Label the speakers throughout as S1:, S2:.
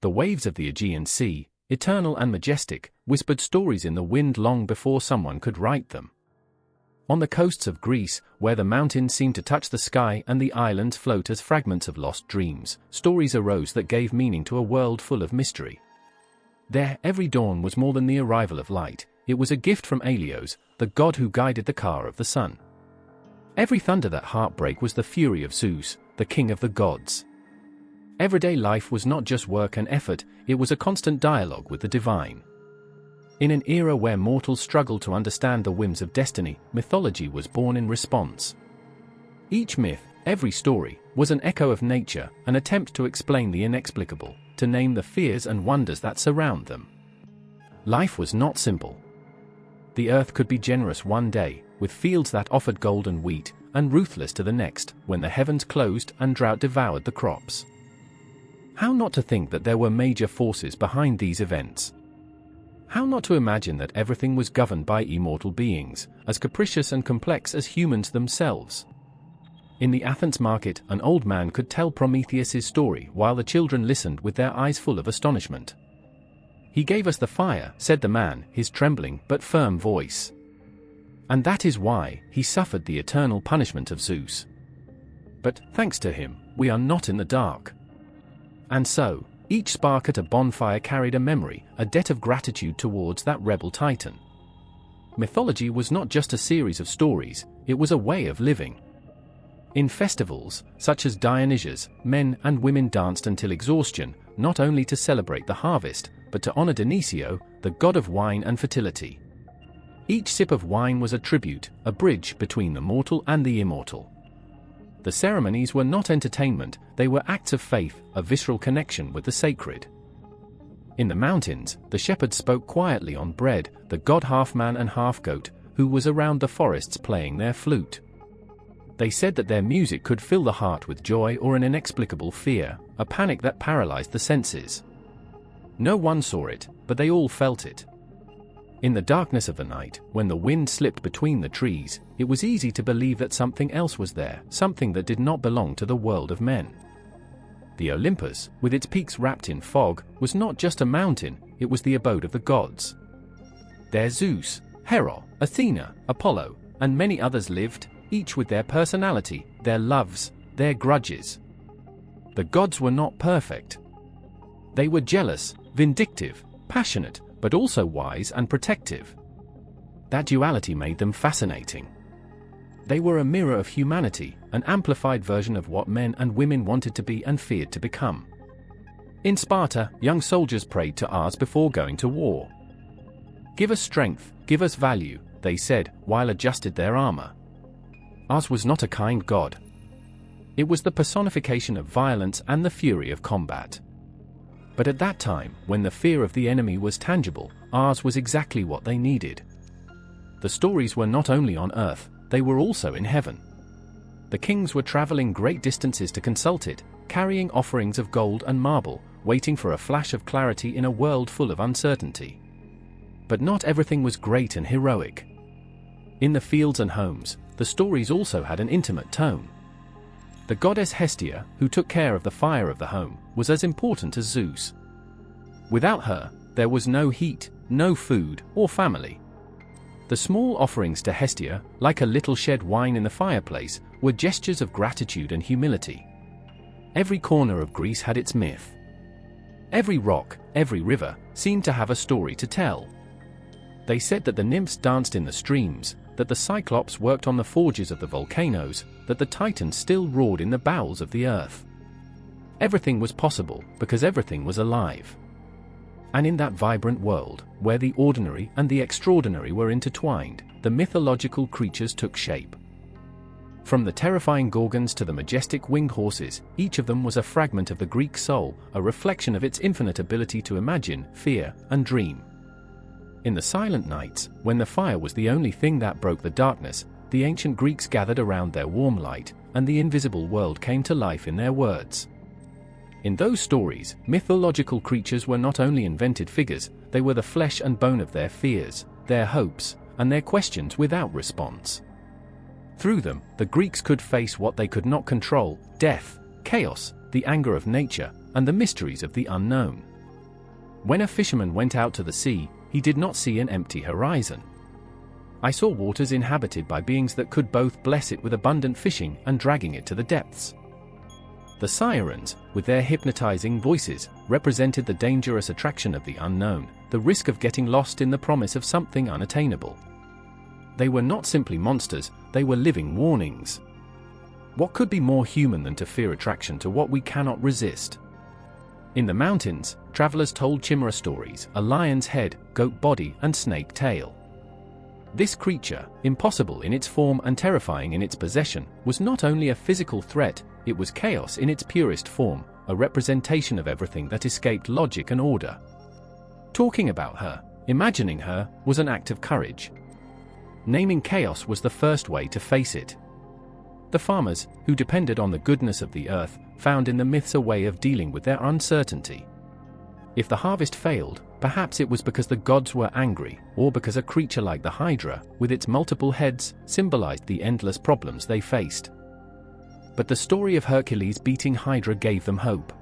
S1: The waves of the Aegean Sea, eternal and majestic, whispered stories in the wind long before someone could write them. On the coasts of Greece, where the mountains seemed to touch the sky and the islands float as fragments of lost dreams, stories arose that gave meaning to a world full of mystery. There, every dawn was more than the arrival of light. It was a gift from Helios, the god who guided the car of the sun. Every thunder that heartbreak was the fury of Zeus, the king of the gods. Everyday life was not just work and effort, it was a constant dialogue with the divine. In an era where mortals struggled to understand the whims of destiny, mythology was born in response. Each myth, every story, was an echo of nature, an attempt to explain the inexplicable, to name the fears and wonders that surround them. Life was not simple. The earth could be generous one day, with fields that offered gold and wheat, and ruthless to the next, when the heavens closed and drought devoured the crops. How not to think that there were major forces behind these events? How not to imagine that everything was governed by immortal beings, as capricious and complex as humans themselves? In the Athens market, an old man could tell Prometheus's story while the children listened with their eyes full of astonishment. "He gave us the fire," said the man, his trembling but firm voice. "And that is why he suffered the eternal punishment of Zeus. But, thanks to him, we are not in the dark." And so, each spark at a bonfire carried a memory, a debt of gratitude towards that rebel titan. Mythology was not just a series of stories, it was a way of living. In festivals, such as Dionysia's, men and women danced until exhaustion, not only to celebrate the harvest, but to honor Dionysia, the god of wine and fertility. Each sip of wine was a tribute, a bridge between the mortal and the immortal. The ceremonies were not entertainment, they were acts of faith, a visceral connection with the sacred. In the mountains, the shepherds spoke quietly on Bread, the god half-man and half-goat, who was around the forests playing their flute. They said that their music could fill the heart with joy or an inexplicable fear, a panic that paralyzed the senses. No one saw it, but they all felt it. In the darkness of the night, when the wind slipped between the trees, it was easy to believe that something else was there, something that did not belong to the world of men. The Olympus, with its peaks wrapped in fog, was not just a mountain, it was the abode of the gods. There Zeus, Hera, Athena, Apollo, and many others lived, each with their personality, their loves, their grudges. The gods were not perfect. They were jealous, vindictive, passionate, but also wise and protective. That duality made them fascinating. They were a mirror of humanity, an amplified version of what men and women wanted to be and feared to become. In Sparta, young soldiers prayed to Mars before going to war. "Give us strength, give us value," they said, while adjusted their armor. Mars was not a kind god. It was the personification of violence and the fury of combat. But at that time, when the fear of the enemy was tangible, Mars was exactly what they needed. The stories were not only on Earth, they were also in heaven. The kings were traveling great distances to consult it, carrying offerings of gold and marble, waiting for a flash of clarity in a world full of uncertainty. But not everything was great and heroic. In the fields and homes, the stories also had an intimate tone. The goddess Hestia, who took care of the fire of the home, was as important as Zeus. Without her, there was no heat, no food, or family. The small offerings to Hestia, like a little shed wine in the fireplace, were gestures of gratitude and humility. Every corner of Greece had its myth. Every rock, every river, seemed to have a story to tell. They said that the nymphs danced in the streams, that the Cyclops worked on the forges of the volcanoes, that the Titans still roared in the bowels of the earth. Everything was possible, because everything was alive. And in that vibrant world, where the ordinary and the extraordinary were intertwined, the mythological creatures took shape. From the terrifying Gorgons to the majestic winged horses, each of them was a fragment of the Greek soul, a reflection of its infinite ability to imagine, fear, and dream. In the silent nights, when the fire was the only thing that broke the darkness, the ancient Greeks gathered around their warm light, and the invisible world came to life in their words. In those stories, mythological creatures were not only invented figures, they were the flesh and bone of their fears, their hopes, and their questions without response. Through them, the Greeks could face what they could not control: death, chaos, the anger of nature, and the mysteries of the unknown. When a fisherman went out to the sea, he did not see an empty horizon. I saw waters inhabited by beings that could both bless it with abundant fishing and dragging it to the depths. The sirens, with their hypnotizing voices, represented the dangerous attraction of the unknown, the risk of getting lost in the promise of something unattainable. They were not simply monsters, they were living warnings. What could be more human than to fear attraction to what we cannot resist? In the mountains, travelers told Chimera stories: a lion's head, goat body, and snake tail. This creature, impossible in its form and terrifying in its possession, was not only a physical threat, it was chaos in its purest form, a representation of everything that escaped logic and order. Talking about her, imagining her, was an act of courage. Naming chaos was the first way to face it. The farmers, who depended on the goodness of the earth, found in the myths a way of dealing with their uncertainty. If the harvest failed, perhaps it was because the gods were angry, or because a creature like the Hydra, with its multiple heads, symbolized the endless problems they faced. But the story of Hercules beating Hydra gave them hope.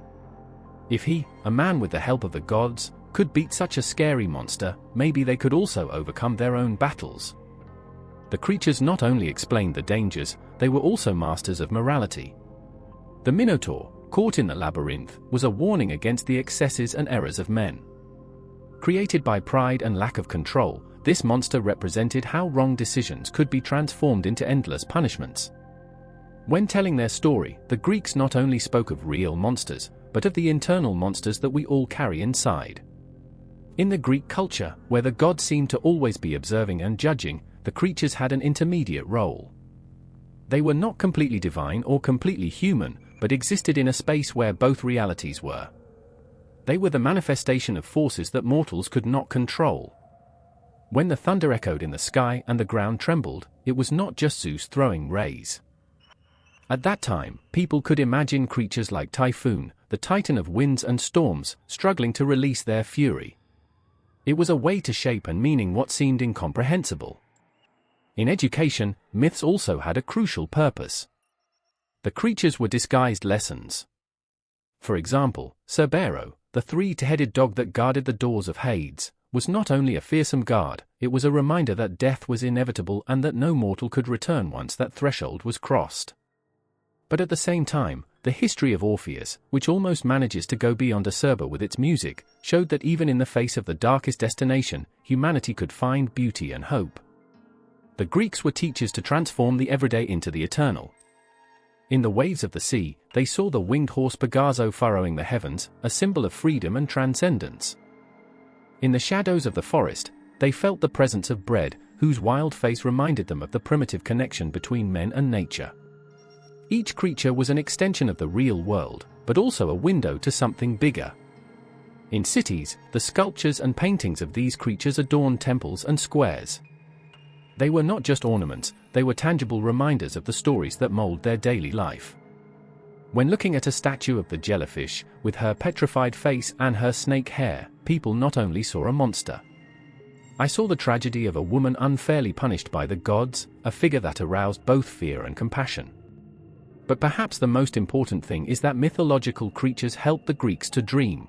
S1: If he, a man with the help of the gods, could beat such a scary monster, maybe they could also overcome their own battles. The creatures not only explained the dangers, they were also masters of morality. The Minotaur, caught in the labyrinth, was a warning against the excesses and errors of men. Created by pride and lack of control, this monster represented how wrong decisions could be transformed into endless punishments. When telling their story, the Greeks not only spoke of real monsters, but of the internal monsters that we all carry inside. In the Greek culture, where the gods seemed to always be observing and judging, the creatures had an intermediate role. They were not completely divine or completely human, but existed in a space where both realities were. They were the manifestation of forces that mortals could not control. When the thunder echoed in the sky and the ground trembled, it was not just Zeus throwing rays. At that time, people could imagine creatures like Typhoon, the titan of winds and storms, struggling to release their fury. It was a way to shape and meaning what seemed incomprehensible. In education, myths also had a crucial purpose. The creatures were disguised lessons. For example, Cerbero, the three-headed dog that guarded the doors of Hades, was not only a fearsome guard, it was a reminder that death was inevitable and that no mortal could return once that threshold was crossed. But at the same time, the history of Orpheus, which almost manages to go beyond Acerba with its music, showed that even in the face of the darkest destination, humanity could find beauty and hope. The Greeks were teachers to transform the everyday into the eternal. In the waves of the sea, they saw the winged horse Pegaso furrowing the heavens, a symbol of freedom and transcendence. In the shadows of the forest, they felt the presence of Bread, whose wild face reminded them of the primitive connection between men and nature. Each creature was an extension of the real world, but also a window to something bigger. In cities, the sculptures and paintings of these creatures adorned temples and squares. They were not just ornaments, they were tangible reminders of the stories that mold their daily life. When looking at a statue of the jellyfish, with her petrified face and her snake hair, people not only saw a monster. I saw the tragedy of a woman unfairly punished by the gods, a figure that aroused both fear and compassion. But perhaps the most important thing is that mythological creatures helped the Greeks to dream.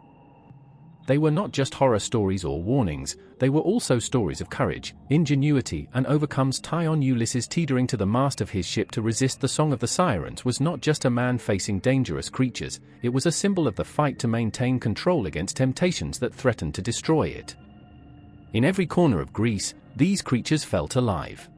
S1: They were not just horror stories or warnings, they were also stories of courage, ingenuity, and overcomes. On Ulysses teetering to the mast of his ship to resist the song of the sirens was not just a man facing dangerous creatures, it was a symbol of the fight to maintain control against temptations that threatened to destroy it. In every corner of Greece, these creatures felt alive.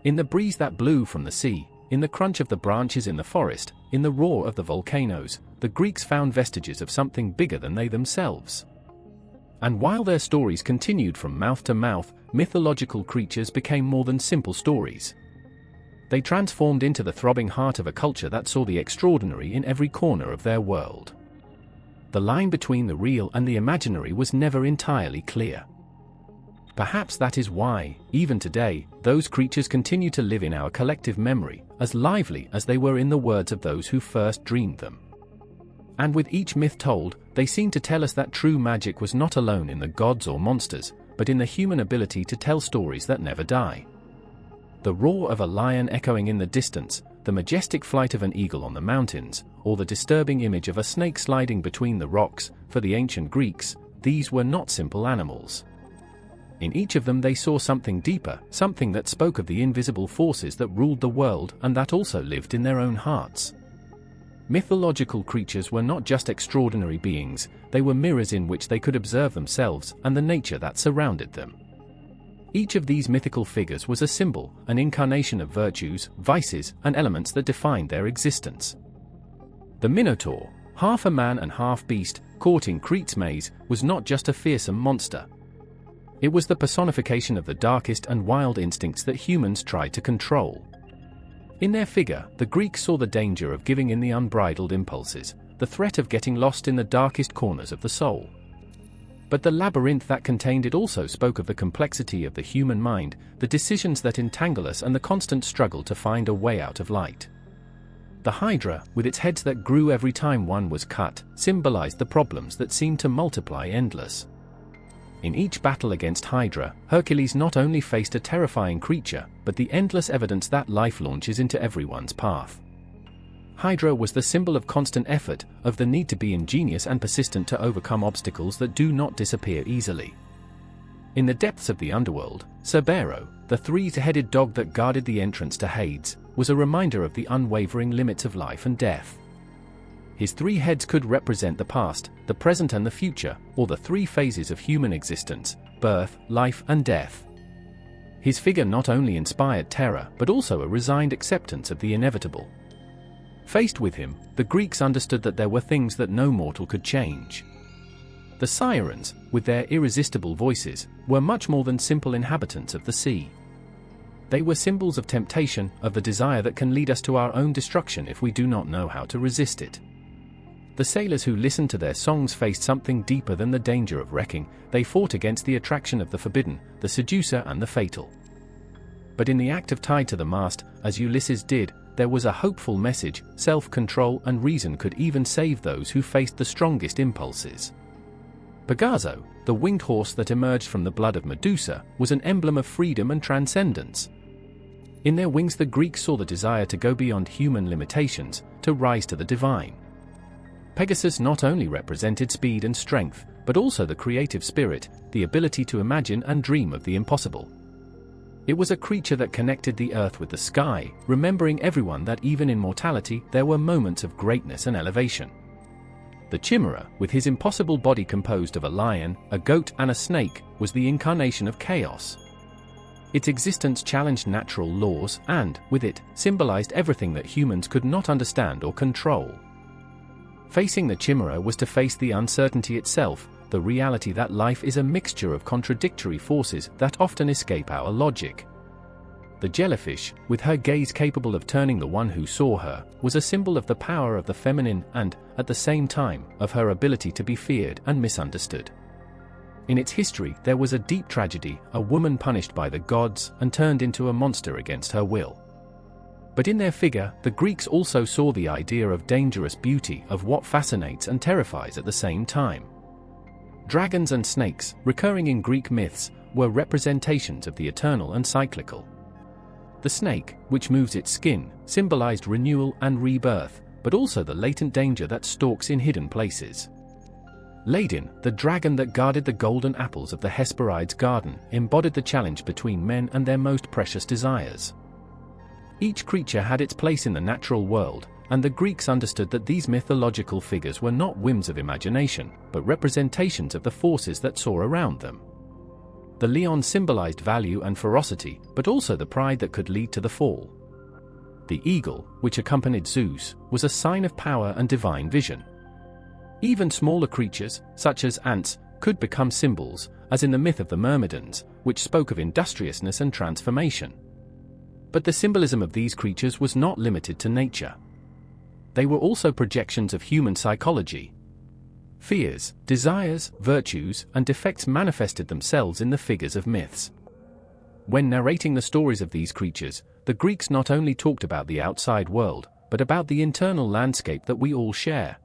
S1: In the breeze that blew from the sea, in the crunch of the branches in the forest, in the roar of the volcanoes, the Greeks found vestiges of something bigger than they themselves. And while their stories continued from mouth to mouth, mythological creatures became more than simple stories. They transformed into the throbbing heart of a culture that saw the extraordinary in every corner of their world. The line between the real and the imaginary was never entirely clear. Perhaps that is why, even today, those creatures continue to live in our collective memory, as lively as they were in the words of those who first dreamed them. And with each myth told, they seem to tell us that true magic was not alone in the gods or monsters, but in the human ability to tell stories that never die. the roar of a lion echoing in the distance, the majestic flight of an eagle on the mountains, or the disturbing image of a snake sliding between the rocks. For the ancient Greeks, these were not simple animals. In each of them they saw something deeper, something that spoke of the invisible forces that ruled the world and that also lived in their own hearts. Mythological creatures were not just extraordinary beings, they were mirrors in which they could observe themselves and the nature that surrounded them. Each of these mythical figures was a symbol, an incarnation of virtues, vices, and elements that defined their existence. The Minotaur, half a man and half beast, caught in Crete's maze, was not just a fearsome monster. It was the personification of the darkest and wild instincts that humans tried to control. In their figure, the Greeks saw the danger of giving in the unbridled impulses, the threat of getting lost in the darkest corners of the soul. But the labyrinth that contained it also spoke of the complexity of the human mind, the decisions that entangle us and the constant struggle to find a way out of light. The Hydra, with its heads that grew every time one was cut, symbolized the problems that seemed to multiply endless. In each battle against Hydra, Hercules not only faced a terrifying creature, but the endless evidence that life launches into everyone's path. Hydra was the symbol of constant effort, of the need to be ingenious and persistent to overcome obstacles that do not disappear easily. In the depths of the underworld, Cerberus, the three-headed dog that guarded the entrance to Hades, was a reminder of the unwavering limits of life and death. His three heads could represent the past, the present and the future, or the three phases of human existence: birth, life, and death. His figure not only inspired terror but also a resigned acceptance of the inevitable. Faced with him, the Greeks understood that there were things that no mortal could change. The sirens, with their irresistible voices, were much more than simple inhabitants of the sea. They were symbols of temptation, of the desire that can lead us to our own destruction if we do not know how to resist it. The sailors who listened to their songs faced something deeper than the danger of wrecking. They fought against the attraction of the forbidden, the seducer and the fatal. But in the act of tied to the mast, as Ulysses did, there was a hopeful message: self-control and reason could even save those who faced the strongest impulses. Pegaso, the winged horse that emerged from the blood of Medusa, was an emblem of freedom and transcendence. In their wings the Greeks saw the desire to go beyond human limitations, to rise to the divine. Pegasus not only represented speed and strength, but also the creative spirit, the ability to imagine and dream of the impossible. It was a creature that connected the earth with the sky, remembering everyone that even in mortality there were moments of greatness and elevation. The Chimera, with his impossible body composed of a lion, a goat and a snake, was the incarnation of chaos. Its existence challenged natural laws and, with it, symbolized everything that humans could not understand or control. Facing the Chimera was to face the uncertainty itself, the reality that life is a mixture of contradictory forces that often escape our logic. The jellyfish, with her gaze capable of turning the one who saw her, was a symbol of the power of the feminine and, at the same time, of her ability to be feared and misunderstood. In its history there was a deep tragedy, a woman punished by the gods and turned into a monster against her will. But in their figure, the Greeks also saw the idea of dangerous beauty, of what fascinates and terrifies at the same time. Dragons and snakes, recurring in Greek myths, were representations of the eternal and cyclical. The snake, which moves its skin, symbolized renewal and rebirth, but also the latent danger that stalks in hidden places. Ladin, the dragon that guarded the golden apples of the Hesperides' garden, embodied the challenge between men and their most precious desires. Each creature had its place in the natural world, and the Greeks understood that these mythological figures were not whims of imagination, but representations of the forces that soar around them. The lion symbolized value and ferocity, but also the pride that could lead to the fall. The eagle, which accompanied Zeus, was a sign of power and divine vision. Even smaller creatures, such as ants, could become symbols, as in the myth of the Myrmidons, which spoke of industriousness and transformation. But the symbolism of these creatures was not limited to nature. They were also projections of human psychology. Fears, desires, virtues, and defects manifested themselves in the figures of myths. When narrating the stories of these creatures, the Greeks not only talked about the outside world, but about the internal landscape that we all share.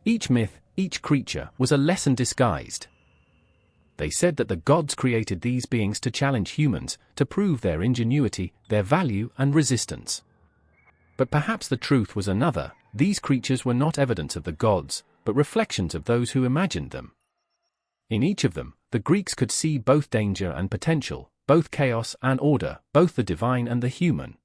S1: Each myth, each creature, was a lesson disguised. They said that the gods created these beings to challenge humans, to prove their ingenuity, their value, and resistance. But perhaps the truth was another. These creatures were not evidence of the gods, but reflections of those who imagined them. In each of them, the Greeks could see both danger and potential, both chaos and order, both the divine and the human.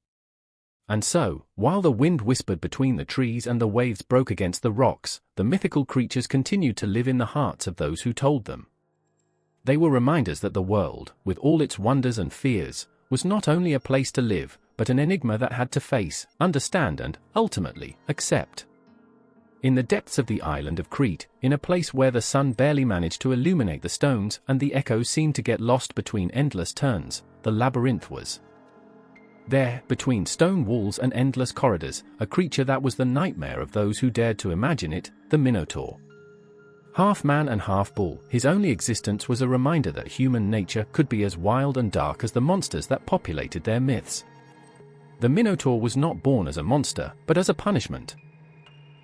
S1: And so, while the wind whispered between the trees and the waves broke against the rocks, the mythical creatures continued to live in the hearts of those who told them. They were reminders that the world, with all its wonders and fears, was not only a place to live, but an enigma that had to face, understand and, ultimately, accept. In the depths of the island of Crete, in a place where the sun barely managed to illuminate the stones and the echoes seemed to get lost between endless turns, the labyrinth was. There, between stone walls and endless corridors, a creature that was the nightmare of those who dared to imagine it, the Minotaur. Half man and half bull, his only existence was a reminder that human nature could be as wild and dark as the monsters that populated their myths. The Minotaur was not born as a monster, but as a punishment.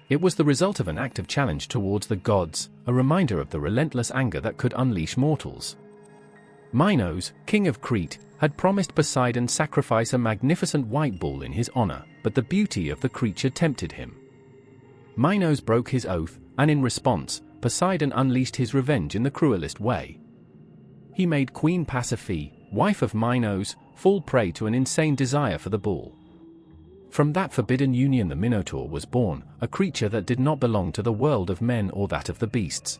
S1: It was the result of an active challenge towards the gods, a reminder of the relentless anger that could unleash mortals. Minos, king of Crete, had promised Poseidon sacrifice a magnificent white bull in his honor, but the beauty of the creature tempted him. Minos broke his oath, and in response, Poseidon unleashed his revenge in the cruelest way. He made Queen Pasiphae, wife of Minos, fall prey to an insane desire for the bull. From that forbidden union the Minotaur was born, a creature that did not belong to the world of men or that of the beasts.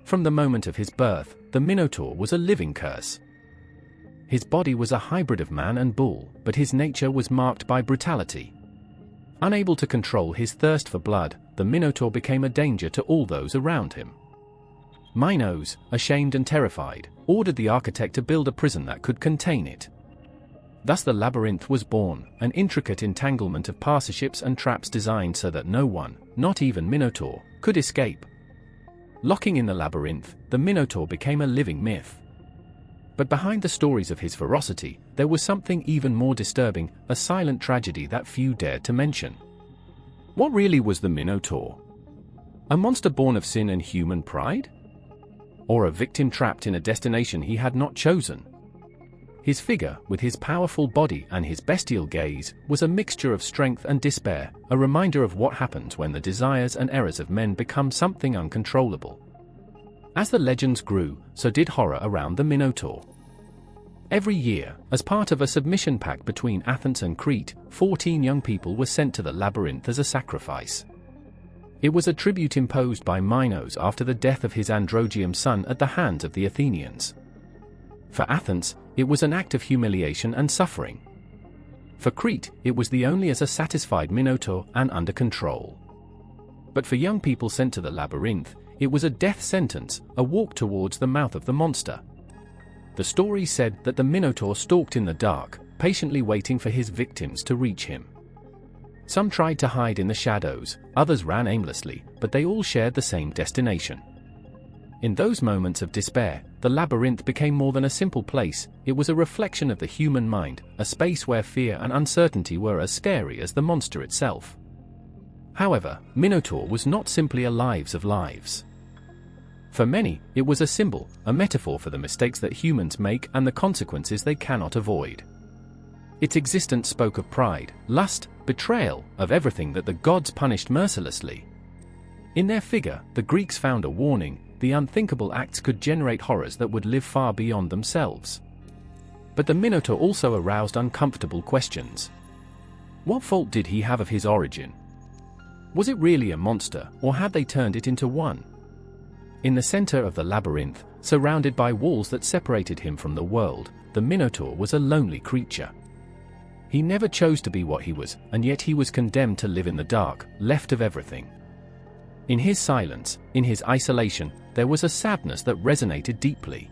S1: From the moment of his birth, the Minotaur was a living curse. His body was a hybrid of man and bull, but his nature was marked by brutality. Unable to control his thirst for blood, the Minotaur became a danger to all those around him. Minos, ashamed and terrified, ordered the architect to build a prison that could contain it. Thus the labyrinth was born, an intricate entanglement of partnerships and traps designed so that no one, not even Minotaur, could escape. Locking in the labyrinth, the Minotaur became a living myth. But behind the stories of his ferocity, there was something even more disturbing, a silent tragedy that few dared to mention. What really was the Minotaur? A monster born of sin and human pride? Or a victim trapped in a destination he had not chosen? His figure, with his powerful body and his bestial gaze, was a mixture of strength and despair, a reminder of what happens when the desires and errors of men become something uncontrollable. As the legends grew, so did horror around the Minotaur. Every year, as part of a submission pact between Athens and Crete, 14 young people were sent to the labyrinth as a sacrifice. It was a tribute imposed by Minos after the death of his androgyne son at the hands of the Athenians. For Athens, it was an act of humiliation and suffering. For Crete, it was the only as a satisfied Minotaur and under control. But for young people sent to the labyrinth, it was a death sentence, a walk towards the mouth of the monster. The story said that the Minotaur stalked in the dark, patiently waiting for his victims to reach him. Some tried to hide in the shadows, others ran aimlessly, but they all shared the same destination. In those moments of despair, the labyrinth became more than a simple place, it was a reflection of the human mind, a space where fear and uncertainty were as scary as the monster itself. However, Minotaur was not simply a lives of lives. For many, it was a symbol, a metaphor for the mistakes that humans make and the consequences they cannot avoid. Its existence spoke of pride, lust, betrayal, of everything that the gods punished mercilessly. In their figure, the Greeks found a warning: the unthinkable acts could generate horrors that would live far beyond themselves. But the Minotaur also aroused uncomfortable questions. What fault did he have of his origin? Was it really a monster, or had they turned it into one? In the center of the labyrinth, surrounded by walls that separated him from the world, the Minotaur was a lonely creature. He never chose to be what he was, and yet he was condemned to live in the dark, left of everything. In his silence, in his isolation, there was a sadness that resonated deeply.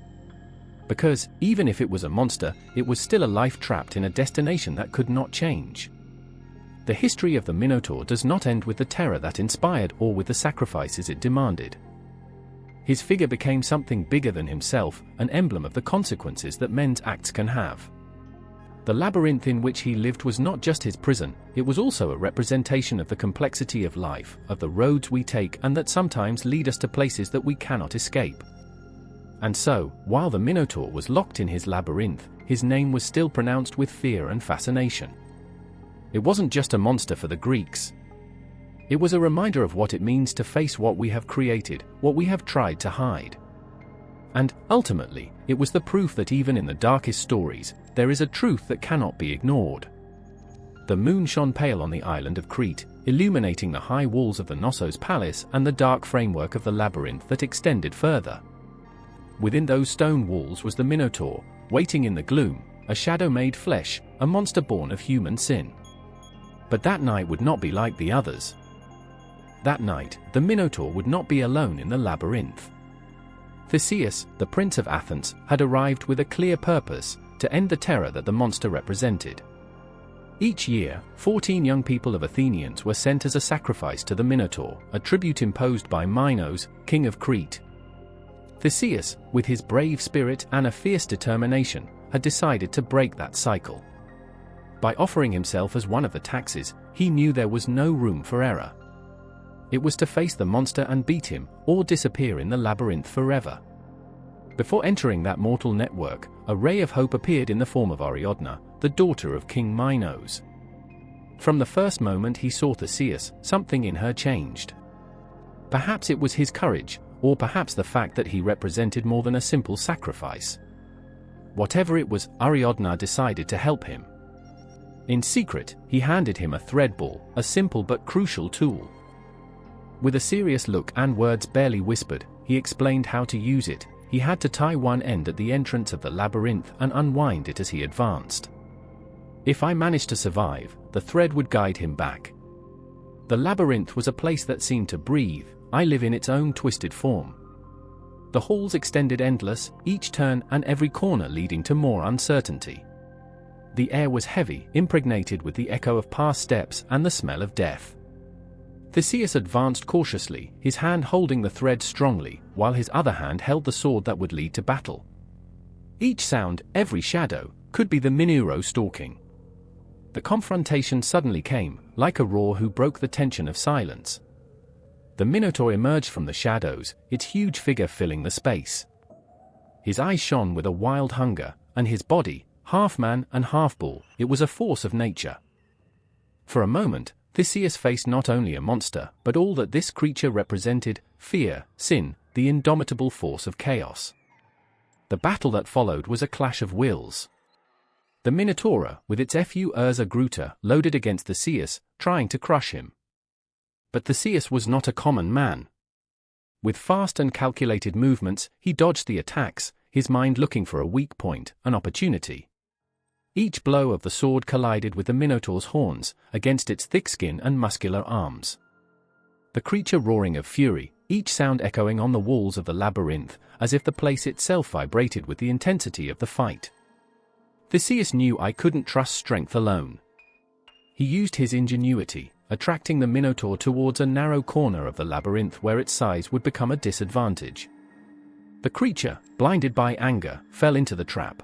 S1: Because, even if it was a monster, it was still a life trapped in a destination that could not change. The history of the Minotaur does not end with the terror that inspired or with the sacrifices it demanded. His figure became something bigger than himself, an emblem of the consequences that men's acts can have. The labyrinth in which he lived was not just his prison, it was also a representation of the complexity of life, of the roads we take and that sometimes lead us to places that we cannot escape. And so, while the Minotaur was locked in his labyrinth, his name was still pronounced with fear and fascination. It wasn't just a monster for the Greeks. It was a reminder of what it means to face what we have created, what we have tried to hide. And, ultimately, it was the proof that even in the darkest stories, there is a truth that cannot be ignored. The moon shone pale on the island of Crete, illuminating the high walls of the Knossos palace and the dark framework of the labyrinth that extended further. Within those stone walls was the Minotaur, waiting in the gloom, a shadow made flesh, a monster born of human sin. But that night would not be like the others. That night, the Minotaur would not be alone in the labyrinth. Theseus, the prince of Athens, had arrived with a clear purpose: to end the terror that the monster represented. Each year, 14 young people of Athenians were sent as a sacrifice to the Minotaur, a tribute imposed by Minos, king of Crete. Theseus, with his brave spirit and a fierce determination, had decided to break that cycle. By offering himself as one of the taxes, he knew there was no room for error. It was to face the monster and beat him, or disappear in the labyrinth forever. Before entering that mortal network, a ray of hope appeared in the form of Ariadne, the daughter of King Minos. From the first moment he saw Theseus, something in her changed. Perhaps it was his courage, or perhaps the fact that he represented more than a simple sacrifice. Whatever it was, Ariadne decided to help him. In secret, he handed him a thread ball, a simple but crucial tool. With a serious look and words barely whispered, he explained how to use it. He had to tie one end at the entrance of the labyrinth and unwind it as he advanced. If I managed to survive, the thread would guide him back. The labyrinth was a place that seemed to breathe, live in its own twisted form. The halls extended endless, each turn and every corner leading to more uncertainty. The air was heavy, impregnated with the echo of past steps and the smell of death. Theseus advanced cautiously, his hand holding the thread strongly, while his other hand held the sword that would lead to battle. Each sound, every shadow, could be the Minotaur stalking. The confrontation suddenly came, like a roar who broke the tension of silence. The Minotaur emerged from the shadows, its huge figure filling the space. His eyes shone with a wild hunger, and his body, half man and half bull, it was a force of nature. For a moment, Theseus faced not only a monster, but all that this creature represented: fear, sin, the indomitable force of chaos. The battle that followed was a clash of wills. The Minotaur, with its Ursa Gruta, loaded against Theseus, trying to crush him. But Theseus was not a common man. With fast and calculated movements, he dodged the attacks, his mind looking for a weak point, an opportunity. Each blow of the sword collided with the Minotaur's horns, against its thick skin and muscular arms. The creature roaring of fury, each sound echoing on the walls of the labyrinth, as if the place itself vibrated with the intensity of the fight. Theseus knew I couldn't trust strength alone. He used his ingenuity, attracting the Minotaur towards a narrow corner of the labyrinth where its size would become a disadvantage. The creature, blinded by anger, fell into the trap.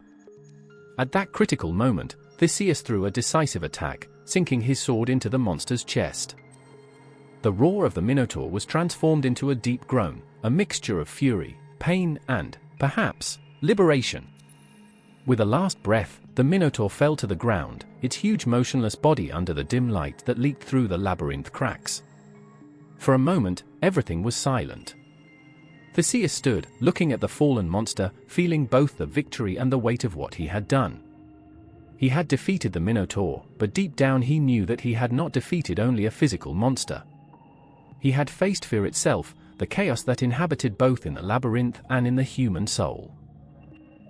S1: At that critical moment, Theseus threw a decisive attack, sinking his sword into the monster's chest. The roar of the Minotaur was transformed into a deep groan, a mixture of fury, pain, and, perhaps, liberation. With a last breath, the Minotaur fell to the ground, its huge motionless body under the dim light that leaked through the labyrinth cracks. For a moment, everything was silent. Theseus stood, looking at the fallen monster, feeling both the victory and the weight of what he had done. He had defeated the Minotaur, but deep down he knew that he had not defeated only a physical monster. He had faced fear itself, the chaos that inhabited both in the labyrinth and in the human soul.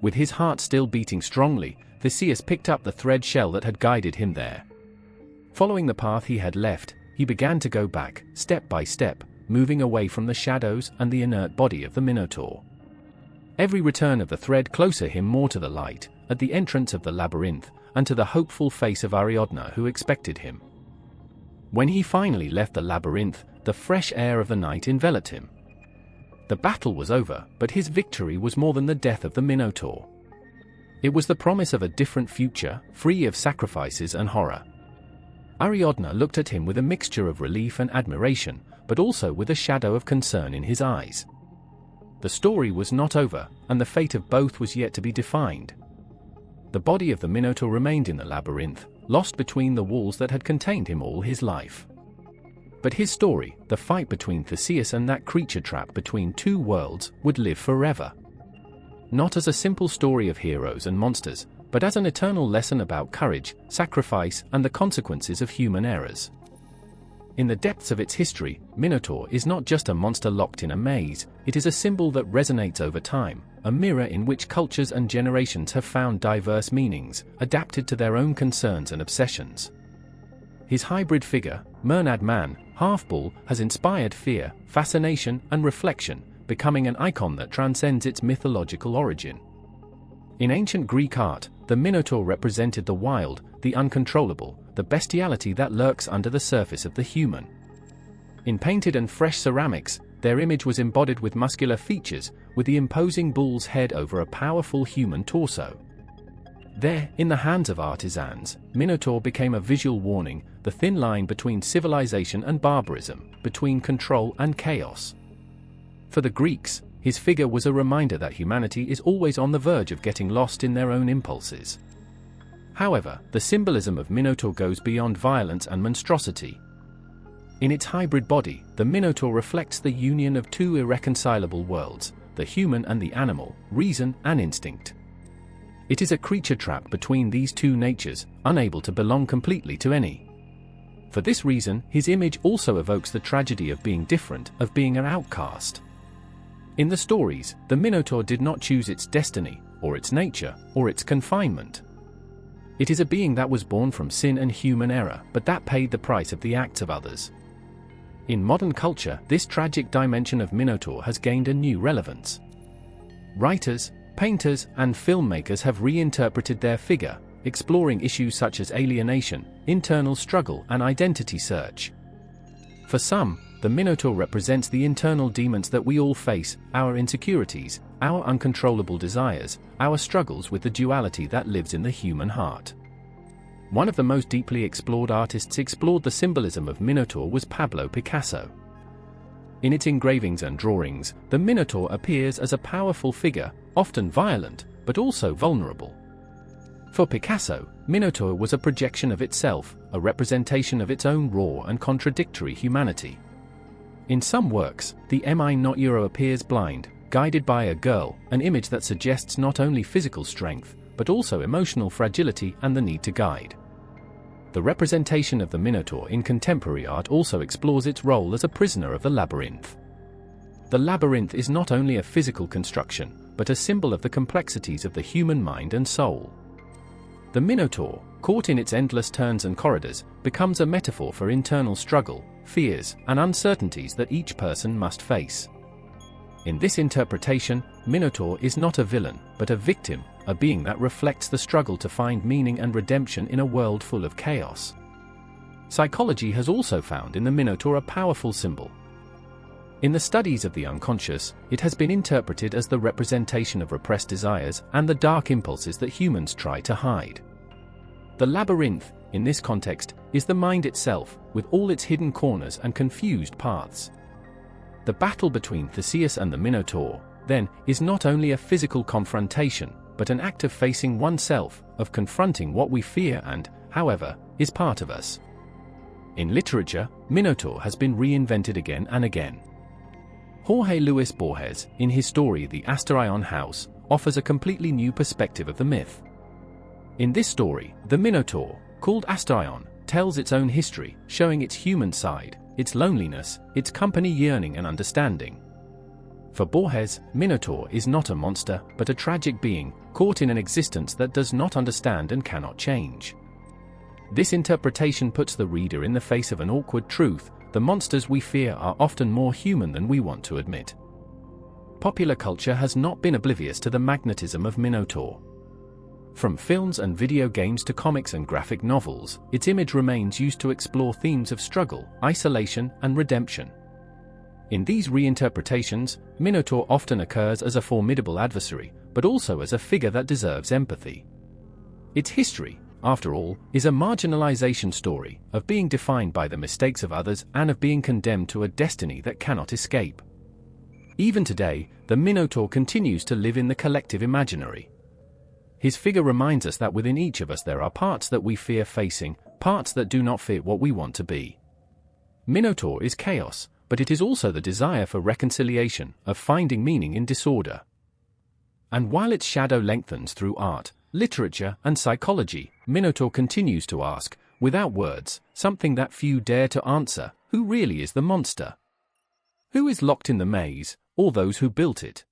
S1: With his heart still beating strongly, Theseus picked up the thread shell that had guided him there. Following the path he had left, he began to go back, step by step, moving away from the shadows and the inert body of the Minotaur. Every return of the thread closer him more to the light, at the entrance of the labyrinth, and to the hopeful face of Ariadne who expected him. When he finally left the labyrinth, the fresh air of the night enveloped him. The battle was over, but his victory was more than the death of the Minotaur. It was the promise of a different future, free of sacrifices and horror. Ariadne looked at him with a mixture of relief and admiration, but also with a shadow of concern in his eyes. the story was not over, and the fate of both was yet to be defined. The body of the Minotaur remained in the labyrinth, lost between the walls that had contained him all his life. But his story, the fight between Theseus and that creature trapped between two worlds, would live forever. Not as a simple story of heroes and monsters, but as an eternal lesson about courage, sacrifice, and the consequences of human errors. In the depths of its history, Minotaur is not just a monster locked in a maze, it is a symbol that resonates over time, a mirror in which cultures and generations have found diverse meanings, adapted to their own concerns and obsessions. His hybrid figure, Mermaid Man, half-bull, has inspired fear, fascination, and reflection, becoming an icon that transcends its mythological origin. In ancient Greek art, the Minotaur represented the wild, the uncontrollable, the bestiality that lurks under the surface of the human. In painted and fresh ceramics, their image was embodied with muscular features, with the imposing bull's head over a powerful human torso. There, in the hands of artisans, Minotaur became a visual warning, the thin line between civilization and barbarism, between control and chaos. For the Greeks, his figure was a reminder that humanity is always on the verge of getting lost in their own impulses. However, the symbolism of Minotaur goes beyond violence and monstrosity. In its hybrid body, the Minotaur reflects the union of two irreconcilable worlds, the human and the animal, reason and instinct. It is a creature trapped between these two natures, unable to belong completely to any. For this reason, his image also evokes the tragedy of being different, of being an outcast. In the stories, the Minotaur did not choose its destiny, or its nature, or its confinement. It is a being that was born from sin and human error, but that paid the price of the acts of others. In modern culture, this tragic dimension of Minotaur has gained a new relevance. Writers, painters, and filmmakers have reinterpreted their figure, exploring issues such as alienation, internal struggle, and identity search. For some, the Minotaur represents the internal demons that we all face, our insecurities, our uncontrollable desires, our struggles with the duality that lives in the human heart. One of the most deeply explored artists explored the symbolism of Minotaur was Pablo Picasso. In its engravings and drawings, the Minotaur appears as a powerful figure, often violent, but also vulnerable. For Picasso, Minotaur was a projection of itself, a representation of its own raw and contradictory humanity. In some works, the Minotaur appears blind, guided by a girl, an image that suggests not only physical strength, but also emotional fragility and the need to guide. The representation of the Minotaur in contemporary art also explores its role as a prisoner of the labyrinth. The labyrinth is not only a physical construction, but a symbol of the complexities of the human mind and soul. The Minotaur, caught in its endless turns and corridors, becomes a metaphor for internal struggle, fears, and uncertainties that each person must face. In this interpretation, Minotaur is not a villain, but a victim, a being that reflects the struggle to find meaning and redemption in a world full of chaos. Psychology has also found in the Minotaur a powerful symbol. In the studies of the unconscious, it has been interpreted as the representation of repressed desires and the dark impulses that humans try to hide. The labyrinth, in this context, is the mind itself, with all its hidden corners and confused paths. The battle between Theseus and the Minotaur, then, is not only a physical confrontation, but an act of facing oneself, of confronting what we fear and, however, is part of us. In literature, Minotaur has been reinvented again and again. Jorge Luis Borges, in his story The Asturion House, offers a completely new perspective of the myth. In this story, the Minotaur, called Asturion, tells its own history, showing its human side, its loneliness, its company yearning and understanding. For Borges, Minotaur is not a monster, but a tragic being, caught in an existence that does not understand and cannot change. This interpretation puts the reader in the face of an awkward truth: the monsters we fear are often more human than we want to admit. Popular culture has not been oblivious to the magnetism of Minotaur. From films and video games to comics and graphic novels, its image remains used to explore themes of struggle, isolation, and redemption. In these reinterpretations, Minotaur often occurs as a formidable adversary, but also as a figure that deserves empathy. Its history, after all, is a marginalization story, of being defined by the mistakes of others and of being condemned to a destiny that cannot escape. Even today, the Minotaur continues to live in the collective imaginary. His figure reminds us that within each of us there are parts that we fear facing, parts that do not fit what we want to be. Minotaur is chaos, but it is also the desire for reconciliation, of finding meaning in disorder. And while its shadow lengthens through art, literature, and psychology, Minotaur continues to ask, without words, something that few dare to answer: who really is the monster? Who is locked in the maze, or those who built it?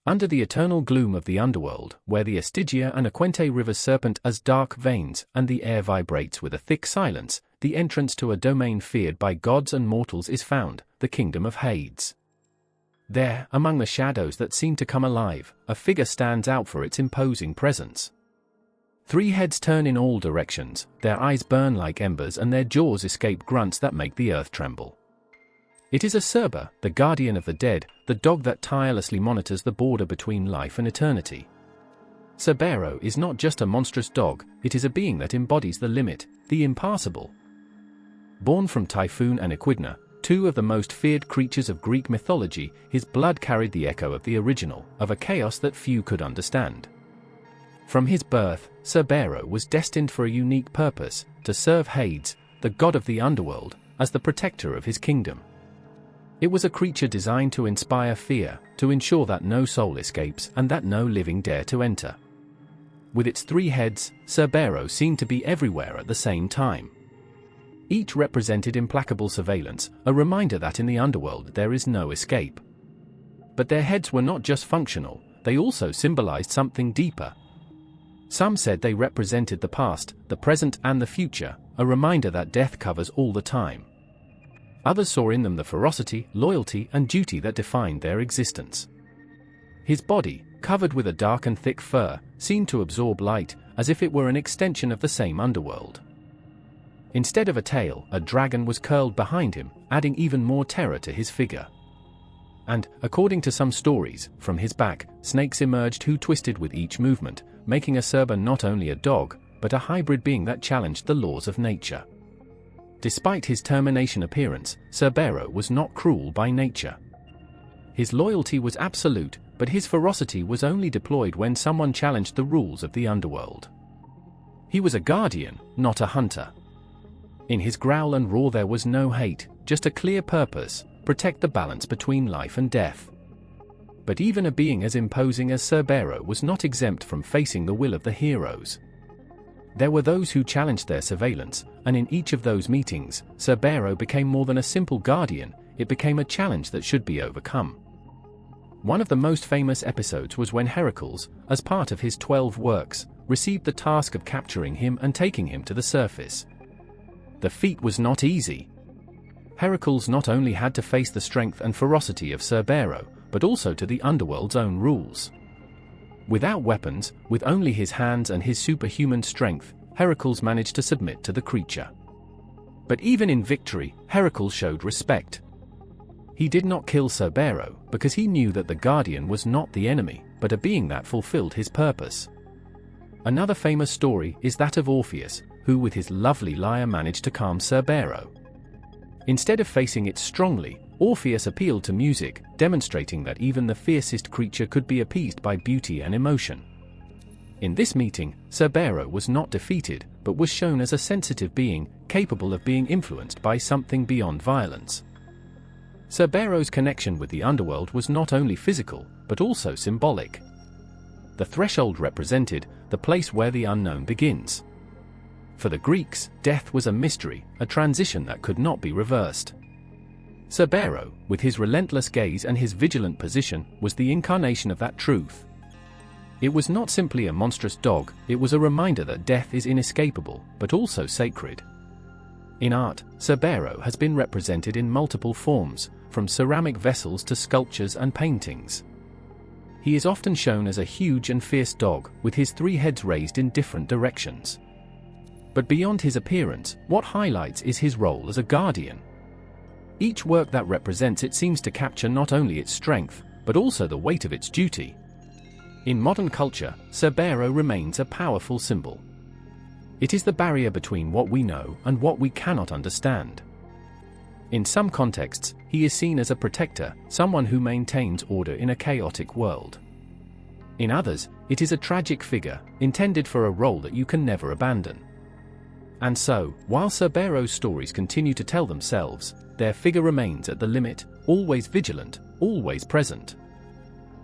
S1: Under the eternal gloom of the underworld, where the Estigia and Aquente rivers serpent as dark veins, and the air vibrates with a thick silence, the entrance to a domain feared by gods and mortals is found, the kingdom of Hades. There, among the shadows that seem to come alive, a figure stands out for its imposing presence. 3 heads turn in all directions, their eyes burn like embers and their jaws escape grunts that make the earth tremble. It is a Cerber, the guardian of the dead, the dog that tirelessly monitors the border between life and eternity. Cerbero is not just a monstrous dog, it is a being that embodies the limit, the impassable. Born from Typhoon and Echidna, 2 of the most feared creatures of Greek mythology, his blood carried the echo of the original, of a chaos that few could understand. From his birth, Cerbero was destined for a unique purpose: to serve Hades, the god of the underworld, as the protector of his kingdom. It was a creature designed to inspire fear, to ensure that no soul escapes and that no living dare to enter. With its 3 heads, Cerbero seemed to be everywhere at the same time. Each represented implacable surveillance, a reminder that in the underworld there is no escape. But their heads were not just functional, they also symbolized something deeper. Some said they represented the past, the present, and the future, a reminder that death covers all the time. Others saw in them the ferocity, loyalty, and duty that defined their existence. His body, covered with a dark and thick fur, seemed to absorb light, as if it were an extension of the same underworld. Instead of a tail, a dragon was curled behind him, adding even more terror to his figure. And, according to some stories, from his back, snakes emerged who twisted with each movement, making a Cerber not only a dog, but a hybrid being that challenged the laws of nature. Despite his termination appearance, Cerbero was not cruel by nature. His loyalty was absolute, but his ferocity was only deployed when someone challenged the rules of the underworld. He was a guardian, not a hunter. In his growl and roar there was no hate, just a clear purpose: protect the balance between life and death. But even a being as imposing as Cerbero was not exempt from facing the will of the heroes. There were those who challenged their surveillance, and in each of those meetings, Cerbero became more than a simple guardian, it became a challenge that should be overcome. One of the most famous episodes was when Heracles, as part of his 12 works, received the task of capturing him and taking him to the surface. The feat was not easy. Heracles not only had to face the strength and ferocity of Cerbero, but also to the underworld's own rules. Without weapons, with only his hands and his superhuman strength, Heracles managed to submit to the creature. But even in victory, Heracles showed respect. He did not kill Cerbero, because he knew that the Guardian was not the enemy, but a being that fulfilled his purpose. Another famous story is that of Orpheus, who with his lovely lyre managed to calm Cerbero. Instead of facing it strongly, Orpheus appealed to music, demonstrating that even the fiercest creature could be appeased by beauty and emotion. In this meeting, Cerbero was not defeated, but was shown as a sensitive being, capable of being influenced by something beyond violence. Cerbero's connection with the underworld was not only physical, but also symbolic. The threshold represented the place where the unknown begins. For the Greeks, death was a mystery, a transition that could not be reversed. Cerbero, with his relentless gaze and his vigilant position, was the incarnation of that truth. It was not simply a monstrous dog, it was a reminder that death is inescapable, but also sacred. In art, Cerbero has been represented in multiple forms, from ceramic vessels to sculptures and paintings. He is often shown as a huge and fierce dog, with his 3 heads raised in different directions. But beyond his appearance, what highlights is his role as a guardian. Each work that represents it seems to capture not only its strength, but also the weight of its duty. In modern culture, Cerbero remains a powerful symbol. It is the barrier between what we know and what we cannot understand. In some contexts, he is seen as a protector, someone who maintains order in a chaotic world. In others, it is a tragic figure, intended for a role that you can never abandon. And so, while Cerbero's stories continue to tell themselves, their figure remains at the limit, always vigilant, always present.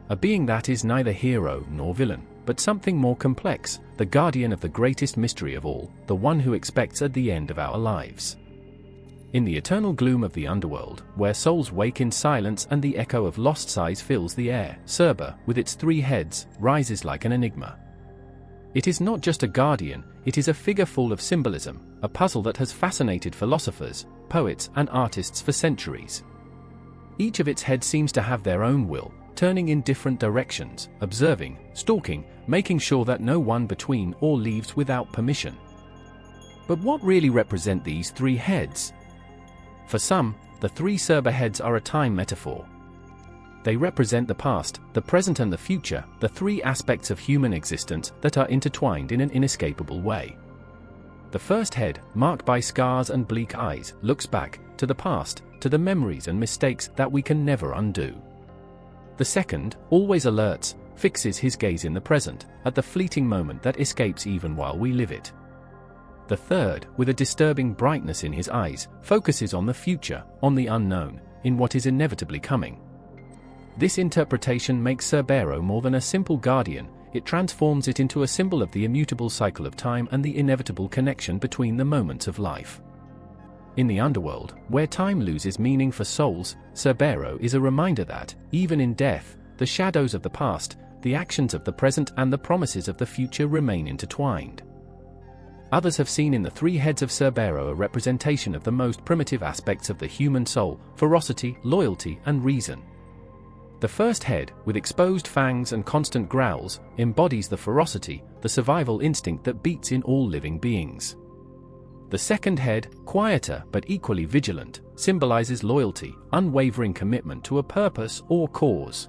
S1: A being that is neither hero nor villain, but something more complex, the guardian of the greatest mystery of all, the one who expects at the end of our lives. In the eternal gloom of the underworld, where souls wake in silence and the echo of lost sighs fills the air, Cerber, with its 3 heads, rises like an enigma. It is not just a guardian, it is a figure full of symbolism, a puzzle that has fascinated philosophers, poets, and artists for centuries. Each of its heads seems to have their own will, turning in different directions, observing, stalking, making sure that no one between or leaves without permission. But what really represent these 3 heads? For some, the 3 Cerber heads are a time metaphor. They represent the past, the present and the future, the 3 aspects of human existence that are intertwined in an inescapable way. The first head, marked by scars and bleak eyes, looks back, to the past, to the memories and mistakes that we can never undo. The second, always alerts, fixes his gaze in the present, at the fleeting moment that escapes even while we live it. The third, with a disturbing brightness in his eyes, focuses on the future, on the unknown, in what is inevitably coming. This interpretation makes Cerbero more than a simple guardian, it transforms it into a symbol of the immutable cycle of time and the inevitable connection between the moments of life. In the underworld, where time loses meaning for souls, Cerbero is a reminder that, even in death, the shadows of the past, the actions of the present and the promises of the future remain intertwined. Others have seen in the 3 heads of Cerbero a representation of the most primitive aspects of the human soul, ferocity, loyalty, and reason. The first head, with exposed fangs and constant growls, embodies the ferocity, the survival instinct that beats in all living beings. The second head, quieter but equally vigilant, symbolizes loyalty, unwavering commitment to a purpose or cause.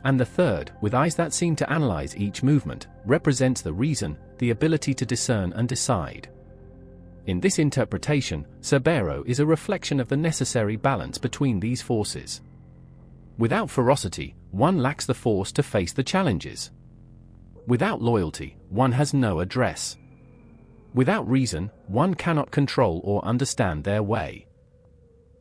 S1: And the third, with eyes that seem to analyze each movement, represents the reason, the ability to discern and decide. In this interpretation, Cerbero is a reflection of the necessary balance between these forces. Without ferocity, one lacks the force to face the challenges. Without loyalty, one has no address. Without reason, one cannot control or understand their way.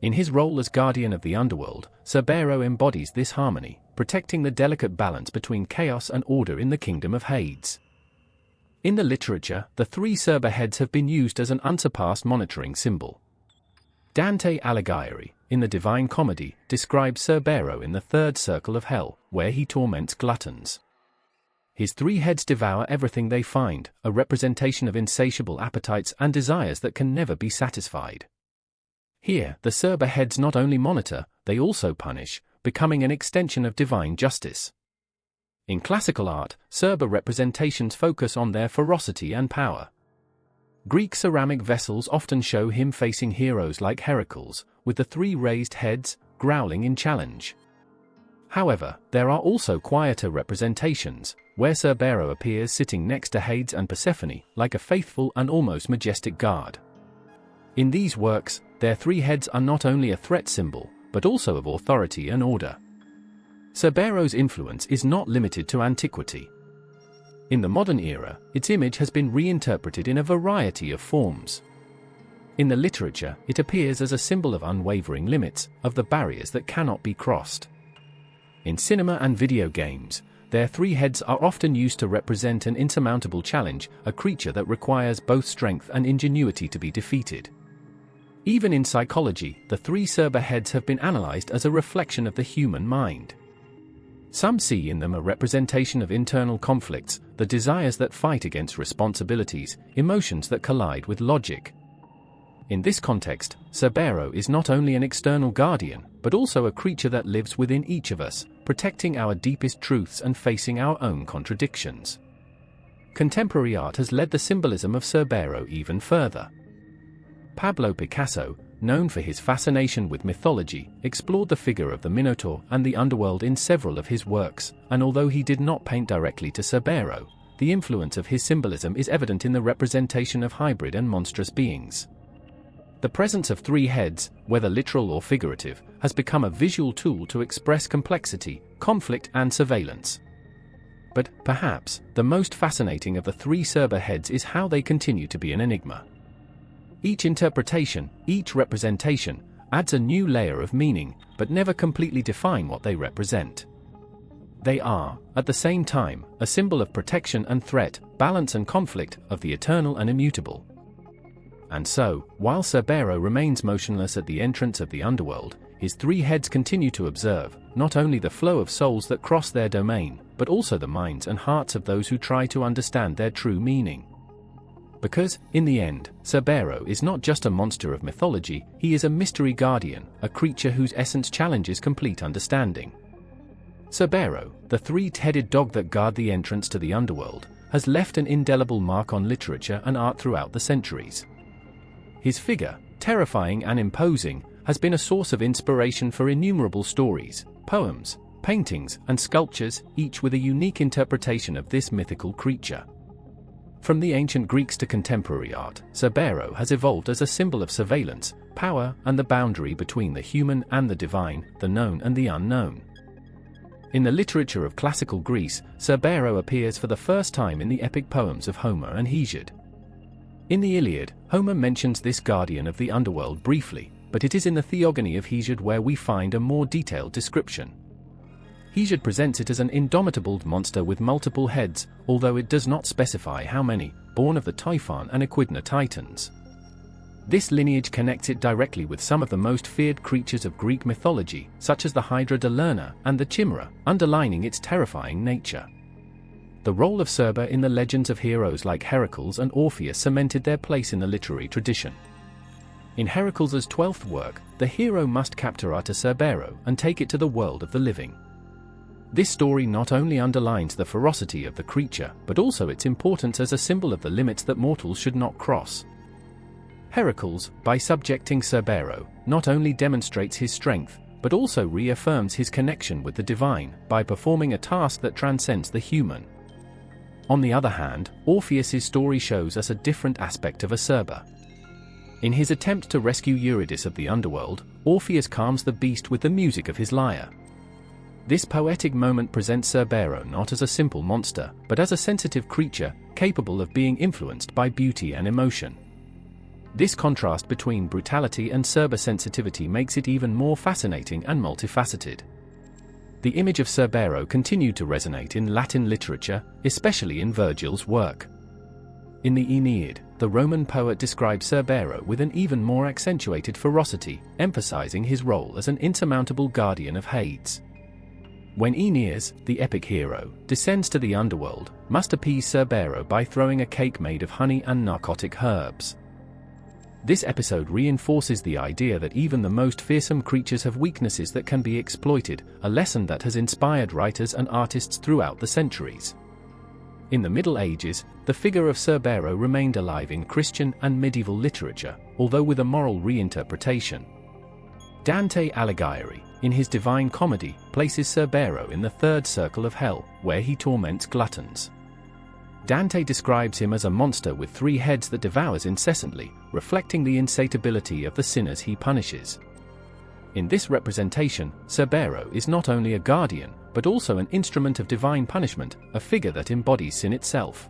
S1: In his role as guardian of the underworld, Cerbero embodies this harmony, protecting the delicate balance between chaos and order in the kingdom of Hades. In the literature, the 3 Cerber heads have been used as an unsurpassed monitoring symbol. Dante Alighieri, in the Divine Comedy, describes Cerbero in the 3rd circle of hell, where he torments gluttons. His 3 heads devour everything they find, a representation of insatiable appetites and desires that can never be satisfied. Here, the Cerber heads not only monitor, they also punish, becoming an extension of divine justice. In classical art, Cerber representations focus on their ferocity and power. Greek ceramic vessels often show him facing heroes like Heracles, with the 3 raised heads, growling in challenge. However, there are also quieter representations, where Cerbero appears sitting next to Hades and Persephone, like a faithful and almost majestic guard. In these works, their 3 heads are not only a threat symbol, but also of authority and order. Cerbero's influence is not limited to antiquity. In the modern era, its image has been reinterpreted in a variety of forms. In the literature, it appears as a symbol of unwavering limits, of the barriers that cannot be crossed. In cinema and video games, their 3 heads are often used to represent an insurmountable challenge, a creature that requires both strength and ingenuity to be defeated. Even in psychology, the 3 Cerber heads have been analyzed as a reflection of the human mind. Some see in them a representation of internal conflicts, the desires that fight against responsibilities, emotions that collide with logic. In this context, Cerbero is not only an external guardian, but also a creature that lives within each of us, protecting our deepest truths and facing our own contradictions. Contemporary art has led the symbolism of Cerbero even further. Pablo Picasso, known for his fascination with mythology, explored the figure of the Minotaur and the underworld in several of his works, and although he did not paint directly to Cerbero, the influence of his symbolism is evident in the representation of hybrid and monstrous beings. The presence of three heads, whether literal or figurative, has become a visual tool to express complexity, conflict, and surveillance. But, perhaps, the most fascinating of the three Cerber heads is how they continue to be an enigma. Each interpretation, each representation, adds a new layer of meaning, but never completely define what they represent. They are, at the same time, a symbol of protection and threat, balance and conflict, of the eternal and immutable. And so, while Cerbero remains motionless at the entrance of the underworld, his three heads continue to observe, not only the flow of souls that cross their domain, but also the minds and hearts of those who try to understand their true meaning. Because, in the end, Cerbero is not just a monster of mythology, he is a mystery guardian, a creature whose essence challenges complete understanding. Cerbero, the three-headed dog that guard the entrance to the underworld, has left an indelible mark on literature and art throughout the centuries. His figure, terrifying and imposing, has been a source of inspiration for innumerable stories, poems, paintings, and sculptures, each with a unique interpretation of this mythical creature. From the ancient Greeks to contemporary art, Cerbero has evolved as a symbol of surveillance, power, and the boundary between the human and the divine, the known and the unknown. In the literature of classical Greece, Cerbero appears for the first time in the epic poems of Homer and Hesiod. In the Iliad, Homer mentions this guardian of the underworld briefly, but it is in the Theogony of Hesiod where we find a more detailed description. Hesiod presents it as an indomitable monster with multiple heads, although it does not specify how many, born of the Typhon and Echidna Titans. This lineage connects it directly with some of the most feared creatures of Greek mythology, such as the Hydra de Lerna and the Chimera, underlining its terrifying nature. The role of Cerber in the legends of heroes like Heracles and Orpheus cemented their place in the literary tradition. In Heracles' 12th work, the hero must capture Cerbero and take it to the world of the living. This story not only underlines the ferocity of the creature, but also its importance as a symbol of the limits that mortals should not cross. Heracles, by subjecting Cerbero, not only demonstrates his strength, but also reaffirms his connection with the divine, by performing a task that transcends the human. On the other hand, Orpheus's story shows us a different aspect of a Cerber. In his attempt to rescue Eurydice of the underworld, Orpheus calms the beast with the music of his lyre. This poetic moment presents Cerbero not as a simple monster, but as a sensitive creature, capable of being influenced by beauty and emotion. This contrast between brutality and Cerber sensitivity makes it even more fascinating and multifaceted. The image of Cerbero continued to resonate in Latin literature, especially in Virgil's work. In the Aeneid, the Roman poet describes Cerbero with an even more accentuated ferocity, emphasizing his role as an insurmountable guardian of Hades. When Aeneas, the epic hero, descends to the underworld, must appease Cerbero by throwing a cake made of honey and narcotic herbs. This episode reinforces the idea that even the most fearsome creatures have weaknesses that can be exploited, a lesson that has inspired writers and artists throughout the centuries. In the Middle Ages, the figure of Cerbero remained alive in Christian and medieval literature, although with a moral reinterpretation. Dante Alighieri, in his Divine Comedy, places Cerbero in the third circle of hell, where he torments gluttons. Dante describes him as a monster with three heads that devours incessantly, reflecting the insatiability of the sinners he punishes. In this representation, Cerbero is not only a guardian, but also an instrument of divine punishment, a figure that embodies sin itself.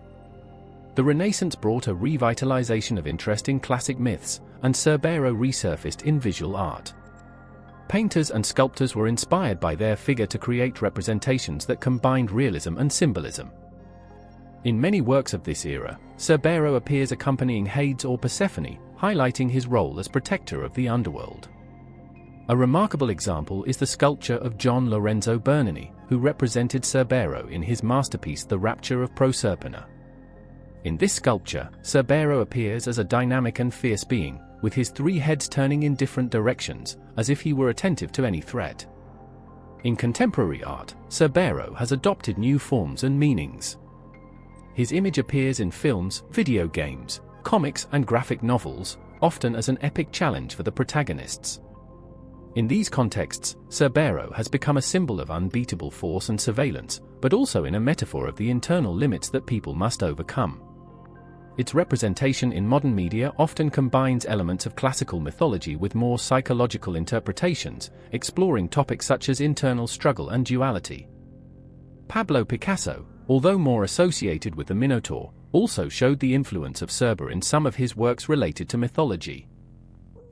S1: The Renaissance brought a revitalization of interest in classic myths, and Cerbero resurfaced in visual art. Painters and sculptors were inspired by their figure to create representations that combined realism and symbolism. In many works of this era, Cerbero appears accompanying Hades or Persephone, highlighting his role as protector of the underworld. A remarkable example is the sculpture of John Lorenzo Bernini, who represented Cerbero in his masterpiece The Rapture of Proserpina. In this sculpture, Cerbero appears as a dynamic and fierce being, with his three heads turning in different directions, as if he were attentive to any threat. In contemporary art, Cerbero has adopted new forms and meanings. His image appears in films, video games, comics, and graphic novels, often as an epic challenge for the protagonists. In these contexts, Cerbero has become a symbol of unbeatable force and surveillance, but also in a metaphor of the internal limits that people must overcome. its representation in modern media often combines elements of classical mythology with more psychological interpretations, exploring topics such as internal struggle and duality. Pablo Picasso, although more associated with the Minotaur, also showed the influence of Cerber in some of his works related to mythology.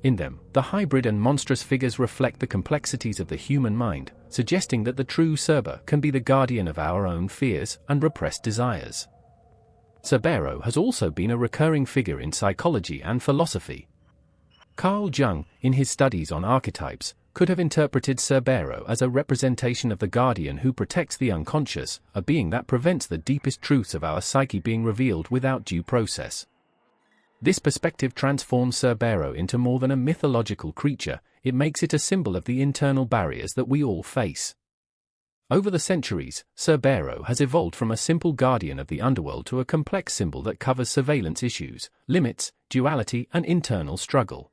S1: In them, the hybrid and monstrous figures reflect the complexities of the human mind, suggesting that the true Cerber can be the guardian of our own fears and repressed desires. Cerbero has also been a recurring figure in psychology and philosophy. Carl Jung, in his studies on archetypes, could have interpreted Cerbero as a representation of the guardian who protects the unconscious, a being that prevents the deepest truths of our psyche being revealed without due process. This perspective transforms Cerbero into more than a mythological creature, it makes it a symbol of the internal barriers that we all face. Over the centuries, Cerbero has evolved from a simple guardian of the underworld to a complex symbol that covers surveillance issues, limits, duality, and internal struggle.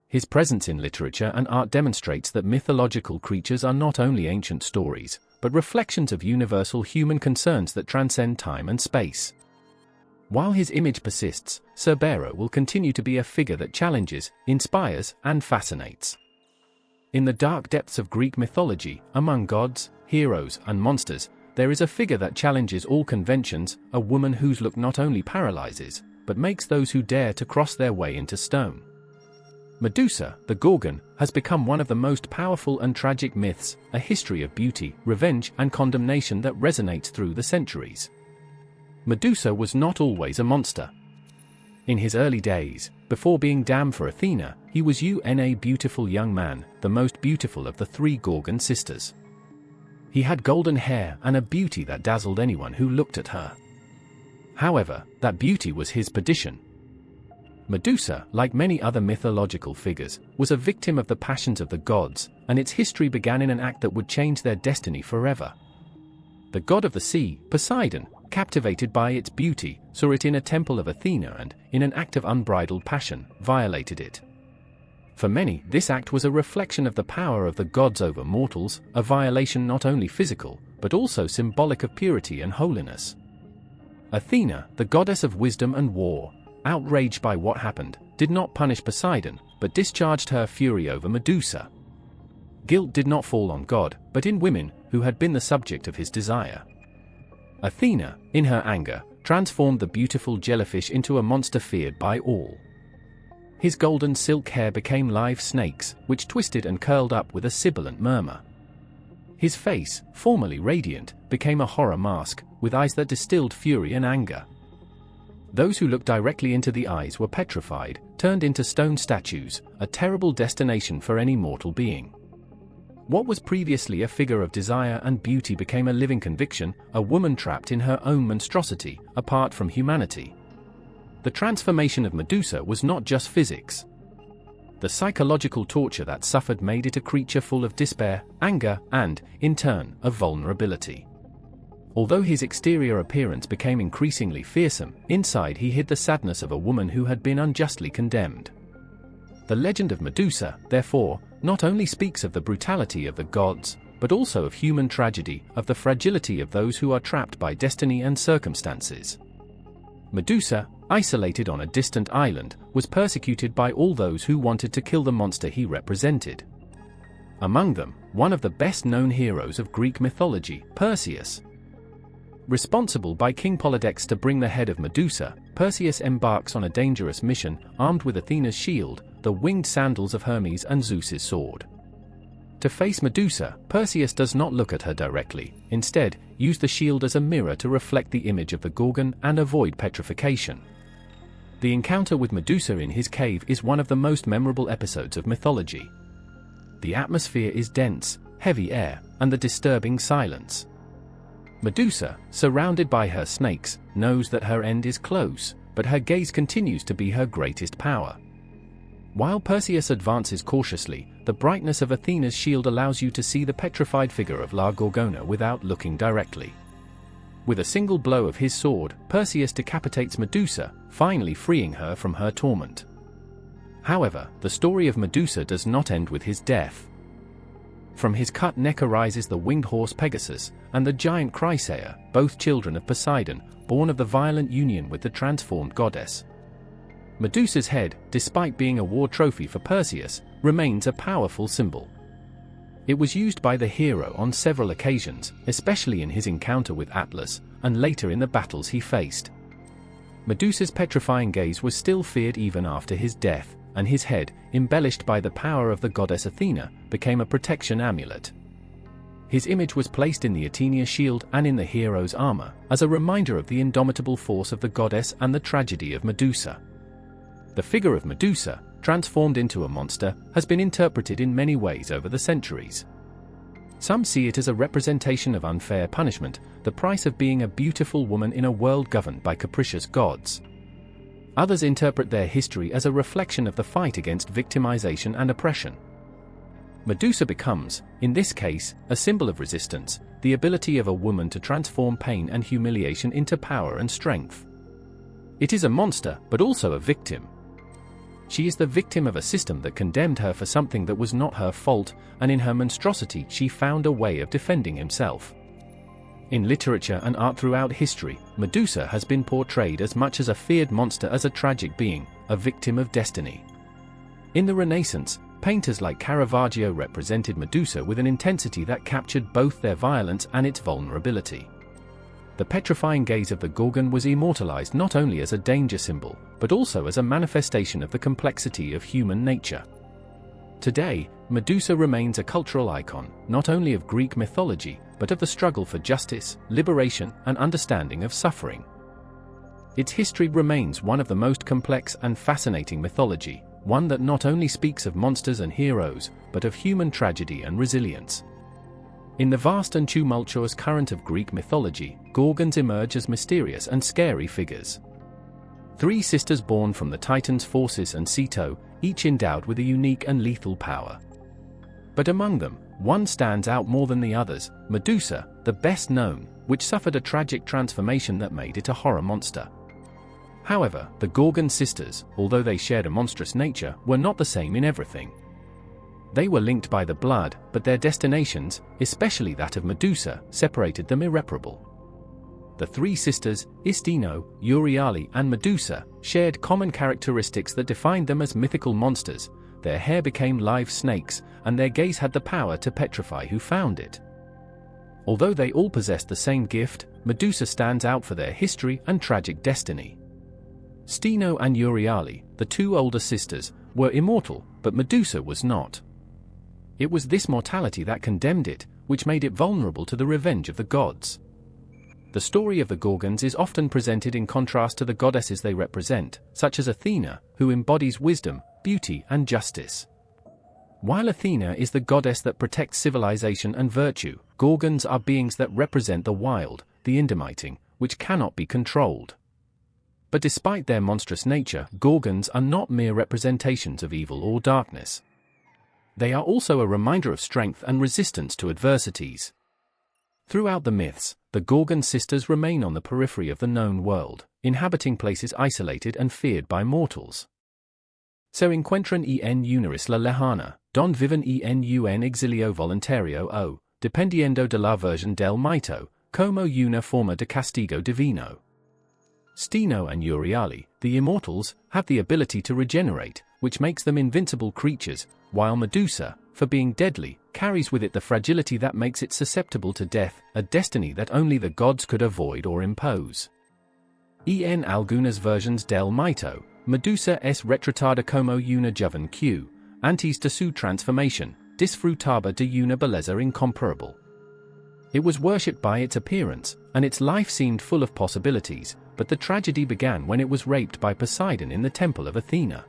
S1: His presence in literature and art demonstrates that mythological creatures are not only ancient stories, but reflections of universal human concerns that transcend time and space. While his image persists, Cerbero will continue to be a figure that challenges, inspires, and fascinates. In the dark depths of Greek mythology, among gods, heroes, and monsters, there is a figure that challenges all conventions, a woman whose look not only paralyzes, but makes those who dare to cross their way into stone. Medusa, the Gorgon, has become one of the most powerful and tragic myths, a history of beauty, revenge, and condemnation that resonates through the centuries. Medusa was not always a monster. In his early days, before being damned for Athena, he was a beautiful young man, the most beautiful of the three Gorgon sisters. He had golden hair and a beauty that dazzled anyone who looked at her. However, that beauty was his perdition. Medusa, like many other mythological figures, was a victim of the passions of the gods, and its history began in an act that would change their destiny forever. The god of the sea, Poseidon, captivated by its beauty, saw it in a temple of Athena and, in an act of unbridled passion, violated it. For many, this act was a reflection of the power of the gods over mortals, a violation not only physical, but also symbolic of purity and holiness. Athena, the goddess of wisdom and war, outraged by what happened, did not punish Poseidon, but discharged her fury over Medusa. Guilt did not fall on God, but in women, who had been the subject of his desire. Athena, in her anger, transformed the beautiful jellyfish into a monster feared by all. His golden silk hair became live snakes, which twisted and curled up with a sibilant murmur. His face, formerly radiant, became a horror mask, with eyes that distilled fury and anger. Those who looked directly into the eyes were petrified, turned into stone statues, a terrible destination for any mortal being. What was previously a figure of desire and beauty became a living conviction, a woman trapped in her own monstrosity, apart from humanity. The transformation of Medusa was not just physics. The psychological torture that suffered made it a creature full of despair, anger, and, in turn, of vulnerability. Although his exterior appearance became increasingly fearsome, inside he hid the sadness of a woman who had been unjustly condemned. The legend of Medusa, therefore, not only speaks of the brutality of the gods, but also of human tragedy, of the fragility of those who are trapped by destiny and circumstances. Medusa, isolated on a distant island, was persecuted by all those who wanted to kill the monster he represented. Among them, one of the best-known heroes of Greek mythology, Perseus. Responsible by King Polydectes to bring the head of Medusa, Perseus embarks on a dangerous mission, armed with Athena's shield, the winged sandals of Hermes and Zeus's sword. To face Medusa, Perseus does not look at her directly, instead, use the shield as a mirror to reflect the image of the Gorgon and avoid petrification. The encounter with Medusa in his cave is one of the most memorable episodes of mythology. The atmosphere is dense, heavy air, and the disturbing silence. Medusa, surrounded by her snakes, knows that her end is close, but her gaze continues to be her greatest power. While Perseus advances cautiously, the brightness of Athena's shield allows you to see the petrified figure of La Gorgona without looking directly. With a single blow of his sword, Perseus decapitates Medusa, finally freeing her from her torment. However, the story of Medusa does not end with his death. From his cut neck arises the winged horse Pegasus, and the giant Chrysaor, both children of Poseidon, born of the violent union with the transformed goddess. Medusa's head, despite being a war trophy for Perseus, remains a powerful symbol. It was used by the hero on several occasions, especially in his encounter with Atlas, and later in the battles he faced. Medusa's petrifying gaze was still feared even after his death, and his head, embellished by the power of the goddess Athena, became a protection amulet. His image was placed in the Athenia shield and in the hero's armor, as a reminder of the indomitable force of the goddess and the tragedy of Medusa. The figure of Medusa, transformed into a monster, has been interpreted in many ways over the centuries. Some see it as a representation of unfair punishment, the price of being a beautiful woman in a world governed by capricious gods. Others interpret their history as a reflection of the fight against victimization and oppression. Medusa becomes, in this case, a symbol of resistance, the ability of a woman to transform pain and humiliation into power and strength. It is a monster, but also a victim. She is the victim of a system that condemned her for something that was not her fault, and in her monstrosity she found a way of defending himself. In literature and art throughout history, Medusa has been portrayed as much as a feared monster as a tragic being, a victim of destiny. In the Renaissance, painters like Caravaggio represented Medusa with an intensity that captured both their violence and its vulnerability. The petrifying gaze of the Gorgon was immortalized not only as a danger symbol, but also as a manifestation of the complexity of human nature. Today, Medusa remains a cultural icon, not only of Greek mythology, but of the struggle for justice, liberation, and understanding of suffering. Its history remains one of the most complex and fascinating mythology, one that not only speaks of monsters and heroes, but of human tragedy and resilience. In the vast and tumultuous current of Greek mythology, Gorgons emerge as mysterious and scary figures. Three sisters born from the Titans' Phorcys and Ceto, each endowed with a unique and lethal power. But among them, one stands out more than the others, Medusa, the best known, which suffered a tragic transformation that made it a horror monster. However, the Gorgon sisters, although they shared a monstrous nature, were not the same in everything. They were linked by the blood, but their destinations, especially that of Medusa, separated them irreparable. The three sisters, Istino, Euryale, and Medusa, shared common characteristics that defined them as mythical monsters. Their hair became live snakes, and their gaze had the power to petrify who found it. Although they all possessed the same gift, Medusa stands out for their history and tragic destiny. Stino and Euryale, the two older sisters, were immortal, but Medusa was not. It was this mortality that condemned it, which made it vulnerable to the revenge of the gods. The story of the Gorgons is often presented in contrast to the goddesses they represent, such as Athena, who embodies wisdom, beauty, and justice. While Athena is the goddess that protects civilization and virtue, Gorgons are beings that represent the wild, the indomiting, which cannot be controlled. But despite their monstrous nature, Gorgons are not mere representations of evil or darkness. They are also a reminder of strength and resistance to adversities. Throughout the myths, the Gorgon sisters remain on the periphery of the known world, inhabiting places isolated and feared by mortals. Se encuentran en una isla lejana, donde viven en un exilio voluntario o, dependiendo de la versión del mito, como una forma de castigo divino. Stino and Euryale, the immortals, have the ability to regenerate, which makes them invincible creatures, while Medusa, for being deadly, carries with it the fragility that makes it susceptible to death, a destiny that only the gods could avoid or impose. En algunas versions del mito, Medusa es retratada como una joven que, antes de su transformación, disfrutaba de una belleza incomparable. It was worshipped by its appearance, and its life seemed full of possibilities, but the tragedy began when it was raped by Poseidon in the temple of Athena.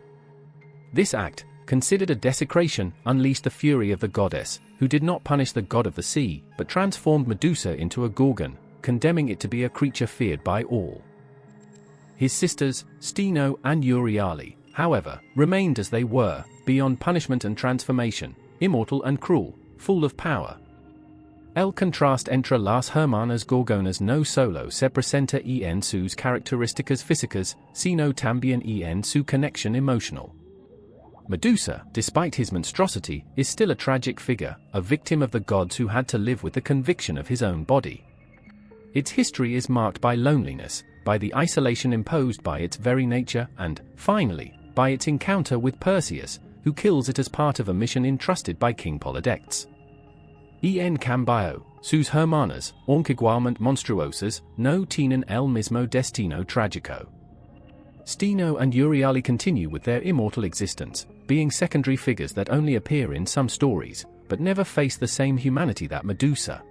S1: This act, considered a desecration, unleashed the fury of the goddess, who did not punish the god of the sea, but transformed Medusa into a Gorgon, condemning it to be a creature feared by all. His sisters, Stino and Euryale, however, remained as they were, beyond punishment and transformation, immortal and cruel, full of power. El contraste entre las hermanas Gorgonas no solo se presenta en sus características físicas, sino también en su conexión emocional. Medusa, despite his monstrosity, is still a tragic figure, a victim of the gods who had to live with the conviction of his own body. Its history is marked by loneliness, by the isolation imposed by its very nature, and, finally, by its encounter with Perseus, who kills it as part of a mission entrusted by King Polydectes. En cambio, sus hermanas, aunque monstruosas, no tienen el mismo destino trágico. Steno and Euryale continue with their immortal existence, being secondary figures that only appear in some stories, but never face the same humanity that Medusa.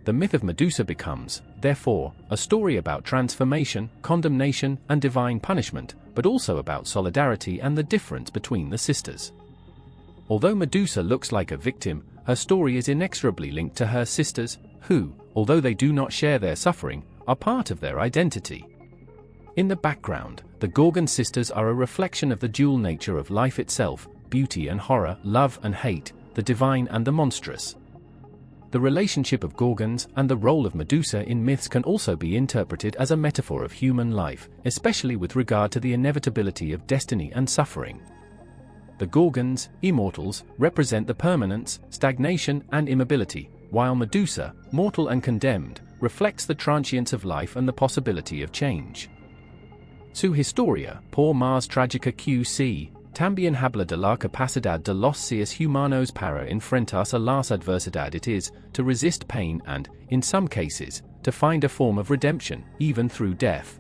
S1: The myth of Medusa becomes, therefore, a story about transformation, condemnation, and divine punishment, but also about solidarity and the difference between the sisters. Although Medusa looks like a victim, her story is inexorably linked to her sisters, who, although they do not share their suffering, are part of their identity. In the background, the Gorgon sisters are a reflection of the dual nature of life itself, beauty and horror, love and hate, the divine and the monstrous. The relationship of Gorgons and the role of Medusa in myths can also be interpreted as a metaphor of human life, especially with regard to the inevitability of destiny and suffering. The Gorgons, immortals, represent the permanence, stagnation, and immobility, while Medusa, mortal and condemned, reflects the transience of life and the possibility of change. Su historia, por más trágica que sea, también habla de la capacidad de los seres humanos para enfrentarse a las adversidad. It is, to resist pain and, in some cases, to find a form of redemption, even through death.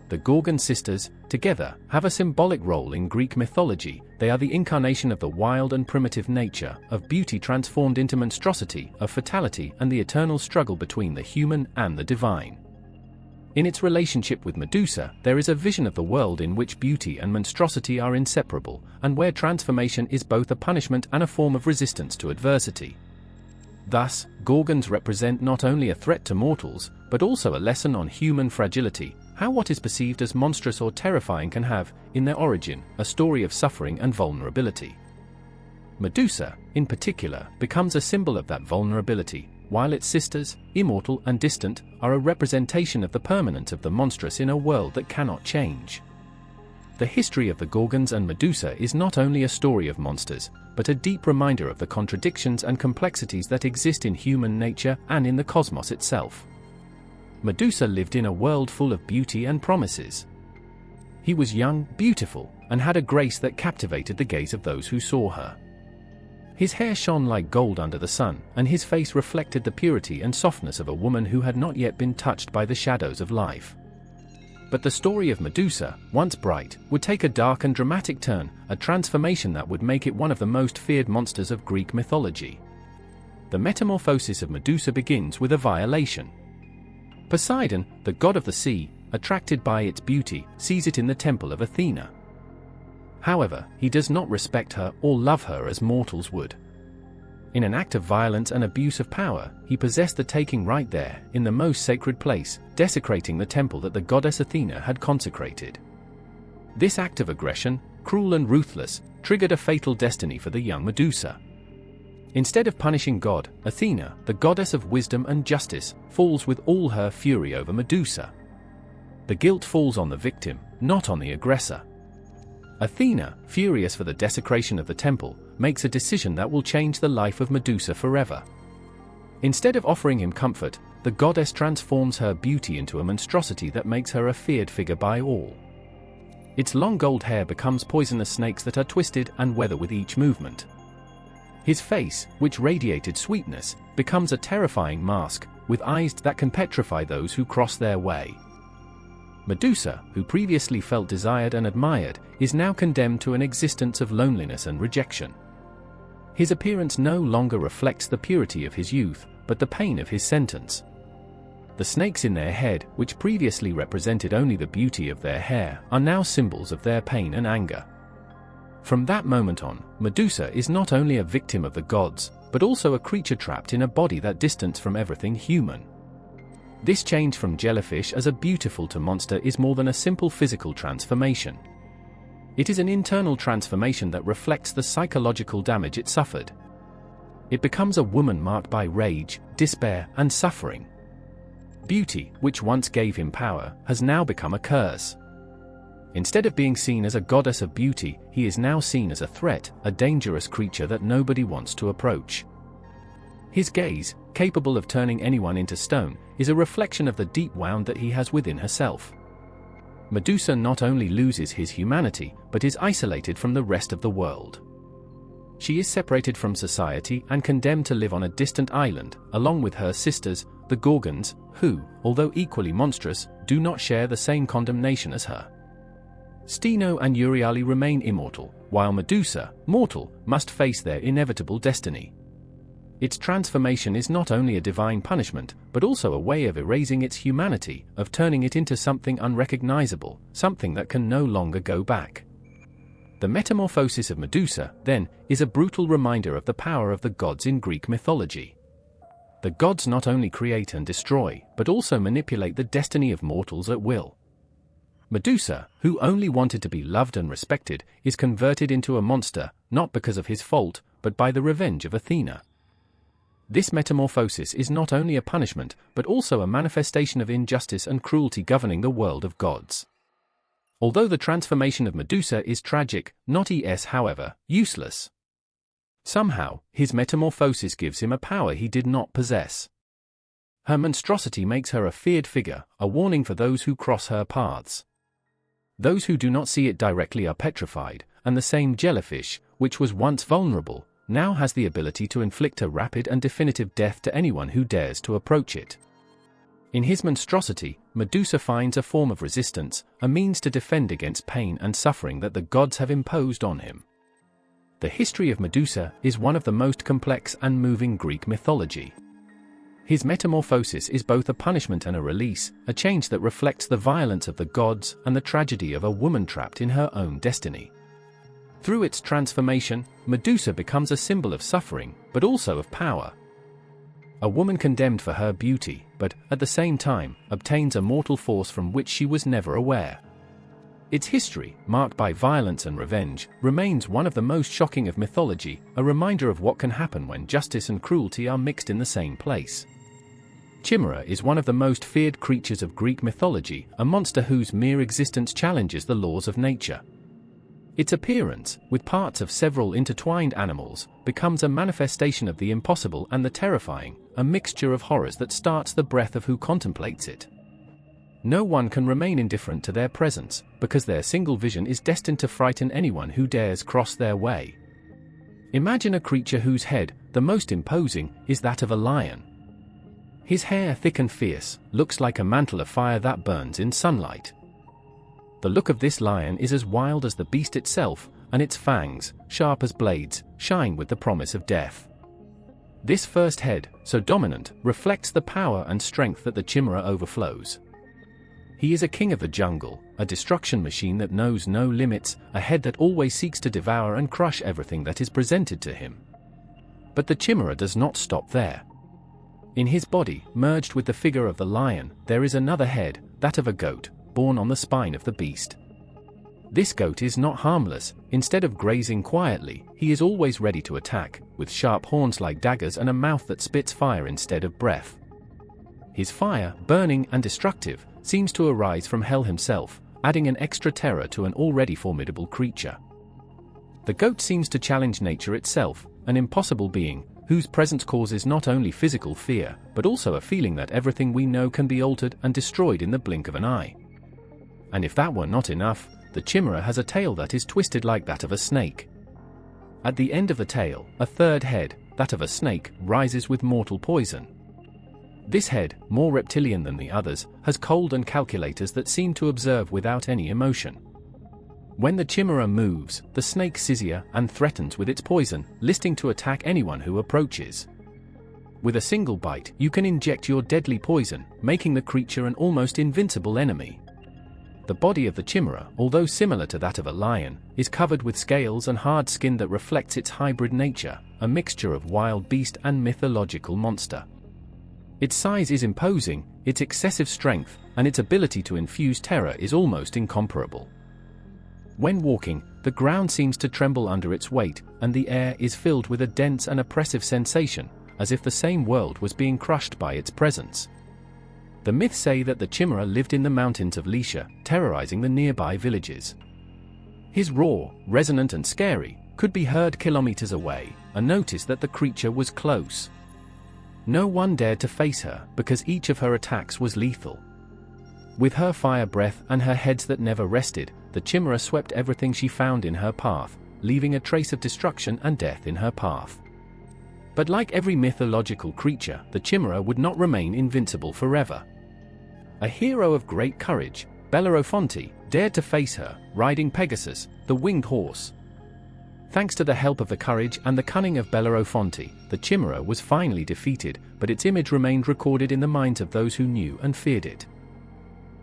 S1: The Gorgon sisters, together, have a symbolic role in Greek mythology. They are the incarnation of the wild and primitive nature, of beauty transformed into monstrosity, of fatality and the eternal struggle between the human and the divine. In its relationship with Medusa, there is a vision of the world in which beauty and monstrosity are inseparable, and where transformation is both a punishment and a form of resistance to adversity. Thus, Gorgons represent not only a threat to mortals, but also a lesson on human fragility, how what is perceived as monstrous or terrifying can have, in their origin, a story of suffering and vulnerability. Medusa, in particular, becomes a symbol of that vulnerability, while its sisters, immortal and distant, are a representation of the permanence of the monstrous in a world that cannot change. The history of the Gorgons and Medusa is not only a story of monsters, but a deep reminder of the contradictions and complexities that exist in human nature and in the cosmos itself. Medusa lived in a world full of beauty and promises. He was young, beautiful, and had a grace that captivated the gaze of those who saw her. His hair shone like gold under the sun, and his face reflected the purity and softness of a woman who had not yet been touched by the shadows of life. But the story of Medusa, once bright, would take a dark and dramatic turn, a transformation that would make it one of the most feared monsters of Greek mythology. The metamorphosis of Medusa begins with a violation. Poseidon, the god of the sea, attracted by its beauty, sees it in the temple of Athena. However, he does not respect her or love her as mortals would. In an act of violence and abuse of power, he possessed the taking right there, in the most sacred place, desecrating the temple that the goddess Athena had consecrated. This act of aggression, cruel and ruthless, triggered a fatal destiny for the young Medusa. Instead of punishing God, Athena, the goddess of wisdom and justice, falls with all her fury over Medusa. The guilt falls on the victim, not on the aggressor. Athena, furious for the desecration of the temple, makes a decision that will change the life of Medusa forever. Instead of offering him comfort, the goddess transforms her beauty into a monstrosity that makes her a feared figure by all. Its long gold hair becomes poisonous snakes that are twisted and wither with each movement. His face, which radiated sweetness, becomes a terrifying mask, with eyes that can petrify those who cross their way. Medusa, who previously felt desired and admired, is now condemned to an existence of loneliness and rejection. His appearance no longer reflects the purity of his youth, but the pain of his sentence. The snakes in their head, which previously represented only the beauty of their hair, are now symbols of their pain and anger. From that moment on, Medusa is not only a victim of the gods, but also a creature trapped in a body that distanced from everything human. This change from jellyfish as a beautiful to monster is more than a simple physical transformation. It is an internal transformation that reflects the psychological damage it suffered. It becomes a woman marked by rage, despair, and suffering. Beauty, which once gave him power, has now become a curse. Instead of being seen as a goddess of beauty, he is now seen as a threat, a dangerous creature that nobody wants to approach. His gaze, capable of turning anyone into stone, is a reflection of the deep wound that he has within herself. Medusa not only loses his humanity, but is isolated from the rest of the world. She is separated from society and condemned to live on a distant island, along with her sisters, the Gorgons, who, although equally monstrous, do not share the same condemnation as her. Steno and Euryale remain immortal, while Medusa, mortal, must face their inevitable destiny. Its transformation is not only a divine punishment, but also a way of erasing its humanity, of turning it into something unrecognizable, something that can no longer go back. The metamorphosis of Medusa, then, is a brutal reminder of the power of the gods in Greek mythology. The gods not only create and destroy, but also manipulate the destiny of mortals at will. Medusa, who only wanted to be loved and respected, is converted into a monster, not because of his fault, but by the revenge of Athena. This metamorphosis is not only a punishment, but also a manifestation of injustice and cruelty governing the world of gods. Although the transformation of Medusa is tragic, not however, useless. Somehow, his metamorphosis gives him a power he did not possess. Her monstrosity makes her a feared figure, a warning for those who cross her paths. Those who do not see it directly are petrified, and the same jellyfish, which was once vulnerable, now has the ability to inflict a rapid and definitive death to anyone who dares to approach it. In his monstrosity, Medusa finds a form of resistance, a means to defend against pain and suffering that the gods have imposed on him. The history of Medusa is one of the most complex and moving Greek mythology. His metamorphosis is both a punishment and a release, a change that reflects the violence of the gods and the tragedy of a woman trapped in her own destiny. Through its transformation, Medusa becomes a symbol of suffering, but also of power. A woman condemned for her beauty, but, at the same time, obtains a mortal force from which she was never aware. Its history, marked by violence and revenge, remains one of the most shocking of mythology, a reminder of what can happen when justice and cruelty are mixed in the same place. Chimera is one of the most feared creatures of Greek mythology, a monster whose mere existence challenges the laws of nature. Its appearance, with parts of several intertwined animals, becomes a manifestation of the impossible and the terrifying, a mixture of horrors that starts the breath of who contemplates it. No one can remain indifferent to their presence, because their single vision is destined to frighten anyone who dares cross their way. Imagine a creature whose head, the most imposing, is that of a lion. His hair, thick and fierce, looks like a mantle of fire that burns in sunlight. The look of this lion is as wild as the beast itself, and its fangs, sharp as blades, shine with the promise of death. This first head, so dominant, reflects the power and strength that the Chimera overflows. He is a king of the jungle, a destruction machine that knows no limits, a head that always seeks to devour and crush everything that is presented to him. But the Chimera does not stop there. In his body, merged with the figure of the lion, there is another head, that of a goat, born on the spine of the beast. This goat is not harmless. Instead of grazing quietly, he is always ready to attack, with sharp horns like daggers and a mouth that spits fire instead of breath. His fire, burning and destructive, seems to arise from hell himself, adding an extra terror to an already formidable creature. The goat seems to challenge nature itself, an impossible being, whose presence causes not only physical fear, but also a feeling that everything we know can be altered and destroyed in the blink of an eye. And if that were not enough, the Chimera has a tail that is twisted like that of a snake. At the end of the tail, a third head, that of a snake, rises with mortal poison. This head, more reptilian than the others, has cold and calculators that seem to observe without any emotion. When the Chimera moves, the snake seizes and threatens with its poison, listing to attack anyone who approaches. With a single bite, you can inject your deadly poison, making the creature an almost invincible enemy. The body of the Chimera, although similar to that of a lion, is covered with scales and hard skin that reflects its hybrid nature, a mixture of wild beast and mythological monster. Its size is imposing, its excessive strength, and its ability to infuse terror is almost incomparable. When walking, the ground seems to tremble under its weight, and the air is filled with a dense and oppressive sensation, as if the same world was being crushed by its presence. The myths say that the Chimera lived in the mountains of Lycia, terrorizing the nearby villages. His roar, resonant and scary, could be heard kilometers away, a notice that the creature was close. No one dared to face her, because each of her attacks was lethal. With her fire breath and her heads that never rested, the Chimera swept everything she found in her path, leaving a trace of destruction and death in her path. But like every mythological creature, the Chimera would not remain invincible forever. A hero of great courage, Bellerophonte, dared to face her, riding Pegasus, the winged horse. Thanks to the help of the courage and the cunning of Bellerophonte, the Chimera was finally defeated, but its image remained recorded in the minds of those who knew and feared it.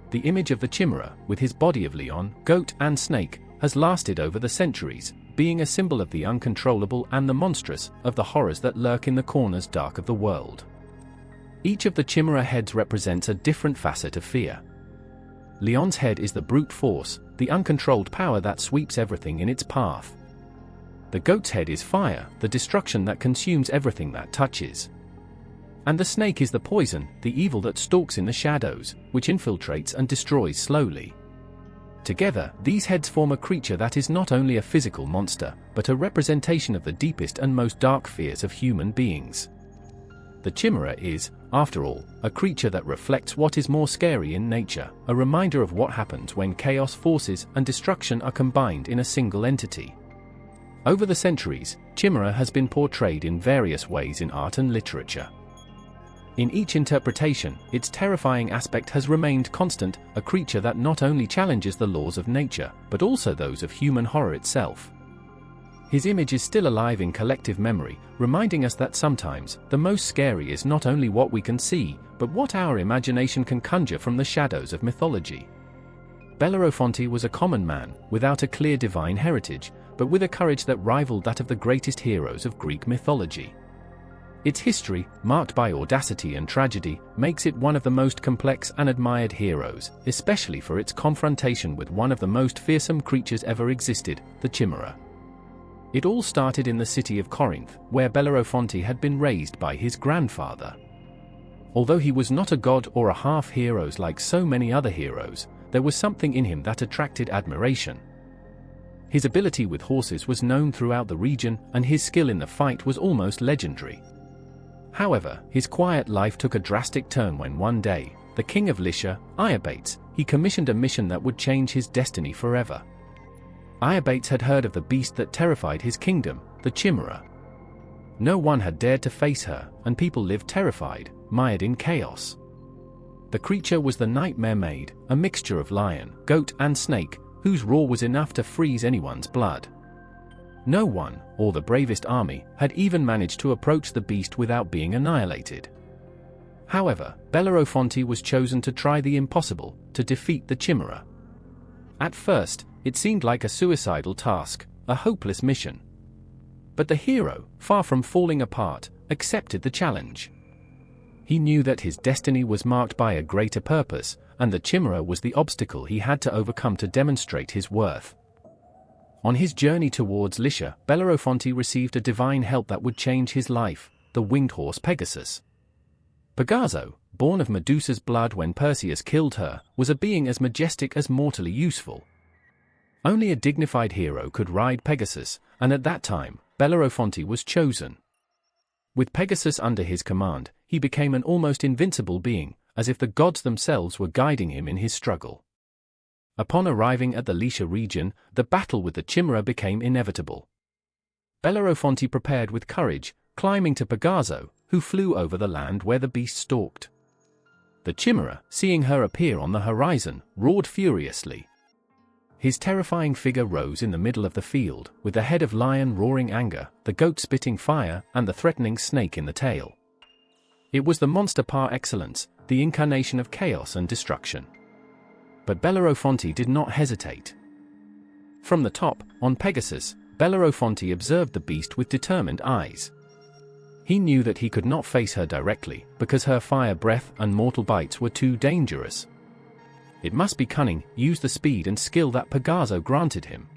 S1: The image of the Chimera, with his body of lion, goat and snake, has lasted over the centuries, being a symbol of the uncontrollable and the monstrous, of the horrors that lurk in the corners dark of the world. Each of the Chimera heads represents a different facet of fear. Leon's head is the brute force, the uncontrolled power that sweeps everything in its path. The goat's head is fire, the destruction that consumes everything that touches. And the snake is the poison, the evil that stalks in the shadows, which infiltrates and destroys slowly. Together, these heads form a creature that is not only a physical monster, but a representation of the deepest and most dark fears of human beings. The Chimera is, after all, a creature that reflects what is more scary in nature, a reminder of what happens when chaos forces and destruction are combined in a single entity. Over the centuries, Chimera has been portrayed in various ways in art and literature. In each interpretation, its terrifying aspect has remained constant, a creature that not only challenges the laws of nature, but also those of human horror itself. His image is still alive in collective memory, reminding us that sometimes, the most scary is not only what we can see, but what our imagination can conjure from the shadows of mythology. Bellerophonte was a common man, without a clear divine heritage, but with a courage that rivaled that of the greatest heroes of Greek mythology. Its history, marked by audacity and tragedy, makes it one of the most complex and admired heroes, especially for its confrontation with one of the most fearsome creatures ever existed, the Chimera. It all started in the city of Corinth, where Bellerophonte had been raised by his grandfather. Although he was not a god or a half-hero like so many other heroes, there was something in him that attracted admiration. His ability with horses was known throughout the region, and his skill in the fight was almost legendary. However, his quiet life took a drastic turn when one day, the king of Lycia, Iobates, he commissioned a mission that would change his destiny forever. Iobates had heard of the beast that terrified his kingdom, the Chimera. No one had dared to face her, and people lived terrified, mired in chaos. The creature was the nightmare maid, a mixture of lion, goat and snake, whose roar was enough to freeze anyone's blood. No one, or the bravest army, had even managed to approach the beast without being annihilated. However, Bellerophonte was chosen to try the impossible, to defeat the Chimera. At first, it seemed like a suicidal task, a hopeless mission. But the hero, far from falling apart, accepted the challenge. He knew that his destiny was marked by a greater purpose, and the Chimera was the obstacle he had to overcome to demonstrate his worth. On his journey towards Lycia, Bellerophonte received a divine help that would change his life, the winged horse Pegasus. Pegaso, born of Medusa's blood when Perseus killed her, was a being as majestic as mortally useful. Only a dignified hero could ride Pegasus, and at that time, Bellerophonte was chosen. With Pegasus under his command, he became an almost invincible being, as if the gods themselves were guiding him in his struggle. Upon arriving at the Lycia region, the battle with the Chimera became inevitable. Bellerophonte prepared with courage, climbing to Pegaso, who flew over the land where the beast stalked. The Chimera, seeing her appear on the horizon, roared furiously. His terrifying figure rose in the middle of the field, with the head of lion roaring anger, the goat spitting fire, and the threatening snake in the tail. It was the monster par excellence, the incarnation of chaos and destruction. But Bellerophonte did not hesitate. From the top, on Pegasus, Bellerophonte observed the beast with determined eyes. He knew that he could not face her directly, because her fire breath and mortal bites were too dangerous. It must be cunning, use the speed and skill that Pegaso granted him.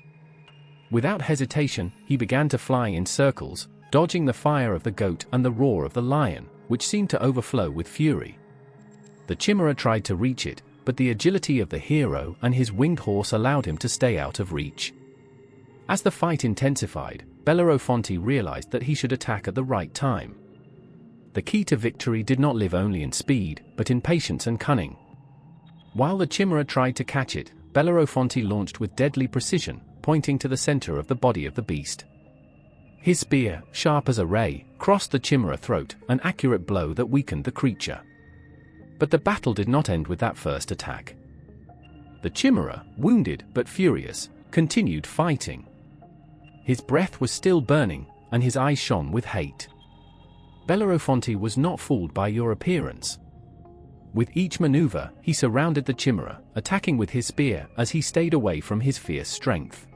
S1: Without hesitation, he began to fly in circles, dodging the fire of the goat and the roar of the lion, which seemed to overflow with fury. The Chimera tried to reach it, but the agility of the hero and his winged horse allowed him to stay out of reach. As the fight intensified, Bellerophonte realized that he should attack at the right time. The key to victory did not live only in speed, but in patience and cunning. While the Chimera tried to catch it, Bellerophonte launched with deadly precision, pointing to the center of the body of the beast. His spear, sharp as a ray, crossed the Chimera's throat, an accurate blow that weakened the creature. But the battle did not end with that first attack. The Chimera, wounded but furious, continued fighting. His breath was still burning, and his eyes shone with hate. Bellerophonte was not fooled by your appearance. With each maneuver, he surrounded the Chimera, attacking with his spear as he stayed away from his fierce strength.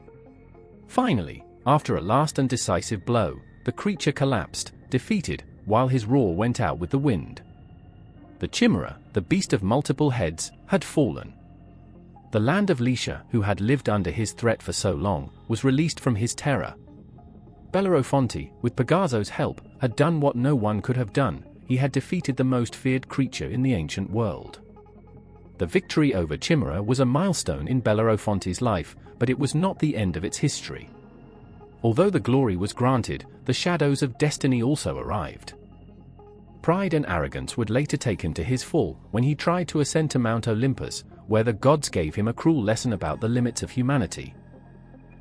S1: Finally, after a last and decisive blow, the creature collapsed, defeated, while his roar went out with the wind. The Chimera, the beast of multiple heads, had fallen. The land of Lycia, who had lived under his threat for so long, was released from his terror. Bellerophonte, with Pegaso's help, had done what no one could have done. He had defeated the most feared creature in the ancient world. The victory over Chimera was a milestone in Bellerophonte's life, but it was not the end of its history. Although the glory was granted, the shadows of destiny also arrived. Pride and arrogance would later take him to his fall when he tried to ascend to Mount Olympus, where the gods gave him a cruel lesson about the limits of humanity.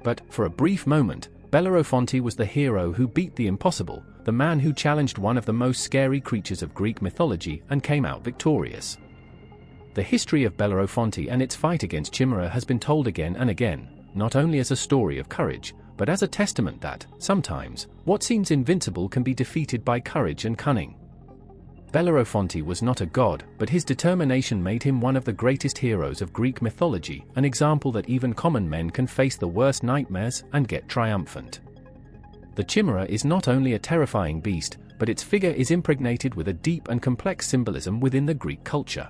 S1: But, for a brief moment, Bellerophonte was the hero who beat the impossible, the man who challenged one of the most scary creatures of Greek mythology and came out victorious. The history of Bellerophonte and its fight against Chimera has been told again and again, not only as a story of courage, but as a testament that, sometimes, what seems invincible can be defeated by courage and cunning. Bellerophonte was not a god, but his determination made him one of the greatest heroes of Greek mythology, an example that even common men can face the worst nightmares and get triumphant. The Chimera is not only a terrifying beast, but its figure is impregnated with a deep and complex symbolism within the Greek culture.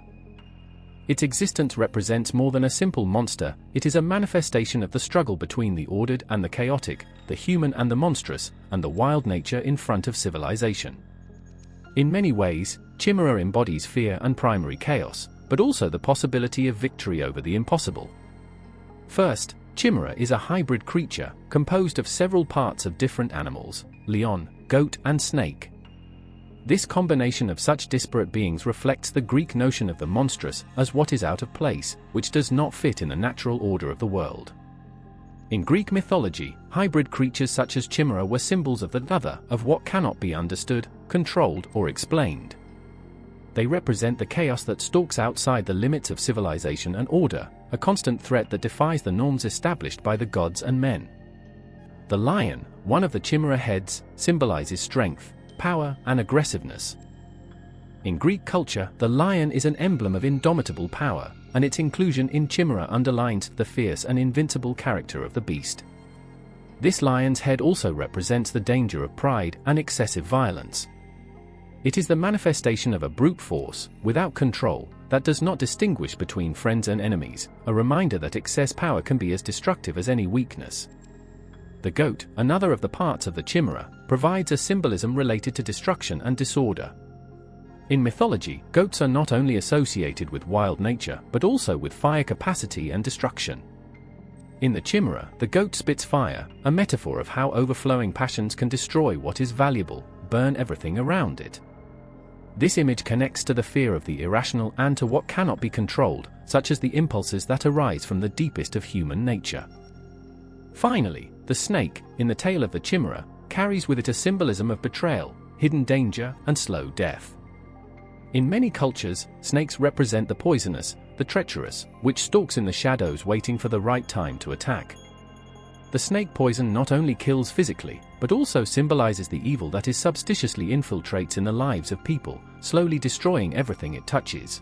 S1: Its existence represents more than a simple monster, it is a manifestation of the struggle between the ordered and the chaotic, the human and the monstrous, and the wild nature in front of civilization. In many ways, Chimera embodies fear and primary chaos, but also the possibility of victory over the impossible. First, Chimera is a hybrid creature, composed of several parts of different animals, lion, goat and snake. This combination of such disparate beings reflects the Greek notion of the monstrous as what is out of place, which does not fit in the natural order of the world. In Greek mythology, hybrid creatures such as Chimera were symbols of the other, of what cannot be understood, controlled, or explained. They represent the chaos that stalks outside the limits of civilization and order, a constant threat that defies the norms established by the gods and men. The lion, one of the Chimera heads, symbolizes strength, power, and aggressiveness. In Greek culture, the lion is an emblem of indomitable power, and its inclusion in Chimera underlines the fierce and invincible character of the beast. This lion's head also represents the danger of pride and excessive violence. It is the manifestation of a brute force, without control, that does not distinguish between friends and enemies, a reminder that excess power can be as destructive as any weakness. The goat, another of the parts of the Chimera, provides a symbolism related to destruction and disorder. In mythology, goats are not only associated with wild nature, but also with fire capacity and destruction. In the Chimera, the goat spits fire, a metaphor of how overflowing passions can destroy what is valuable, burn everything around it. This image connects to the fear of the irrational and to what cannot be controlled, such as the impulses that arise from the deepest of human nature. Finally, the snake, in the tale of the Chimera, carries with it a symbolism of betrayal, hidden danger, and slow death. In many cultures, snakes represent the poisonous, the treacherous, which stalks in the shadows waiting for the right time to attack. The snake poison not only kills physically, but also symbolizes the evil that is subconsciously infiltrates in the lives of people, slowly destroying everything it touches.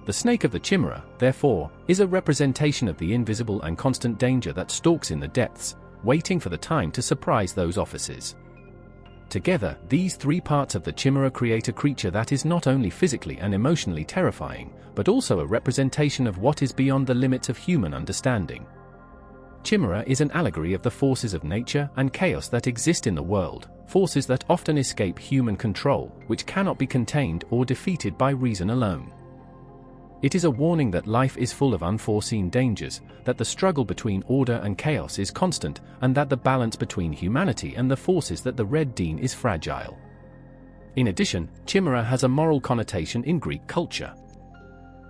S1: The snake of the Chimera, therefore, is a representation of the invisible and constant danger that stalks in the depths, waiting for the time to surprise those offices. Together, these three parts of the Chimera create a creature that is not only physically and emotionally terrifying, but also a representation of what is beyond the limits of human understanding. Chimera is an allegory of the forces of nature and chaos that exist in the world, forces that often escape human control, which cannot be contained or defeated by reason alone. It is a warning that life is full of unforeseen dangers, that the struggle between order and chaos is constant, and that the balance between humanity and the forces that the Red Dean is fragile. In addition, Chimera has a moral connotation in Greek culture.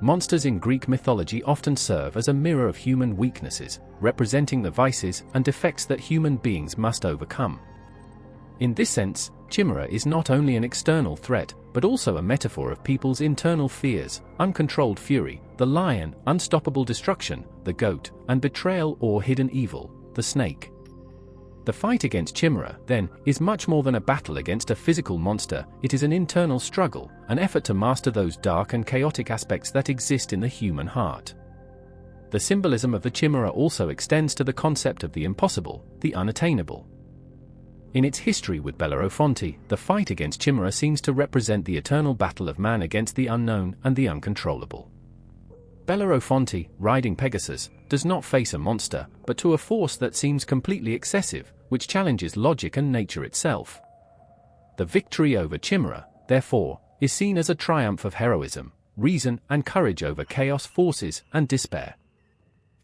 S1: Monsters in Greek mythology often serve as a mirror of human weaknesses, representing the vices and defects that human beings must overcome. In this sense, Chimera is not only an external threat, but also a metaphor of people's internal fears, uncontrolled fury, the lion, unstoppable destruction, the goat, and betrayal or hidden evil, the snake. The fight against Chimera, then, is much more than a battle against a physical monster. It is an internal struggle, an effort to master those dark and chaotic aspects that exist in the human heart. The symbolism of the Chimera also extends to the concept of the impossible, the unattainable. In its history with Bellerophonte, the fight against Chimera seems to represent the eternal battle of man against the unknown and the uncontrollable. Bellerophonte, riding Pegasus, does not face a monster, but to a force that seems completely excessive, which challenges logic and nature itself. The victory over Chimera, therefore, is seen as a triumph of heroism, reason, and courage over chaos forces and despair.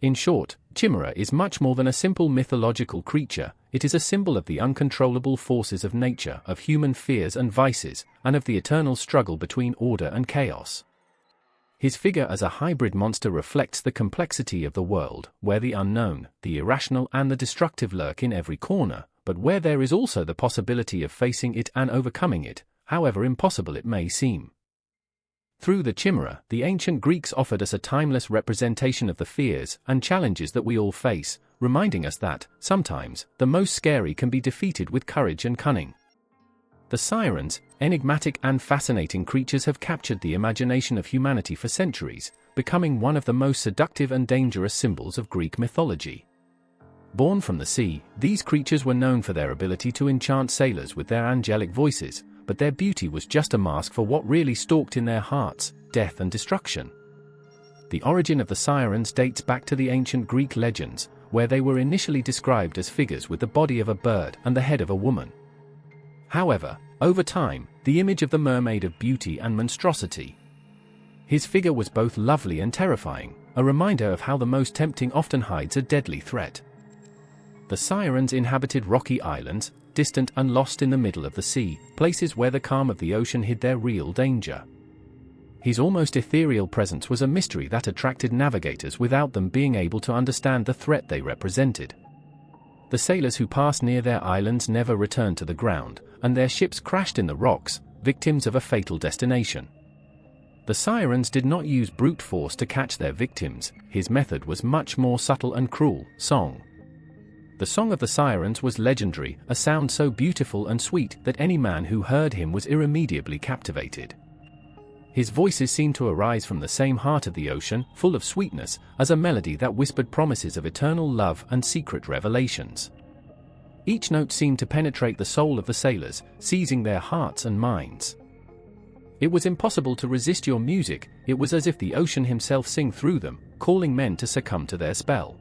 S1: In short, Chimera is much more than a simple mythological creature. It is a symbol of the uncontrollable forces of nature, of human fears and vices, and of the eternal struggle between order and chaos. His figure as a hybrid monster reflects the complexity of the world, where the unknown, the irrational and the destructive lurk in every corner, but where there is also the possibility of facing it and overcoming it, however impossible it may seem. Through the Chimera, the ancient Greeks offered us a timeless representation of the fears and challenges that we all face, reminding us that, sometimes, the most scary can be defeated with courage and cunning. The sirens, enigmatic and fascinating creatures, have captured the imagination of humanity for centuries, becoming one of the most seductive and dangerous symbols of Greek mythology. Born from the sea, these creatures were known for their ability to enchant sailors with their angelic voices, but their beauty was just a mask for what really stalked in their hearts: death and destruction. The origin of the sirens dates back to the ancient Greek legends, where they were initially described as figures with the body of a bird and the head of a woman. However, over time, the image of the mermaid of beauty and monstrosity. His figure was both lovely and terrifying, a reminder of how the most tempting often hides a deadly threat. The sirens inhabited rocky islands, distant and lost in the middle of the sea, places where the calm of the ocean hid their real danger. His almost ethereal presence was a mystery that attracted navigators without them being able to understand the threat they represented. The sailors who passed near their islands never returned to the ground, and their ships crashed in the rocks, victims of a fatal destination. The sirens did not use brute force to catch their victims. His method was much more subtle and cruel: song. The song of the sirens was legendary, a sound so beautiful and sweet that any man who heard him was irremediably captivated. His voices seemed to arise from the same heart of the ocean, full of sweetness, as a melody that whispered promises of eternal love and secret revelations. Each note seemed to penetrate the soul of the sailors, seizing their hearts and minds. It was impossible to resist your music. It was as if the ocean himself sang through them, calling men to succumb to their spell.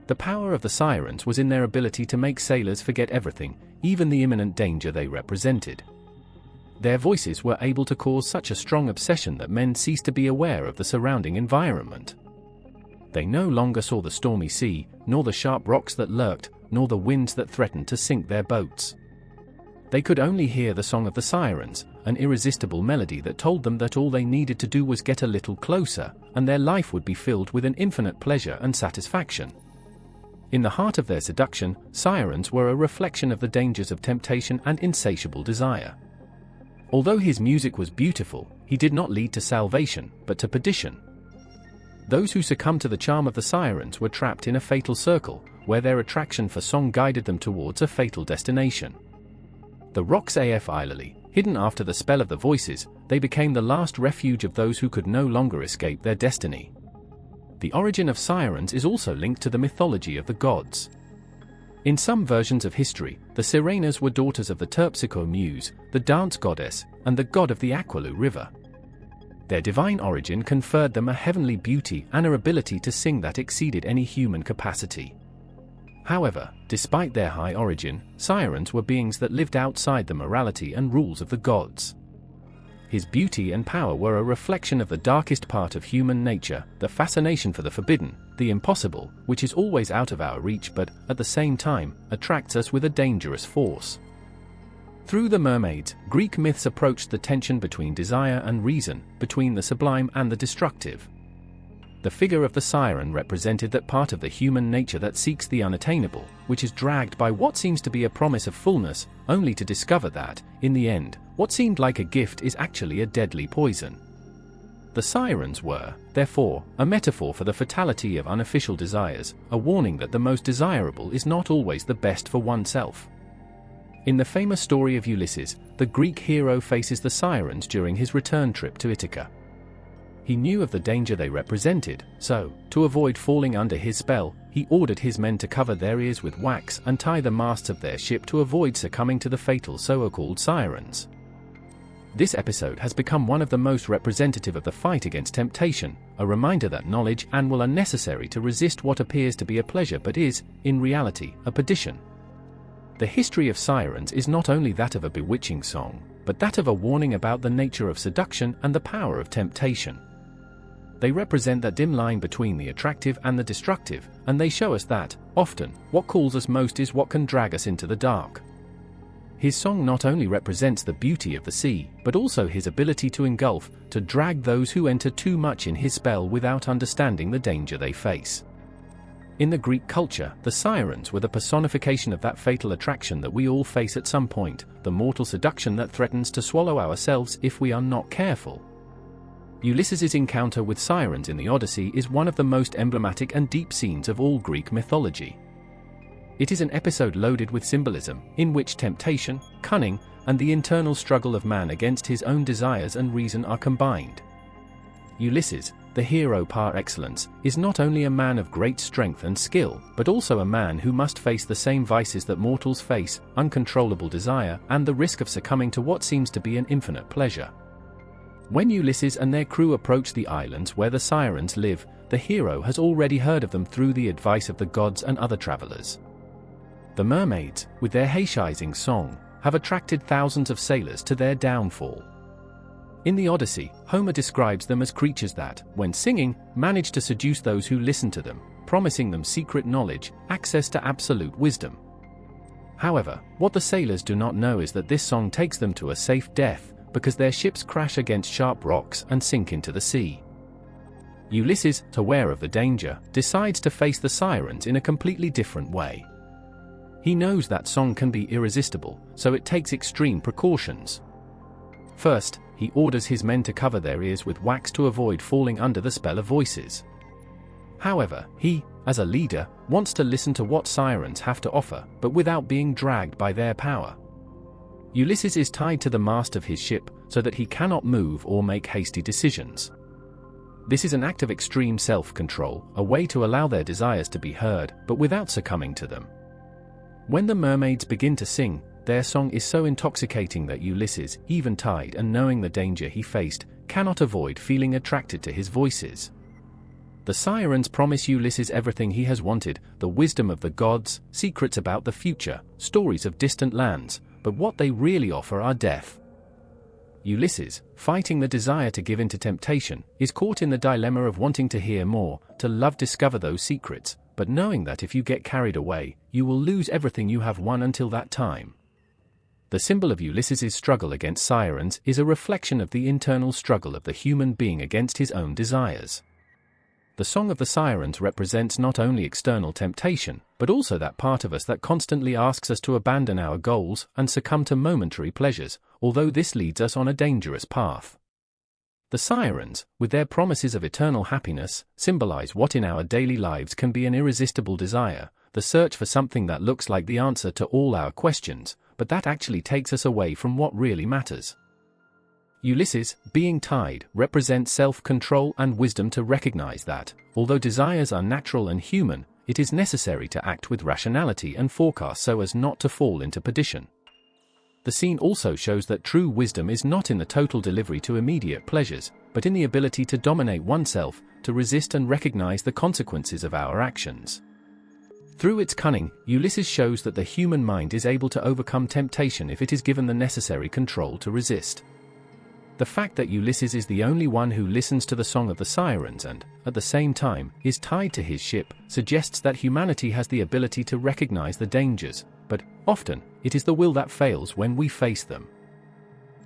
S1: The power of the sirens was in their ability to make sailors forget everything, even the imminent danger they represented. Their voices were able to cause such a strong obsession that men ceased to be aware of the surrounding environment. They no longer saw the stormy sea, nor the sharp rocks that lurked, nor the winds that threatened to sink their boats. They could only hear the song of the sirens, an irresistible melody that told them that all they needed to do was get a little closer, and their life would be filled with an infinite pleasure and satisfaction. In the heart of their seduction, sirens were a reflection of the dangers of temptation and insatiable desire. Although his music was beautiful, he did not lead to salvation, but to perdition. Those who succumbed to the charm of the sirens were trapped in a fatal circle, where their attraction for song guided them towards a fatal destination. The rocks af Islay, hidden after the spell of the voices, they became the last refuge of those who could no longer escape their destiny. The origin of sirens is also linked to the mythology of the gods. In some versions of history, the Sirenas were daughters of the Terpsichore muse, the dance goddess, and the god of the Aquilou River. Their divine origin conferred them a heavenly beauty and an ability to sing that exceeded any human capacity. However, despite their high origin, sirens were beings that lived outside the morality and rules of the gods. his beauty and power were a reflection of the darkest part of human nature, the fascination for the forbidden, the impossible, which is always out of our reach but, at the same time, attracts us with a dangerous force. Through the mermaids, Greek myths approached the tension between desire and reason, between the sublime and the destructive. The figure of the siren represented that part of the human nature that seeks the unattainable, which is dragged by what seems to be a promise of fullness, only to discover that, in the end, what seemed like a gift is actually a deadly poison. The sirens were, therefore, a metaphor for the fatality of unofficial desires, a warning that the most desirable is not always the best for oneself. In the famous story of Ulysses, the Greek hero faces the sirens during his return trip to Ithaca. He knew of the danger they represented, so, to avoid falling under his spell, he ordered his men to cover their ears with wax and tie the masts of their ship to avoid succumbing to the fatal so-called sirens. This episode has become one of the most representative of the fight against temptation, a reminder that knowledge and will are necessary to resist what appears to be a pleasure but is, in reality, a perdition. The history of sirens is not only that of a bewitching song, but that of a warning about the nature of seduction and the power of temptation. They represent that dim line between the attractive and the destructive, and they show us that, often, what calls us most is what can drag us into the dark. His song not only represents the beauty of the sea, but also his ability to engulf, to drag those who enter too much in his spell without understanding the danger they face. In the Greek culture, the sirens were the personification of that fatal attraction that we all face at some point, the mortal seduction that threatens to swallow ourselves if we are not careful. Ulysses's encounter with sirens in the Odyssey is one of the most emblematic and deep scenes of all Greek mythology. It is an episode loaded with symbolism, in which temptation, cunning, and the internal struggle of man against his own desires and reason are combined. Ulysses, the hero par excellence, is not only a man of great strength and skill, but also a man who must face the same vices that mortals face, uncontrollable desire, and the risk of succumbing to what seems to be an infinite pleasure. When Ulysses and their crew approach the islands where the sirens live, the hero has already heard of them through the advice of the gods and other travelers. The mermaids, with their heroizing song, have attracted thousands of sailors to their downfall. In the Odyssey, Homer describes them as creatures that, when singing, manage to seduce those who listen to them, promising them secret knowledge, access to absolute wisdom. However, what the sailors do not know is that this song takes them to a safe death, because their ships crash against sharp rocks and sink into the sea. Ulysses, aware of the danger, decides to face the sirens in a completely different way. He knows that song can be irresistible, so it takes extreme precautions. First, he orders his men to cover their ears with wax to avoid falling under the spell of voices. However, he, as a leader, wants to listen to what sirens have to offer, but without being dragged by their power. Ulysses is tied to the mast of his ship, so that he cannot move or make hasty decisions. This is an act of extreme self-control, a way to allow their desires to be heard, but without succumbing to them. When the mermaids begin to sing, their song is so intoxicating that Ulysses, even tied and knowing the danger he faced, cannot avoid feeling attracted to his voices. The sirens promise Ulysses everything he has wanted, the wisdom of the gods, secrets about the future, stories of distant lands, but what they really offer are death. Ulysses, fighting the desire to give in to temptation, is caught in the dilemma of wanting to hear more, to discover those secrets, but knowing that if you get carried away, you will lose everything you have won until that time. The symbol of Ulysses's struggle against sirens is a reflection of the internal struggle of the human being against his own desires. The Song of the Sirens represents not only external temptation, but also that part of us that constantly asks us to abandon our goals and succumb to momentary pleasures, although this leads us on a dangerous path. The sirens, with their promises of eternal happiness, symbolize what in our daily lives can be an irresistible desire, the search for something that looks like the answer to all our questions, but that actually takes us away from what really matters. Ulysses, being tied, represents self-control and wisdom to recognize that, although desires are natural and human, it is necessary to act with rationality and forecast so as not to fall into perdition. The scene also shows that true wisdom is not in the total delivery to immediate pleasures, but in the ability to dominate oneself, to resist and recognize the consequences of our actions. Through its cunning, Ulysses shows that the human mind is able to overcome temptation if it is given the necessary control to resist. The fact that Ulysses is the only one who listens to the song of the sirens and, at the same time, is tied to his ship, suggests that humanity has the ability to recognize the dangers, but, often, it is the will that fails when we face them.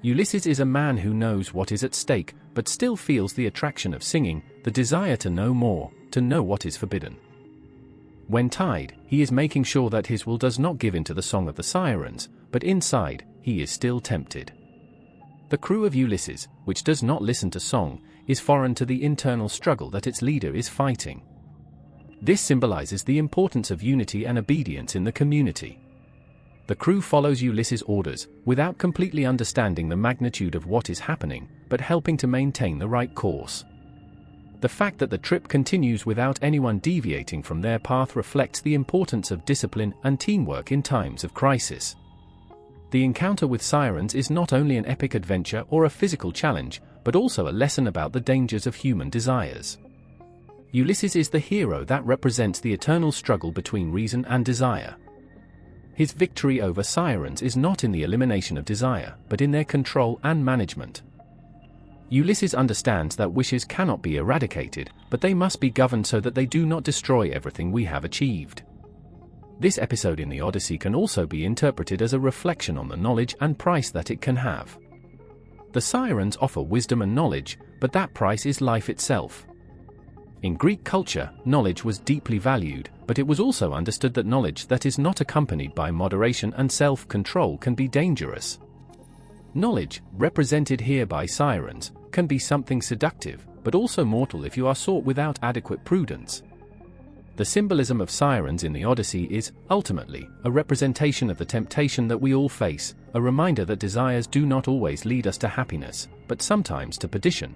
S1: Ulysses is a man who knows what is at stake, but still feels the attraction of singing, the desire to know more, to know what is forbidden. When tied, he is making sure that his will does not give in to the song of the sirens, but inside, he is still tempted. The crew of Ulysses, which does not listen to song, is foreign to the internal struggle that its leader is fighting. This symbolizes the importance of unity and obedience in the community. The crew follows Ulysses' orders, without completely understanding the magnitude of what is happening, but helping to maintain the right course. The fact that the trip continues without anyone deviating from their path reflects the importance of discipline and teamwork in times of crisis. The encounter with sirens is not only an epic adventure or a physical challenge, but also a lesson about the dangers of human desires. Ulysses is the hero that represents the eternal struggle between reason and desire. His victory over sirens is not in the elimination of desire, but in their control and management. Ulysses understands that wishes cannot be eradicated, but they must be governed so that they do not destroy everything we have achieved. This episode in the Odyssey can also be interpreted as a reflection on the knowledge and price that it can have. The sirens offer wisdom and knowledge, but that price is life itself. In Greek culture, knowledge was deeply valued, but it was also understood that knowledge that is not accompanied by moderation and self-control can be dangerous. Knowledge, represented here by sirens, can be something seductive, but also mortal if you are sought without adequate prudence. The symbolism of sirens in the Odyssey is, ultimately, a representation of the temptation that we all face, a reminder that desires do not always lead us to happiness, but sometimes to perdition.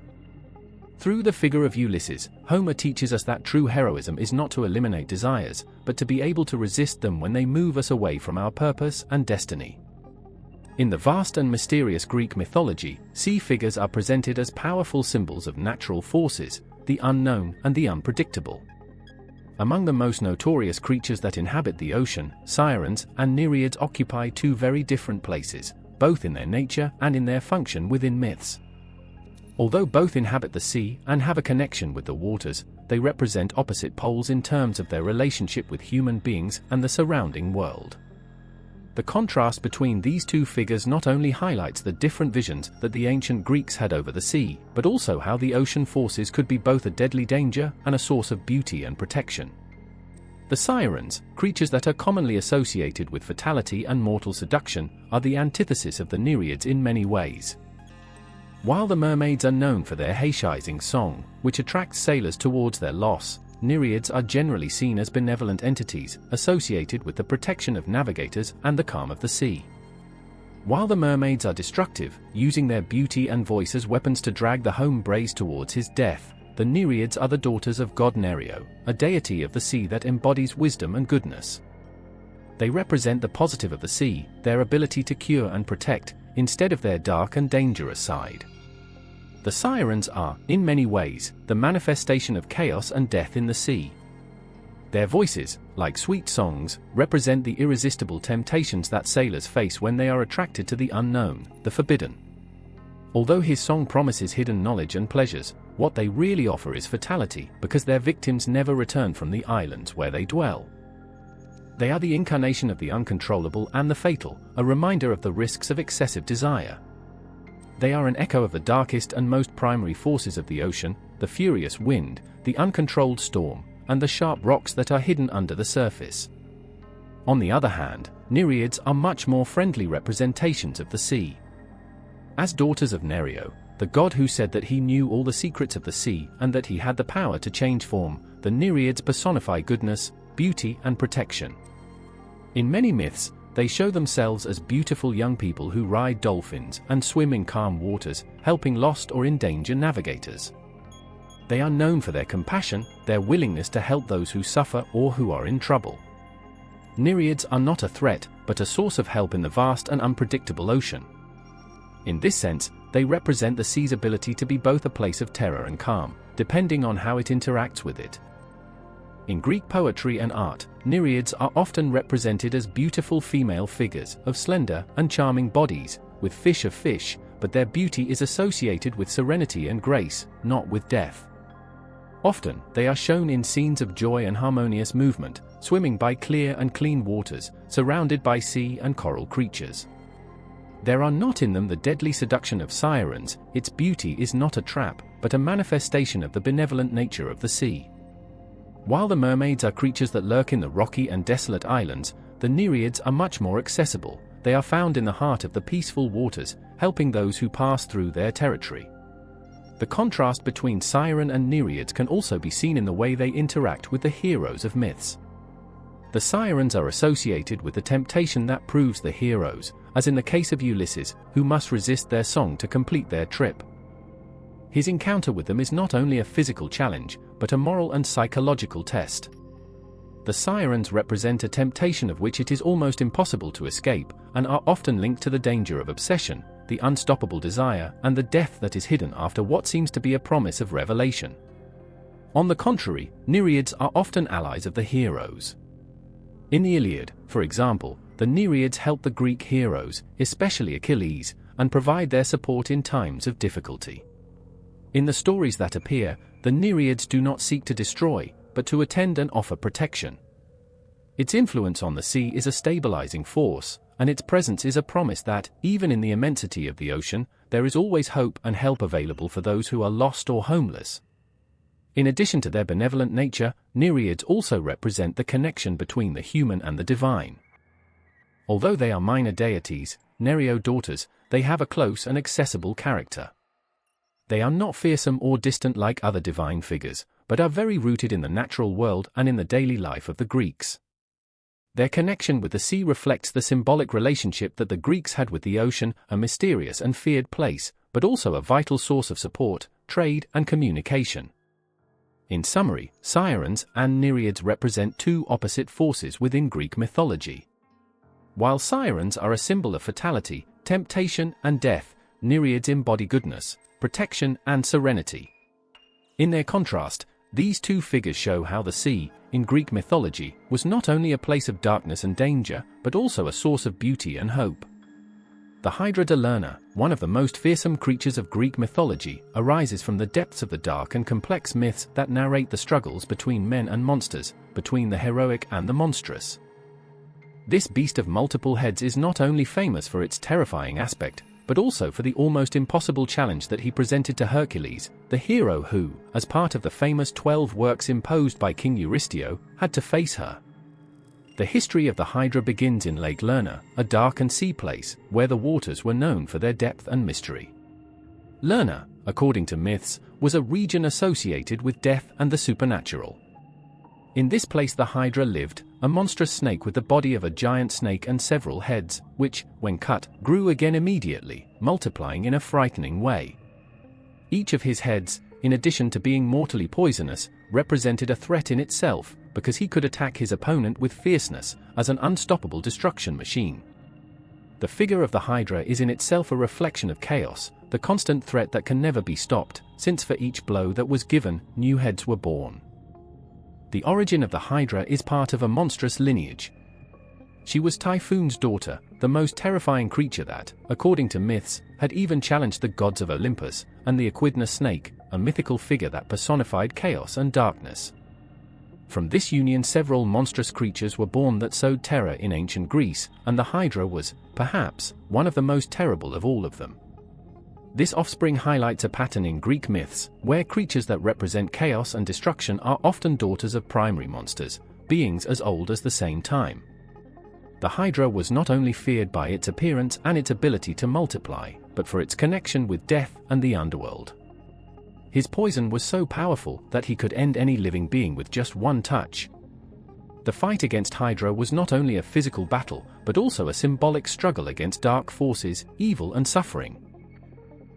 S1: Through the figure of Ulysses, Homer teaches us that true heroism is not to eliminate desires, but to be able to resist them when they move us away from our purpose and destiny. In the vast and mysterious Greek mythology, sea figures are presented as powerful symbols of natural forces, the unknown and the unpredictable. Among the most notorious creatures that inhabit the ocean, sirens and nereids occupy two very different places, both in their nature and in their function within myths. Although both inhabit the sea and have a connection with the waters, they represent opposite poles in terms of their relationship with human beings and the surrounding world. The contrast between these two figures not only highlights the different visions that the ancient Greeks had over the sea, but also how the ocean forces could be both a deadly danger and a source of beauty and protection. The sirens, creatures that are commonly associated with fatality and mortal seduction, are the antithesis of the nereids in many ways. While the mermaids are known for their heichising song, which attracts sailors towards their loss, nereids are generally seen as benevolent entities, associated with the protection of navigators and the calm of the sea. While the mermaids are destructive, using their beauty and voice as weapons to drag the home brace towards his death, the nereids are the daughters of god Nereo, a deity of the sea that embodies wisdom and goodness. They represent the positive of the sea, their ability to cure and protect, instead of their dark and dangerous side. The sirens are, in many ways, the manifestation of chaos and death in the sea. Their voices, like sweet songs, represent the irresistible temptations that sailors face when they are attracted to the unknown, the forbidden. Although his song promises hidden knowledge and pleasures, what they really offer is fatality, because their victims never return from the islands where they dwell. They are the incarnation of the uncontrollable and the fatal, a reminder of the risks of excessive desire. They are an echo of the darkest and most primary forces of the ocean, the furious wind, the uncontrolled storm, and the sharp rocks that are hidden under the surface. On the other hand, nereids are much more friendly representations of the sea. As daughters of Nereo, the god who said that he knew all the secrets of the sea and that he had the power to change form, the nereids personify goodness, beauty, and protection. In many myths, they show themselves as beautiful young people who ride dolphins and swim in calm waters, helping lost or in danger navigators. They are known for their compassion, their willingness to help those who suffer or who are in trouble. Nereids are not a threat, but a source of help in the vast and unpredictable ocean. In this sense, they represent the sea's ability to be both a place of terror and calm, depending on how it interacts with it. In Greek poetry and art, nereids are often represented as beautiful female figures of slender and charming bodies, with fish of fish, but their beauty is associated with serenity and grace, not with death. Often, they are shown in scenes of joy and harmonious movement, swimming by clear and clean waters, surrounded by sea and coral creatures. There are not in them the deadly seduction of sirens. Its beauty is not a trap, but a manifestation of the benevolent nature of the sea. While the mermaids are creatures that lurk in the rocky and desolate islands, the Nereids are much more accessible. They are found in the heart of the peaceful waters, helping those who pass through their territory. The contrast between siren and Nereids can also be seen in the way they interact with the heroes of myths. The sirens are associated with the temptation that proves the heroes, as in the case of Ulysses, who must resist their song to complete their trip. His encounter with them is not only a physical challenge, but a moral and psychological test. The sirens represent a temptation of which it is almost impossible to escape, and are often linked to the danger of obsession, the unstoppable desire, and the death that is hidden after what seems to be a promise of revelation. On the contrary, Nereids are often allies of the heroes. In the Iliad, for example, the Nereids help the Greek heroes, especially Achilles, and provide their support in times of difficulty. In the stories that appear, the Nereids do not seek to destroy, but to attend and offer protection. Its influence on the sea is a stabilizing force, and its presence is a promise that, even in the immensity of the ocean, there is always hope and help available for those who are lost or homeless. In addition to their benevolent nature, Nereids also represent the connection between the human and the divine. Although they are minor deities, Nereid daughters, they have a close and accessible character. They are not fearsome or distant like other divine figures, but are very rooted in the natural world and in the daily life of the Greeks. Their connection with the sea reflects the symbolic relationship that the Greeks had with the ocean, a mysterious and feared place, but also a vital source of support, trade, and communication. In summary, sirens and Nereids represent two opposite forces within Greek mythology. While sirens are a symbol of fatality, temptation, and death, Nereids embody goodness, protection, and serenity. In their contrast, these two figures show how the sea, in Greek mythology, was not only a place of darkness and danger, but also a source of beauty and hope. The Hydra de Lerna, one of the most fearsome creatures of Greek mythology, arises from the depths of the dark and complex myths that narrate the struggles between men and monsters, between the heroic and the monstrous. This beast of multiple heads is not only famous for its terrifying aspect, but also for the almost impossible challenge that he presented to Hercules, the hero who, as part of the famous 12 works imposed by King Eurysteo, had to face her. The history of the Hydra begins in Lake Lerna, a darkened sea place, where the waters were known for their depth and mystery. Lerna, according to myths, was a region associated with death and the supernatural. In this place the Hydra lived, a monstrous snake with the body of a giant snake and several heads, which, when cut, grew again immediately, multiplying in a frightening way. Each of his heads, in addition to being mortally poisonous, represented a threat in itself, because he could attack his opponent with fierceness, as an unstoppable destruction machine. The figure of the Hydra is in itself a reflection of chaos, the constant threat that can never be stopped, since for each blow that was given, new heads were born. The origin of the Hydra is part of a monstrous lineage. She was Typhoon's daughter, the most terrifying creature that, according to myths, had even challenged the gods of Olympus, and the Echidna snake, a mythical figure that personified chaos and darkness. From this union several monstrous creatures were born that sowed terror in ancient Greece, and the Hydra was, perhaps, one of the most terrible of all of them. This offspring highlights a pattern in Greek myths, where creatures that represent chaos and destruction are often daughters of primary monsters, beings as old as the same time. The Hydra was not only feared by its appearance and its ability to multiply, but for its connection with death and the underworld. His poison was so powerful that he could end any living being with just one touch. The fight against Hydra was not only a physical battle, but also a symbolic struggle against dark forces, evil and suffering.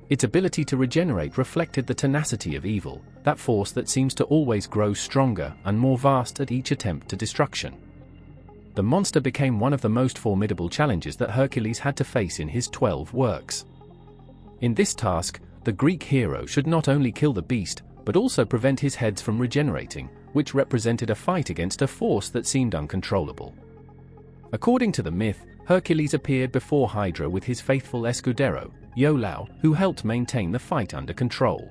S1: Its ability to regenerate reflected the tenacity of evil, that force that seems to always grow stronger and more vast at each attempt to destruction. The monster became one of the most formidable challenges that Hercules had to face in his 12 works. In this task, the Greek hero should not only kill the beast, but also prevent his heads from regenerating, which represented a fight against a force that seemed uncontrollable. According to the myth, Hercules appeared before Hydra with his faithful escudero, Iolaus, who helped maintain the fight under control.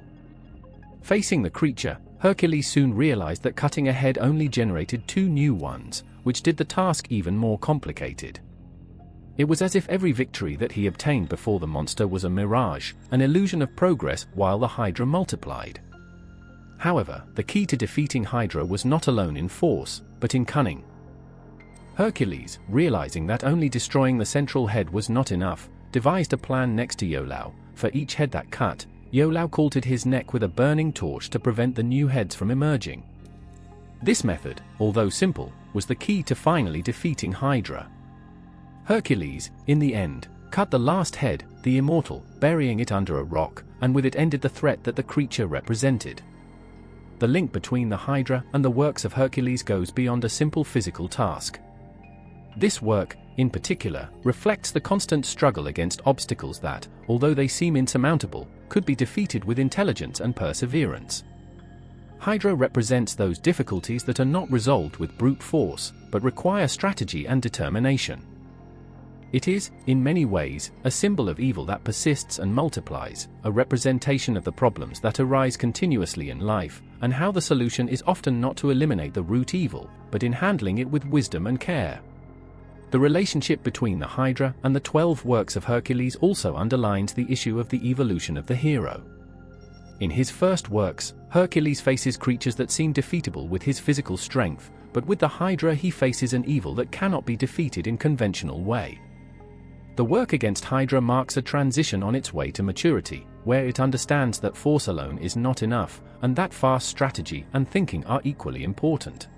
S1: Facing the creature, Hercules soon realized that cutting a head only generated 2 new ones, which did the task even more complicated. It was as if every victory that he obtained before the monster was a mirage, an illusion of progress while the Hydra multiplied. However, the key to defeating Hydra was not alone in force, but in cunning. Hercules, realizing that only destroying the central head was not enough, devised a plan next to Iolaus. For each head that cut, Iolaus coulted his neck with a burning torch to prevent the new heads from emerging. This method, although simple, was the key to finally defeating Hydra. Hercules, in the end, cut the last head, the immortal, burying it under a rock, and with it ended the threat that the creature represented. The link between the Hydra and the works of Hercules goes beyond a simple physical task. This work, in particular, reflects the constant struggle against obstacles that, although they seem insurmountable, could be defeated with intelligence and perseverance. Hydra represents those difficulties that are not resolved with brute force, but require strategy and determination. It is, in many ways, a symbol of evil that persists and multiplies, a representation of the problems that arise continuously in life, and how the solution is often not to eliminate the root evil, but in handling it with wisdom and care. The relationship between the Hydra and the 12 works of Hercules also underlines the issue of the evolution of the hero. In his first works, Hercules faces creatures that seem defeatable with his physical strength, but with the Hydra he faces an evil that cannot be defeated in conventional way. The work against Hydra marks a transition on its way to maturity, where it understands that force alone is not enough, and that fast strategy and thinking are equally important.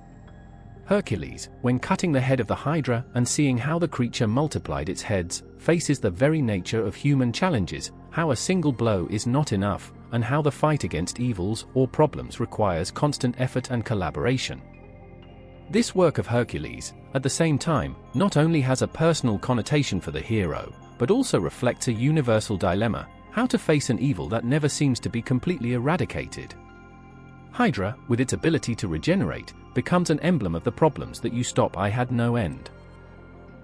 S1: Hercules, when cutting the head of the Hydra and seeing how the creature multiplied its heads, faces the very nature of human challenges, how a single blow is not enough, and how the fight against evils or problems requires constant effort and collaboration. This work of Hercules, at the same time, not only has a personal connotation for the hero, but also reflects a universal dilemma: how to face an evil that never seems to be completely eradicated. Hydra, with its ability to regenerate, becomes an emblem of the problems that you stop I had no end.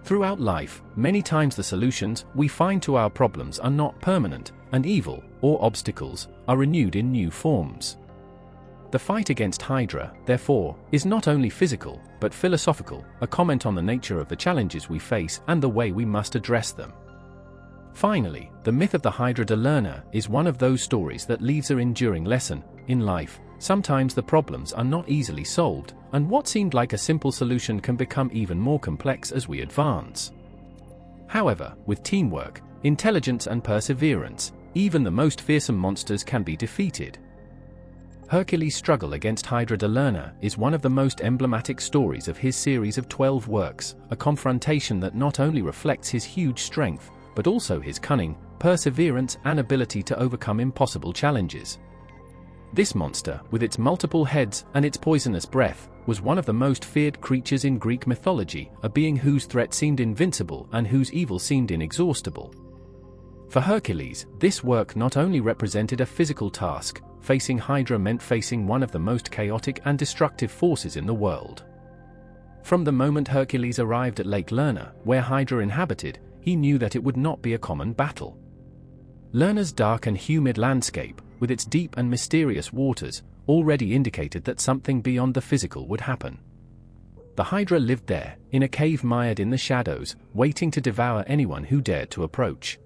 S1: Throughout life, many times the solutions we find to our problems are not permanent, and evil, or obstacles, are renewed in new forms. The fight against Hydra, therefore, is not only physical, but philosophical, a comment on the nature of the challenges we face and the way we must address them. Finally, the myth of the Hydra de Lerna is one of those stories that leaves an enduring lesson. In life, sometimes the problems are not easily solved, and what seemed like a simple solution can become even more complex as we advance. However, with teamwork, intelligence and perseverance, even the most fearsome monsters can be defeated. Hercules' struggle against Hydra de Lerna is one of the most emblematic stories of his series of 12 works, a confrontation that not only reflects his huge strength, but also his cunning, perseverance and ability to overcome impossible challenges. This monster, with its multiple heads and its poisonous breath, was one of the most feared creatures in Greek mythology, a being whose threat seemed invincible and whose evil seemed inexhaustible. For Hercules, this work not only represented a physical task. Facing Hydra meant facing one of the most chaotic and destructive forces in the world. From the moment Hercules arrived at Lake Lerna, where Hydra inhabited, he knew that it would not be a common battle. Lerna's dark and humid landscape, with its deep and mysterious waters, already indicated that something beyond the physical would happen. The Hydra lived there, in a cave mired in the shadows, waiting to devour anyone who dared to approach.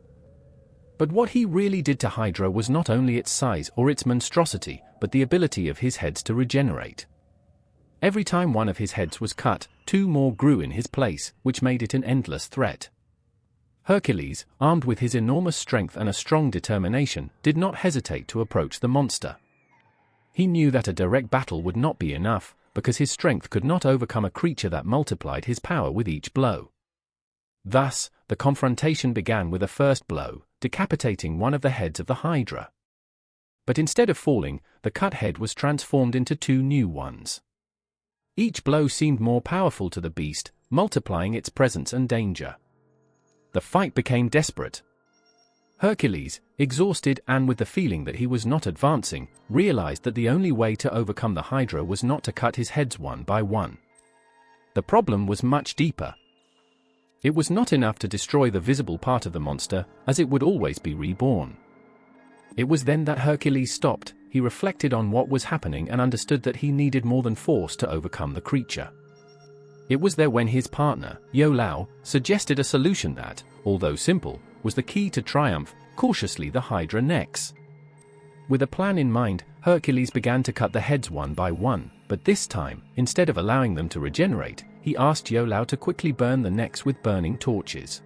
S1: But what he really did to Hydra was not only its size or its monstrosity, but the ability of his heads to regenerate. Every time one of his heads was cut, 2 more grew in his place, which made it an endless threat. Hercules, armed with his enormous strength and a strong determination, did not hesitate to approach the monster. He knew that a direct battle would not be enough, because his strength could not overcome a creature that multiplied his power with each blow. Thus, the confrontation began with a first blow, decapitating one of the heads of the Hydra. But instead of falling, the cut head was transformed into 2 new ones. Each blow seemed more powerful to the beast, multiplying its presence and danger. The fight became desperate. Hercules, exhausted and with the feeling that he was not advancing, realized that the only way to overcome the Hydra was not to cut his heads one by one. The problem was much deeper. It was not enough to destroy the visible part of the monster, as it would always be reborn. It was then that Hercules stopped. He reflected on what was happening and understood that he needed more than force to overcome the creature. It was there when his partner, Iolaus, suggested a solution that, although simple, was the key to triumph: cautiously the Hydra necks. With a plan in mind, Hercules began to cut the heads one by one, but this time, instead of allowing them to regenerate, he asked Iolaus to quickly burn the necks with burning torches.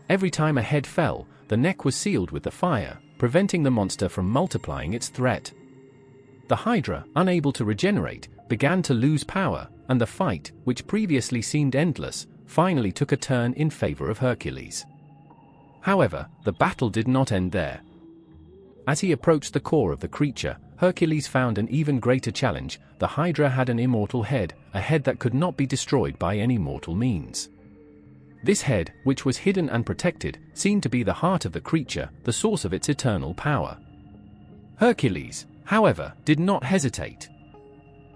S1: Every time a head fell, the neck was sealed with the fire, preventing the monster from multiplying its threat. The Hydra, unable to regenerate, began to lose power, and the fight, which previously seemed endless, finally took a turn in favor of Hercules. However, the battle did not end there. As he approached the core of the creature, Hercules found an even greater challenge. The Hydra had an immortal head, a head that could not be destroyed by any mortal means. This head, which was hidden and protected, seemed to be the heart of the creature, the source of its eternal power. Hercules, however, did not hesitate.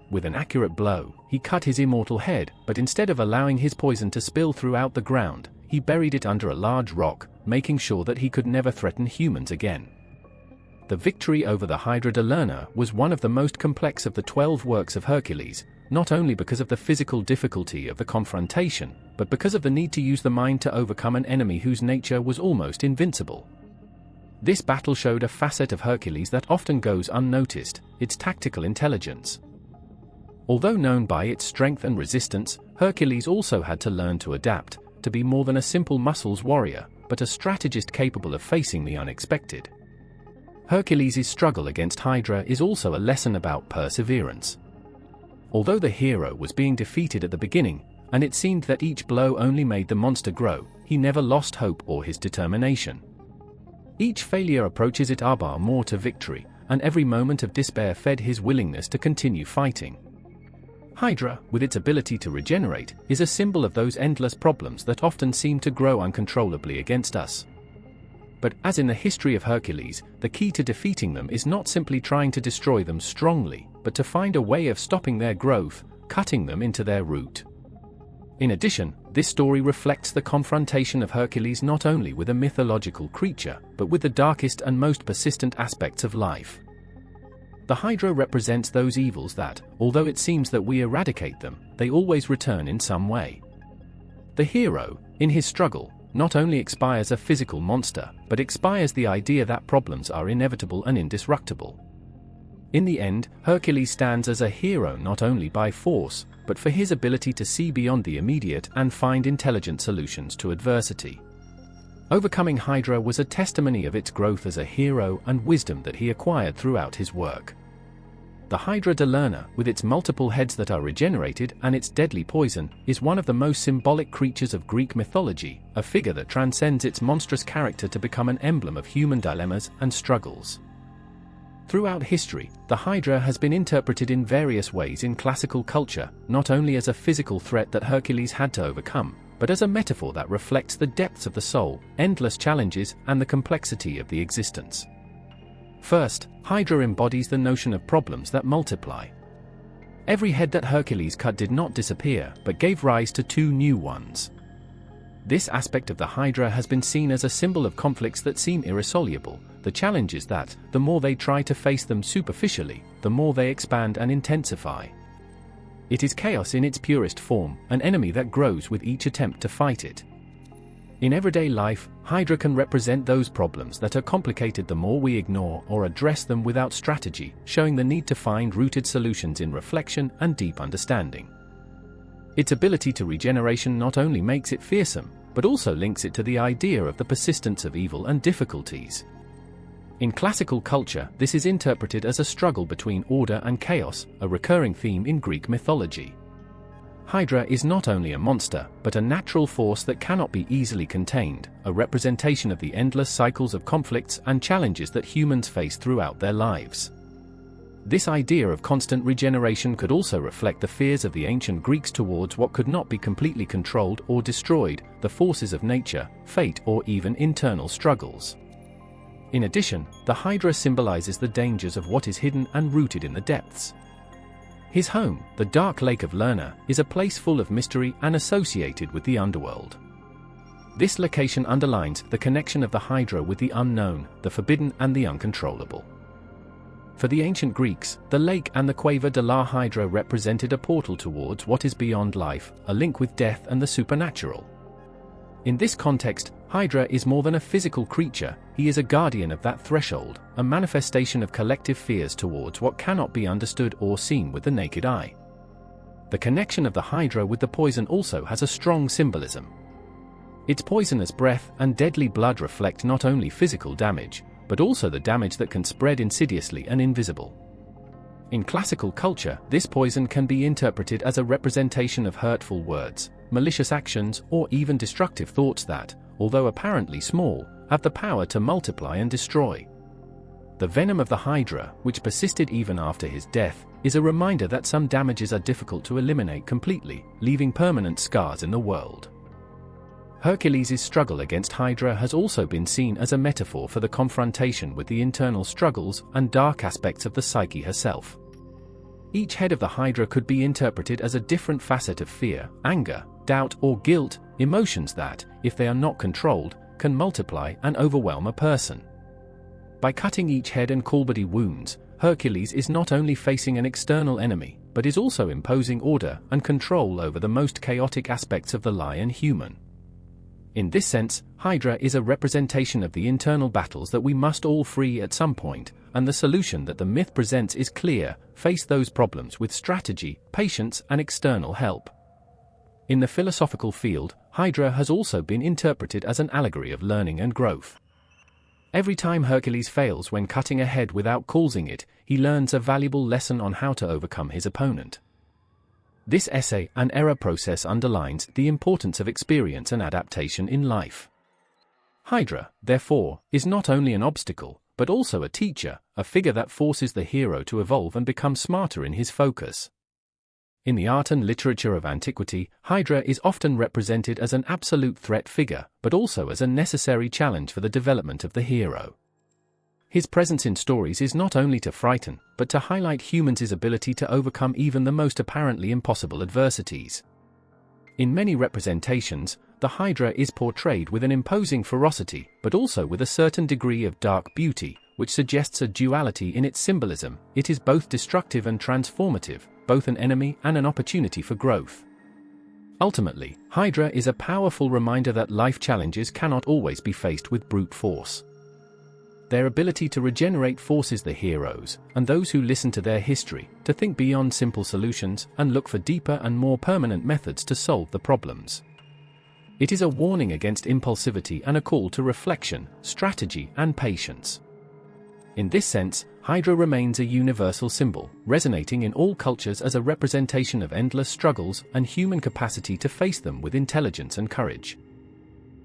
S1: With an accurate blow, he cut his immortal head, but instead of allowing his poison to spill throughout the ground, he buried it under a large rock, making sure that he could never threaten humans again. The victory over the Hydra de Lerna was one of the most complex of the 12 works of Hercules, not only because of the physical difficulty of the confrontation, but because of the need to use the mind to overcome an enemy whose nature was almost invincible. This battle showed a facet of Hercules that often goes unnoticed: its tactical intelligence. Although known by its strength and resistance, Hercules also had to learn to adapt, to be more than a simple muscles warrior, but a strategist capable of facing the unexpected. Hercules' struggle against Hydra is also a lesson about perseverance. Although the hero was being defeated at the beginning, and it seemed that each blow only made the monster grow, he never lost hope or his determination. Each failure approaches it more to victory, and every moment of despair fed his willingness to continue fighting. Hydra, with its ability to regenerate, is a symbol of those endless problems that often seem to grow uncontrollably against us. But as in the history of Hercules, the key to defeating them is not simply trying to destroy them strongly, but to find a way of stopping their growth, cutting them into their root. In addition, this story reflects the confrontation of Hercules not only with a mythological creature, but with the darkest and most persistent aspects of life. The Hydra represents those evils that, although it seems that we eradicate them, they always return in some way. The hero, in his struggle, not only expires a physical monster, but expires the idea that problems are inevitable and indestructible. In the end, Hercules stands as a hero not only by force, but for his ability to see beyond the immediate and find intelligent solutions to adversity. Overcoming Hydra was a testimony of its growth as a hero and wisdom that he acquired throughout his work. The Hydra de Lerna, with its multiple heads that are regenerated and its deadly poison, is one of the most symbolic creatures of Greek mythology, a figure that transcends its monstrous character to become an emblem of human dilemmas and struggles. Throughout history, the Hydra has been interpreted in various ways in classical culture, not only as a physical threat that Hercules had to overcome, but as a metaphor that reflects the depths of the soul, endless challenges, and the complexity of the existence. First, Hydra embodies the notion of problems that multiply. Every head that Hercules cut did not disappear, but gave rise to 2 new ones. This aspect of the Hydra has been seen as a symbol of conflicts that seem irresolvable. The challenge is that, the more they try to face them superficially, the more they expand and intensify. It is chaos in its purest form, an enemy that grows with each attempt to fight it. In everyday life, Hydra can represent those problems that are complicated the more we ignore or address them without strategy, showing the need to find rooted solutions in reflection and deep understanding. Its ability to regeneration not only makes it fearsome, but also links it to the idea of the persistence of evil and difficulties. In classical culture, this is interpreted as a struggle between order and chaos, a recurring theme in Greek mythology. Hydra is not only a monster, but a natural force that cannot be easily contained, a representation of the endless cycles of conflicts and challenges that humans face throughout their lives. This idea of constant regeneration could also reflect the fears of the ancient Greeks towards what could not be completely controlled or destroyed, the forces of nature, fate, or even internal struggles. In addition, the Hydra symbolizes the dangers of what is hidden and rooted in the depths. His home, the dark lake of Lerna, is a place full of mystery and associated with the underworld. This location underlines the connection of the Hydra with the unknown, the forbidden and the uncontrollable. For the ancient Greeks, the lake and the Cueva de la Hydra represented a portal towards what is beyond life, a link with death and the supernatural. In this context, Hydra is more than a physical creature, he is a guardian of that threshold, a manifestation of collective fears towards what cannot be understood or seen with the naked eye. The connection of the Hydra with the poison also has a strong symbolism. Its poisonous breath and deadly blood reflect not only physical damage, but also the damage that can spread insidiously and invisible. In classical culture, this poison can be interpreted as a representation of hurtful words, malicious actions, or even destructive thoughts that, although apparently small, have the power to multiply and destroy. The venom of the Hydra, which persisted even after his death, is a reminder that some damages are difficult to eliminate completely, leaving permanent scars in the world. Hercules' struggle against Hydra has also been seen as a metaphor for the confrontation with the internal struggles and dark aspects of the psyche herself. Each head of the Hydra could be interpreted as a different facet of fear, anger, doubt, or guilt, emotions that, if they are not controlled, can multiply and overwhelm a person. By cutting each head and callbody wounds, Hercules is not only facing an external enemy, but is also imposing order and control over the most chaotic aspects of the lion human. In this sense, Hydra is a representation of the internal battles that we must all free at some point, and the solution that the myth presents is clear: face those problems with strategy, patience, and external help. In the philosophical field, Hydra has also been interpreted as an allegory of learning and growth. Every time Hercules fails when cutting a head without causing it, he learns a valuable lesson on how to overcome his opponent. This essay and error process underlines the importance of experience and adaptation in life. Hydra, therefore, is not only an obstacle, but also a teacher, a figure that forces the hero to evolve and become smarter in his focus. In the art and literature of antiquity, Hydra is often represented as an absolute threat figure, but also as a necessary challenge for the development of the hero. His presence in stories is not only to frighten, but to highlight humans' ability to overcome even the most apparently impossible adversities. In many representations, the Hydra is portrayed with an imposing ferocity, but also with a certain degree of dark beauty, which suggests a duality in its symbolism. It is both destructive and transformative, both an enemy and an opportunity for growth. Ultimately, Hydra is a powerful reminder that life challenges cannot always be faced with brute force. Their ability to regenerate forces the heroes, and those who listen to their history, to think beyond simple solutions and look for deeper and more permanent methods to solve the problems. It is a warning against impulsivity and a call to reflection, strategy, and patience. In this sense, Hydra remains a universal symbol, resonating in all cultures as a representation of endless struggles and human capacity to face them with intelligence and courage.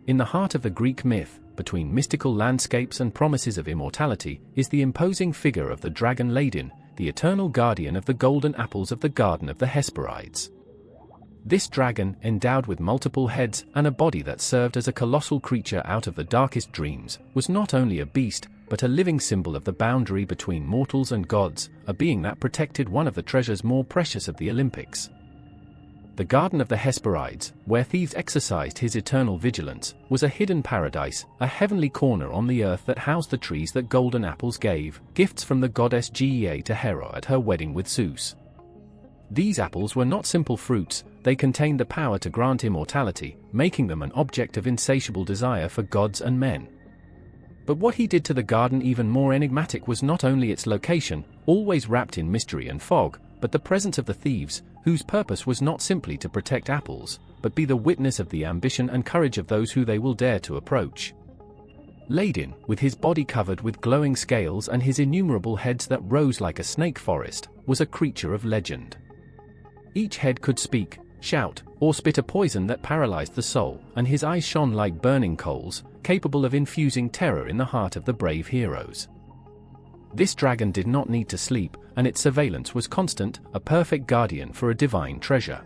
S1: In the heart of the Greek myth, between mystical landscapes and promises of immortality, is the imposing figure of the dragon Ladin, the eternal guardian of the golden apples of the Garden of the Hesperides. This dragon, endowed with multiple heads and a body that served as a colossal creature out of the darkest dreams, was not only a beast, but a living symbol of the boundary between mortals and gods, a being that protected one of the treasures more precious of the Olympics. The Garden of the Hesperides, where thieves exercised his eternal vigilance, was a hidden paradise, a heavenly corner on the earth that housed the trees that golden apples gave, gifts from the goddess Gaia to Hera at her wedding with Zeus. These apples were not simple fruits, they contained the power to grant immortality, making them an object of insatiable desire for gods and men. But what he did to the garden even more enigmatic was not only its location, always wrapped in mystery and fog, but the presence of the thieves, whose purpose was not simply to protect apples, but be the witness of the ambition and courage of those who they will dare to approach. Ladin, with his body covered with glowing scales and his innumerable heads that rose like a snake forest, was a creature of legend. Each head could speak, shout, or spit a poison that paralyzed the soul, and his eyes shone like burning coals, capable of infusing terror in the heart of the brave heroes. This dragon did not need to sleep, and its surveillance was constant, a perfect guardian for a divine treasure.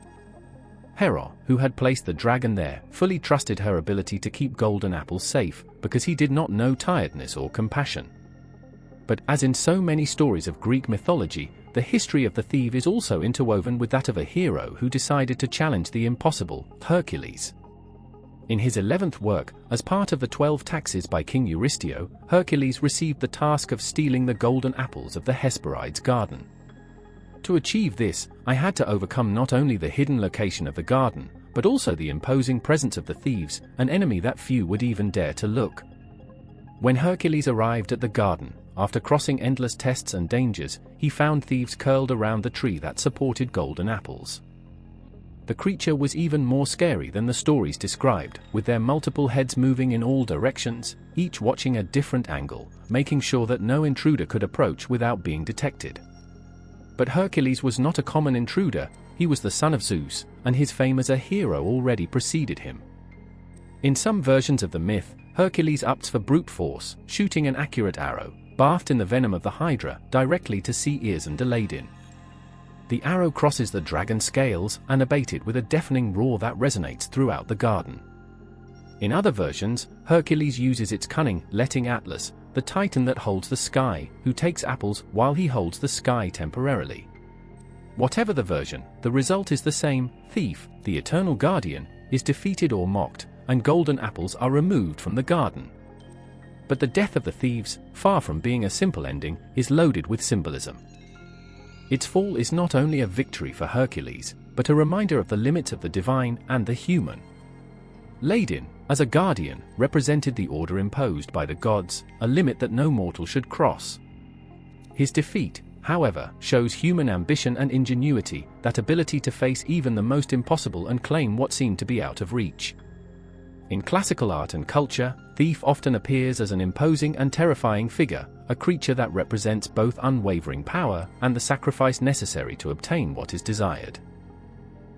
S1: Hera, who had placed the dragon there, fully trusted her ability to keep golden apples safe, because he did not know tiredness or compassion. But as in so many stories of Greek mythology, the history of the thief is also interwoven with that of a hero who decided to challenge the impossible, Hercules. In his 11th work, as part of the 12 taxes by King Eurystio, Hercules received the task of stealing the golden apples of the Hesperides' garden. To achieve this, I had to overcome not only the hidden location of the garden, but also the imposing presence of the thieves, an enemy that few would even dare to look. When Hercules arrived at the garden, after crossing endless tests and dangers, he found thieves curled around the tree that supported golden apples. The creature was even more scary than the stories described, with their multiple heads moving in all directions, each watching a different angle, making sure that no intruder could approach without being detected. But Hercules was not a common intruder. He was the son of Zeus, and his fame as a hero already preceded him. In some versions of the myth, Hercules opts for brute force, shooting an accurate arrow, bathed in the venom of the Hydra, directly to sea ears and Aladdin. The arrow crosses the dragon's scales and abated with a deafening roar that resonates throughout the garden. In other versions, Hercules uses its cunning, letting Atlas, the titan that holds the sky, who takes apples while he holds the sky temporarily. Whatever the version, the result is the same: Thief, the eternal guardian, is defeated or mocked, and golden apples are removed from the garden. But the death of the thieves, far from being a simple ending, is loaded with symbolism. Its fall is not only a victory for Hercules, but a reminder of the limits of the divine and the human. Aladdin, as a guardian, represented the order imposed by the gods, a limit that no mortal should cross. His defeat, however, shows human ambition and ingenuity, that ability to face even the most impossible and claim what seemed to be out of reach. In classical art and culture, Thief often appears as an imposing and terrifying figure, a creature that represents both unwavering power and the sacrifice necessary to obtain what is desired.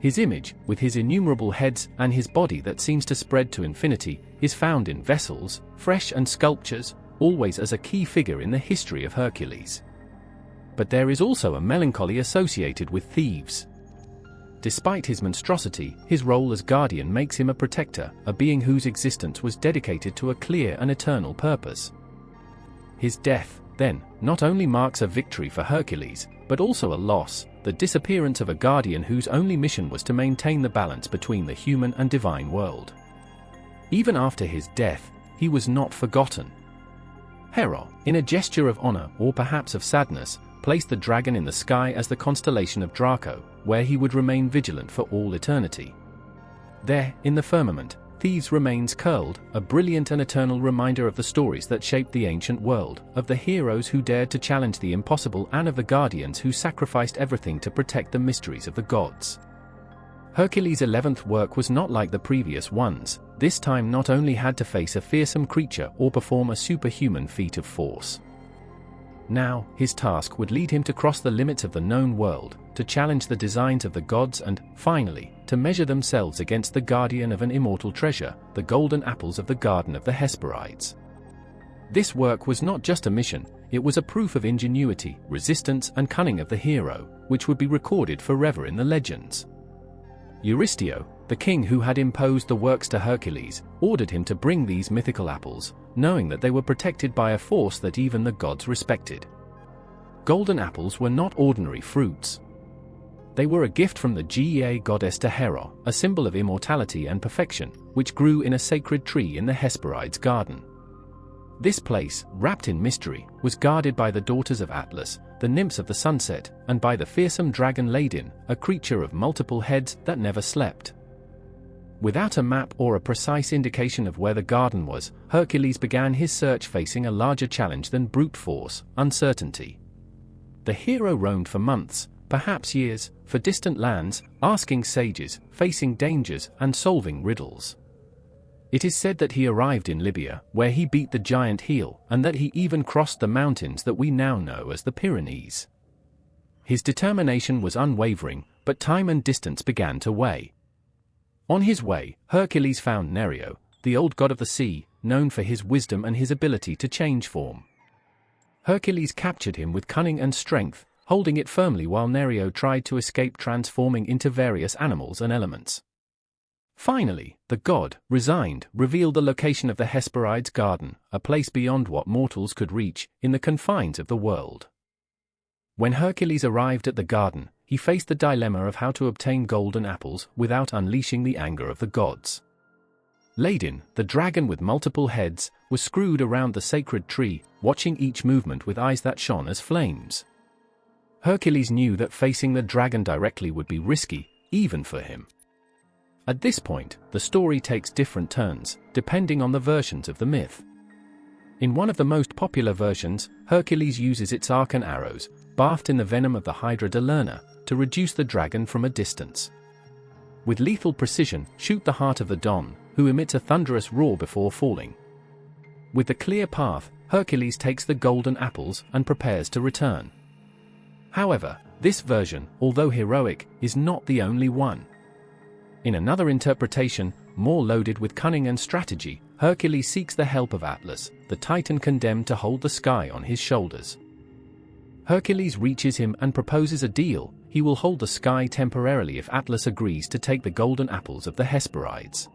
S1: His image, with his innumerable heads and his body that seems to spread to infinity, is found in vessels, fresh and sculptures, always as a key figure in the history of Hercules. But there is also a melancholy associated with thieves. Despite his monstrosity, his role as guardian makes him a protector, a being whose existence was dedicated to a clear and eternal purpose. His death, then, not only marks a victory for Hercules, but also a loss, the disappearance of a guardian whose only mission was to maintain the balance between the human and divine world. Even after his death, he was not forgotten. Hera, in a gesture of honor or perhaps of sadness, placed the dragon in the sky as the constellation of Draco, where he would remain vigilant for all eternity. There, in the firmament, Thebes remains curled, a brilliant and eternal reminder of the stories that shaped the ancient world, of the heroes who dared to challenge the impossible and of the guardians who sacrificed everything to protect the mysteries of the gods. Hercules' 11th work was not like the previous ones. This time not only had to face a fearsome creature or perform a superhuman feat of force. Now, his task would lead him to cross the limits of the known world, to challenge the designs of the gods and, finally, to measure themselves against the guardian of an immortal treasure, the golden apples of the Garden of the Hesperides. This work was not just a mission, it was a proof of ingenuity, resistance and cunning of the hero, which would be recorded forever in the legends. Eurystio, the king who had imposed the works to Hercules, ordered him to bring these mythical apples, knowing that they were protected by a force that even the gods respected. Golden apples were not ordinary fruits. They were a gift from the Gea goddess to Hera, a symbol of immortality and perfection, which grew in a sacred tree in the Hesperides' garden. This place, wrapped in mystery, was guarded by the daughters of Atlas, the nymphs of the sunset, and by the fearsome dragon Aladdin, a creature of multiple heads that never slept. Without a map or a precise indication of where the garden was, Hercules began his search facing a larger challenge than brute force, uncertainty. The hero roamed for months, perhaps years, for distant lands, asking sages, facing dangers, and solving riddles. It is said that he arrived in Libya, where he beat the giant heel, and that he even crossed the mountains that we now know as the Pyrenees. His determination was unwavering, but time and distance began to weigh. On his way, Hercules found Nereo, the old god of the sea, known for his wisdom and his ability to change form. Hercules captured him with cunning and strength, holding it firmly while Nereo tried to escape, transforming into various animals and elements. Finally, the god, resigned, revealed the location of the Hesperides' garden, a place beyond what mortals could reach, in the confines of the world. When Hercules arrived at the garden, he faced the dilemma of how to obtain golden apples without unleashing the anger of the gods. Laden, the dragon with multiple heads, was screwed around the sacred tree, watching each movement with eyes that shone as flames. Hercules knew that facing the dragon directly would be risky, even for him. At this point, the story takes different turns, depending on the versions of the myth. In one of the most popular versions, Hercules uses its arc and arrows, bathed in the venom of the Hydra de Lerna, to reduce the dragon from a distance. With lethal precision, shoot the heart of the Don, who emits a thunderous roar before falling. With the clear path, Hercules takes the golden apples and prepares to return. However, this version, although heroic, is not the only one. In another interpretation, more loaded with cunning and strategy, Hercules seeks the help of Atlas, the Titan condemned to hold the sky on his shoulders. Hercules reaches him and proposes a deal: he will hold the sky temporarily if Atlas agrees to take the golden apples of the Hesperides.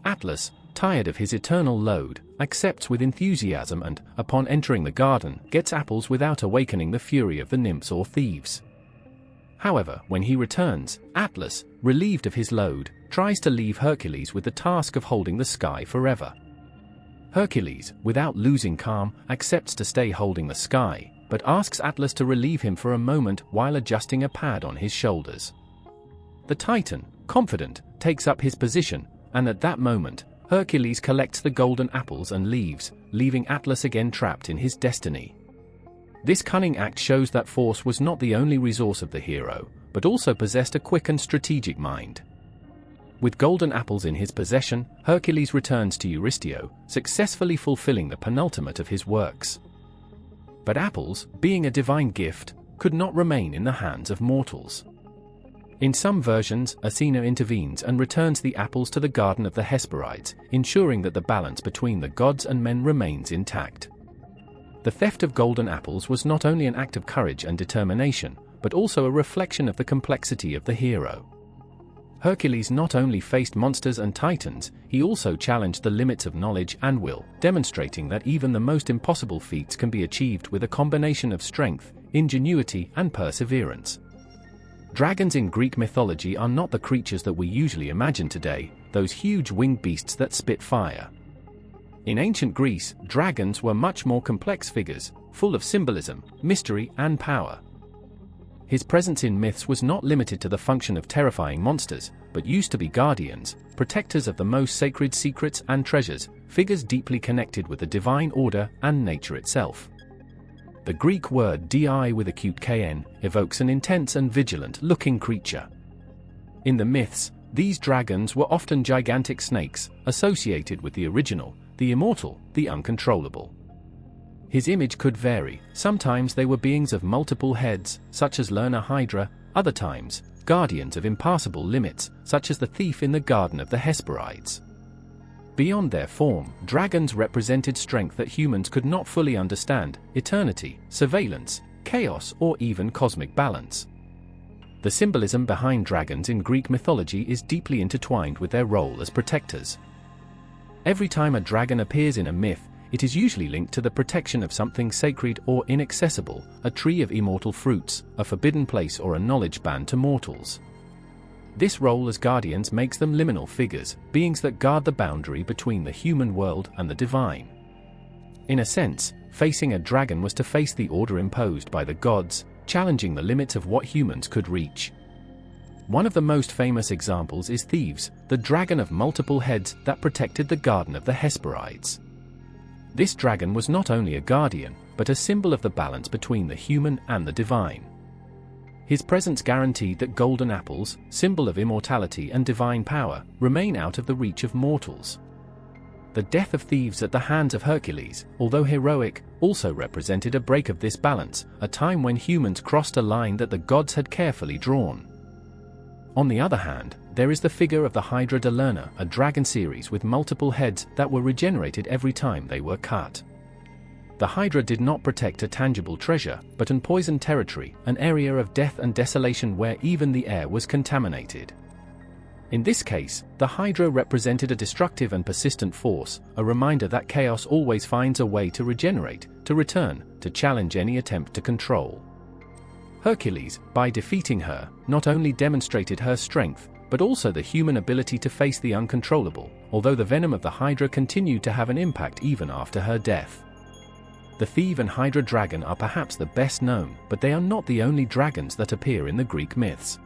S1: Atlas, tired of his eternal load, accepts with enthusiasm and, upon entering the garden, gets apples without awakening the fury of the nymphs or thieves. However, when he returns, Atlas, relieved of his load, tries to leave Hercules with the task of holding the sky forever. Hercules, without losing calm, accepts to stay holding the sky, but asks Atlas to relieve him for a moment while adjusting a pad on his shoulders. The Titan, confident, takes up his position, and at that moment, Hercules collects the golden apples and leaves, leaving Atlas again trapped in his destiny. This cunning act shows that force was not the only resource of the hero, but also possessed a quick and strategic mind. With golden apples in his possession, Hercules returns to Eurystio, successfully fulfilling the penultimate of his works. But apples, being a divine gift, could not remain in the hands of mortals. In some versions, Athena intervenes and returns the apples to the Garden of the Hesperides, ensuring that the balance between the gods and men remains intact. The theft of golden apples was not only an act of courage and determination, but also a reflection of the complexity of the hero. Hercules not only faced monsters and titans, he also challenged the limits of knowledge and will, demonstrating that even the most impossible feats can be achieved with a combination of strength, ingenuity, and perseverance. Dragons in Greek mythology are not the creatures that we usually imagine today, those huge winged beasts that spit fire. In ancient Greece, dragons were much more complex figures, full of symbolism, mystery, and power. His presence in myths was not limited to the function of terrifying monsters, but used to be guardians, protectors of the most sacred secrets and treasures, figures deeply connected with the divine order and nature itself. The Greek word di with acute kn evokes an intense and vigilant-looking creature. In the myths, these dragons were often gigantic snakes, associated with the original, the immortal, the uncontrollable. His image could vary. Sometimes they were beings of multiple heads, such as Lerna Hydra; other times, guardians of impassable limits, such as the thief in the Garden of the Hesperides. Beyond their form, dragons represented strength that humans could not fully understand: eternity, surveillance, chaos, or even cosmic balance. The symbolism behind dragons in Greek mythology is deeply intertwined with their role as protectors. Every time a dragon appears in a myth, it is usually linked to the protection of something sacred or inaccessible: a tree of immortal fruits, a forbidden place, or a knowledge banned to mortals. This role as guardians makes them liminal figures, beings that guard the boundary between the human world and the divine. In a sense, facing a dragon was to face the order imposed by the gods, challenging the limits of what humans could reach. One of the most famous examples is Thebes, the dragon of multiple heads that protected the Garden of the Hesperides. This dragon was not only a guardian, but a symbol of the balance between the human and the divine. His presence guaranteed that golden apples, symbol of immortality and divine power, remain out of the reach of mortals. The death of Thebes at the hands of Hercules, although heroic, also represented a break of this balance, a time when humans crossed a line that the gods had carefully drawn. On the other hand, there is the figure of the Hydra de Lerna, a dragon series with multiple heads that were regenerated every time they were cut. The Hydra did not protect a tangible treasure, but an poisoned territory, an area of death and desolation where even the air was contaminated. In this case, the Hydra represented a destructive and persistent force, a reminder that chaos always finds a way to regenerate, to return, to challenge any attempt to control. Hercules, by defeating her, not only demonstrated her strength, but also the human ability to face the uncontrollable, although the venom of the Hydra continued to have an impact even after her death. The Thief and Hydra dragon are perhaps the best known, but they are not the only dragons that appear in the Greek myths.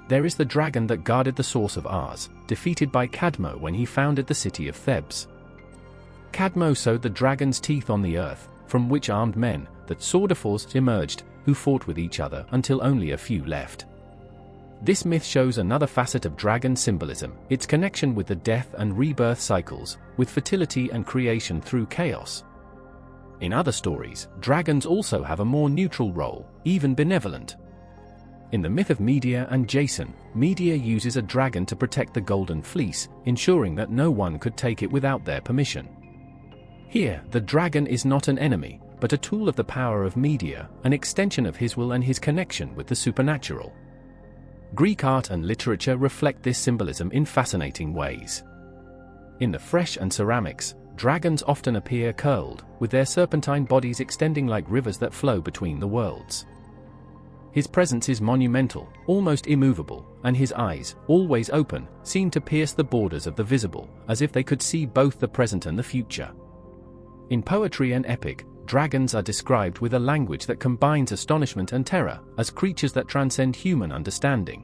S1: There is the dragon that guarded the source of Ars, defeated by Cadmo when he founded the city of Thebes. Cadmo sowed the dragon's teeth on the earth, from which armed men, that swordifors, emerged, who fought with each other until only a few left. This myth shows another facet of dragon symbolism, its connection with the death and rebirth cycles, with fertility and creation through chaos. In other stories, dragons also have a more neutral role, even benevolent. In the myth of Medea and Jason, Medea uses a dragon to protect the golden fleece, ensuring that no one could take it without their permission. Here, the dragon is not an enemy, but a tool of the power of Medea, an extension of his will and his connection with the supernatural. Greek art and literature reflect this symbolism in fascinating ways. In the fresh and ceramics, dragons often appear curled, with their serpentine bodies extending like rivers that flow between the worlds. His presence is monumental, almost immovable, and his eyes, always open, seem to pierce the borders of the visible, as if they could see both the present and the future. In poetry and epic, dragons are described with a language that combines astonishment and terror, as creatures that transcend human understanding.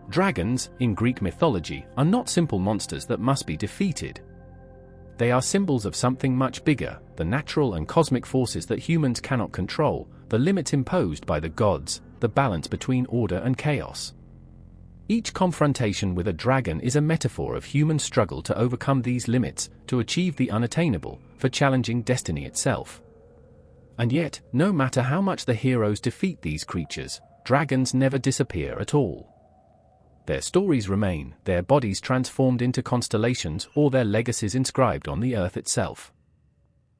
S1: Dragons, in Greek mythology, are not simple monsters that must be defeated. They are symbols of something much bigger, the natural and cosmic forces that humans cannot control, the limits imposed by the gods, the balance between order and chaos. Each confrontation with a dragon is a metaphor of human struggle to overcome these limits, to achieve the unattainable, for challenging destiny itself. And yet, no matter how much the heroes defeat these creatures, dragons never disappear at all. Their stories remain, their bodies transformed into constellations or their legacies inscribed on the earth itself.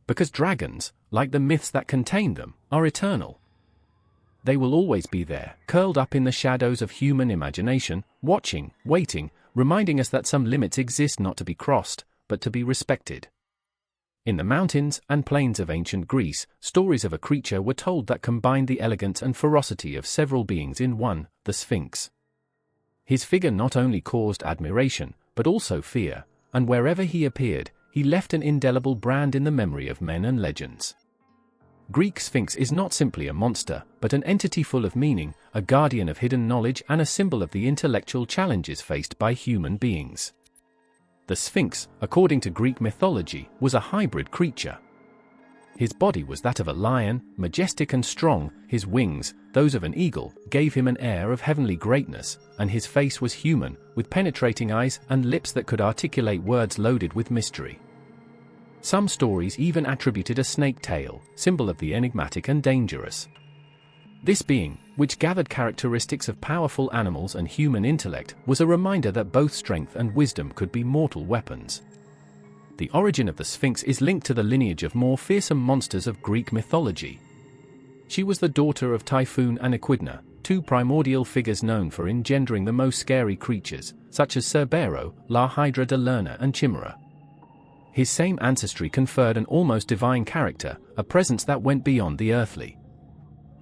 S1: Because dragons, like the myths that contain them, are eternal. They will always be there, curled up in the shadows of human imagination, watching, waiting, reminding us that some limits exist not to be crossed, but to be respected. In the mountains and plains of ancient Greece, stories of a creature were told that combined the elegance and ferocity of several beings in one, the Sphinx. His figure not only caused admiration, but also fear, and wherever he appeared, he left an indelible brand in the memory of men and legends. Greek Sphinx is not simply a monster, but an entity full of meaning, a guardian of hidden knowledge and a symbol of the intellectual challenges faced by human beings. The Sphinx, according to Greek mythology, was a hybrid creature. His body was that of a lion, majestic and strong, his wings, those of an eagle, gave him an air of heavenly greatness, and his face was human, with penetrating eyes and lips that could articulate words loaded with mystery. Some stories even attributed a snake tail, symbol of the enigmatic and dangerous. This being, which gathered characteristics of powerful animals and human intellect, was a reminder that both strength and wisdom could be mortal weapons. The origin of the Sphinx is linked to the lineage of more fearsome monsters of Greek mythology. She was the daughter of Typhoon and Echidna, two primordial figures known for engendering the most scary creatures, such as Cerbero, La Hydra de Lerna and Chimera. His same ancestry conferred an almost divine character, a presence that went beyond the earthly.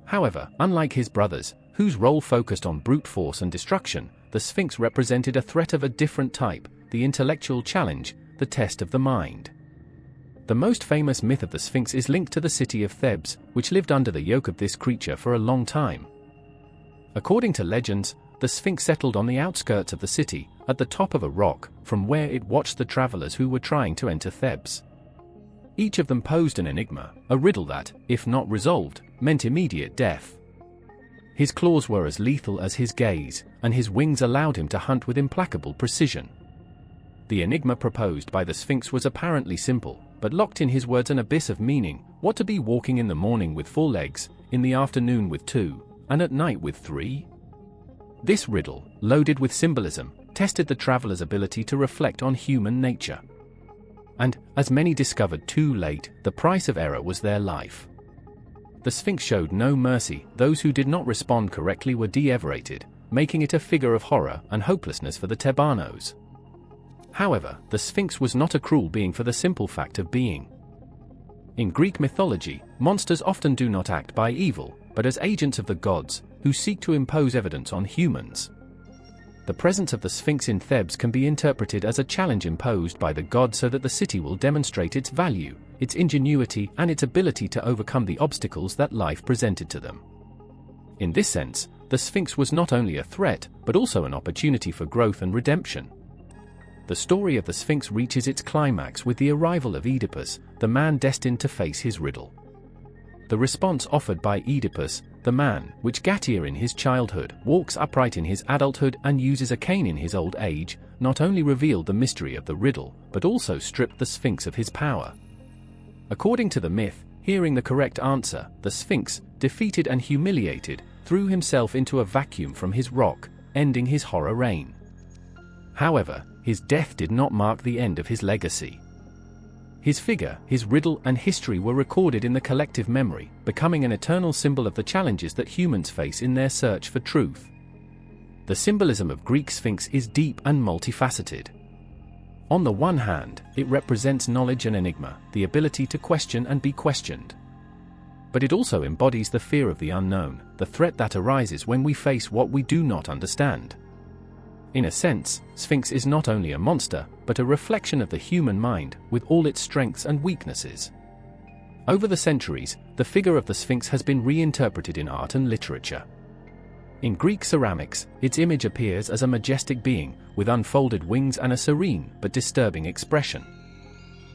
S1: However, unlike his brothers, whose role focused on brute force and destruction, the Sphinx represented a threat of a different type, the intellectual challenge, the test of the mind. The most famous myth of the Sphinx is linked to the city of Thebes, which lived under the yoke of this creature for a long time. According to legends, the Sphinx settled on the outskirts of the city, at the top of a rock, from where it watched the travelers who were trying to enter Thebes. Each of them posed an enigma, a riddle that, if not resolved, meant immediate death. His claws were as lethal as his gaze, and his wings allowed him to hunt with implacable precision. The enigma proposed by the Sphinx was apparently simple, but locked in his words an abyss of meaning: what to be walking in the morning with 4 legs, in the afternoon with 2, and at night with 3? This riddle, loaded with symbolism, tested the traveler's ability to reflect on human nature. And, as many discovered too late, the price of error was their life. The Sphinx showed no mercy. Those who did not respond correctly were de-everated, making it a figure of horror and hopelessness for the Thebanos. However, the Sphinx was not a cruel being for the simple fact of being. In Greek mythology, monsters often do not act by evil, but as agents of the gods, who seek to impose evidence on humans. The presence of the Sphinx in Thebes can be interpreted as a challenge imposed by the god so that the city will demonstrate its value, its ingenuity, and its ability to overcome the obstacles that life presented to them. In this sense, the Sphinx was not only a threat, but also an opportunity for growth and redemption. The story of the Sphinx reaches its climax with the arrival of Oedipus, the man destined to face his riddle. The response offered by Oedipus, the man, which Gautier in his childhood, walks upright in his adulthood and uses a cane in his old age, not only revealed the mystery of the riddle, but also stripped the Sphinx of his power. According to the myth, hearing the correct answer, the Sphinx, defeated and humiliated, threw himself into a vacuum from his rock, ending his horror reign. However, his death did not mark the end of his legacy. His figure, his riddle, and history were recorded in the collective memory, becoming an eternal symbol of the challenges that humans face in their search for truth. The symbolism of Greek Sphinx is deep and multifaceted. On the one hand, it represents knowledge and enigma, the ability to question and be questioned. But it also embodies the fear of the unknown, the threat that arises when we face what we do not understand. In a sense, Sphinx is not only a monster, but a reflection of the human mind, with all its strengths and weaknesses. Over the centuries, the figure of the Sphinx has been reinterpreted in art and literature. In Greek ceramics, its image appears as a majestic being, with unfolded wings and a serene but disturbing expression.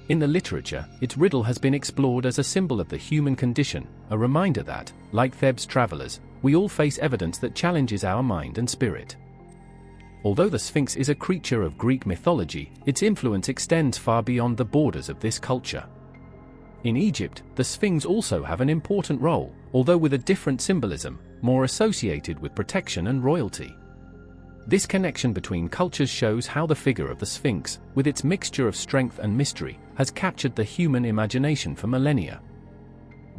S1: In the literature, its riddle has been explored as a symbol of the human condition, a reminder that, like Thebes travelers, we all face evidence that challenges our mind and spirit. Although the Sphinx is a creature of Greek mythology, its influence extends far beyond the borders of this culture. In Egypt, the Sphinx also have an important role, although with a different symbolism, more associated with protection and royalty. This connection between cultures shows how the figure of the Sphinx, with its mixture of strength and mystery, has captured the human imagination for millennia.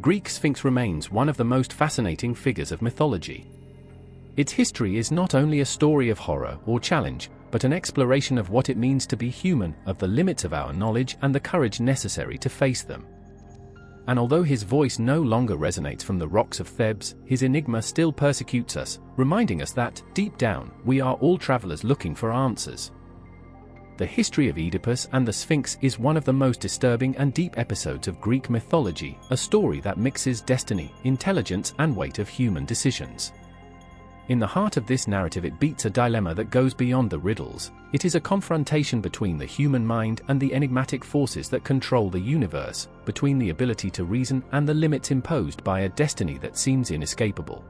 S1: Greek Sphinx remains one of the most fascinating figures of mythology. Its history is not only a story of horror or challenge, but an exploration of what it means to be human, of the limits of our knowledge and the courage necessary to face them. And although his voice no longer resonates from the rocks of Thebes, his enigma still persecutes us, reminding us that, deep down, we are all travelers looking for answers. The history of Oedipus and the Sphinx is one of the most disturbing and deep episodes of Greek mythology, a story that mixes destiny, intelligence, and weight of human decisions. In the heart of this narrative it beats a dilemma that goes beyond the riddles. It is a confrontation between the human mind and the enigmatic forces that control the universe, between the ability to reason and the limits imposed by a destiny that seems inescapable.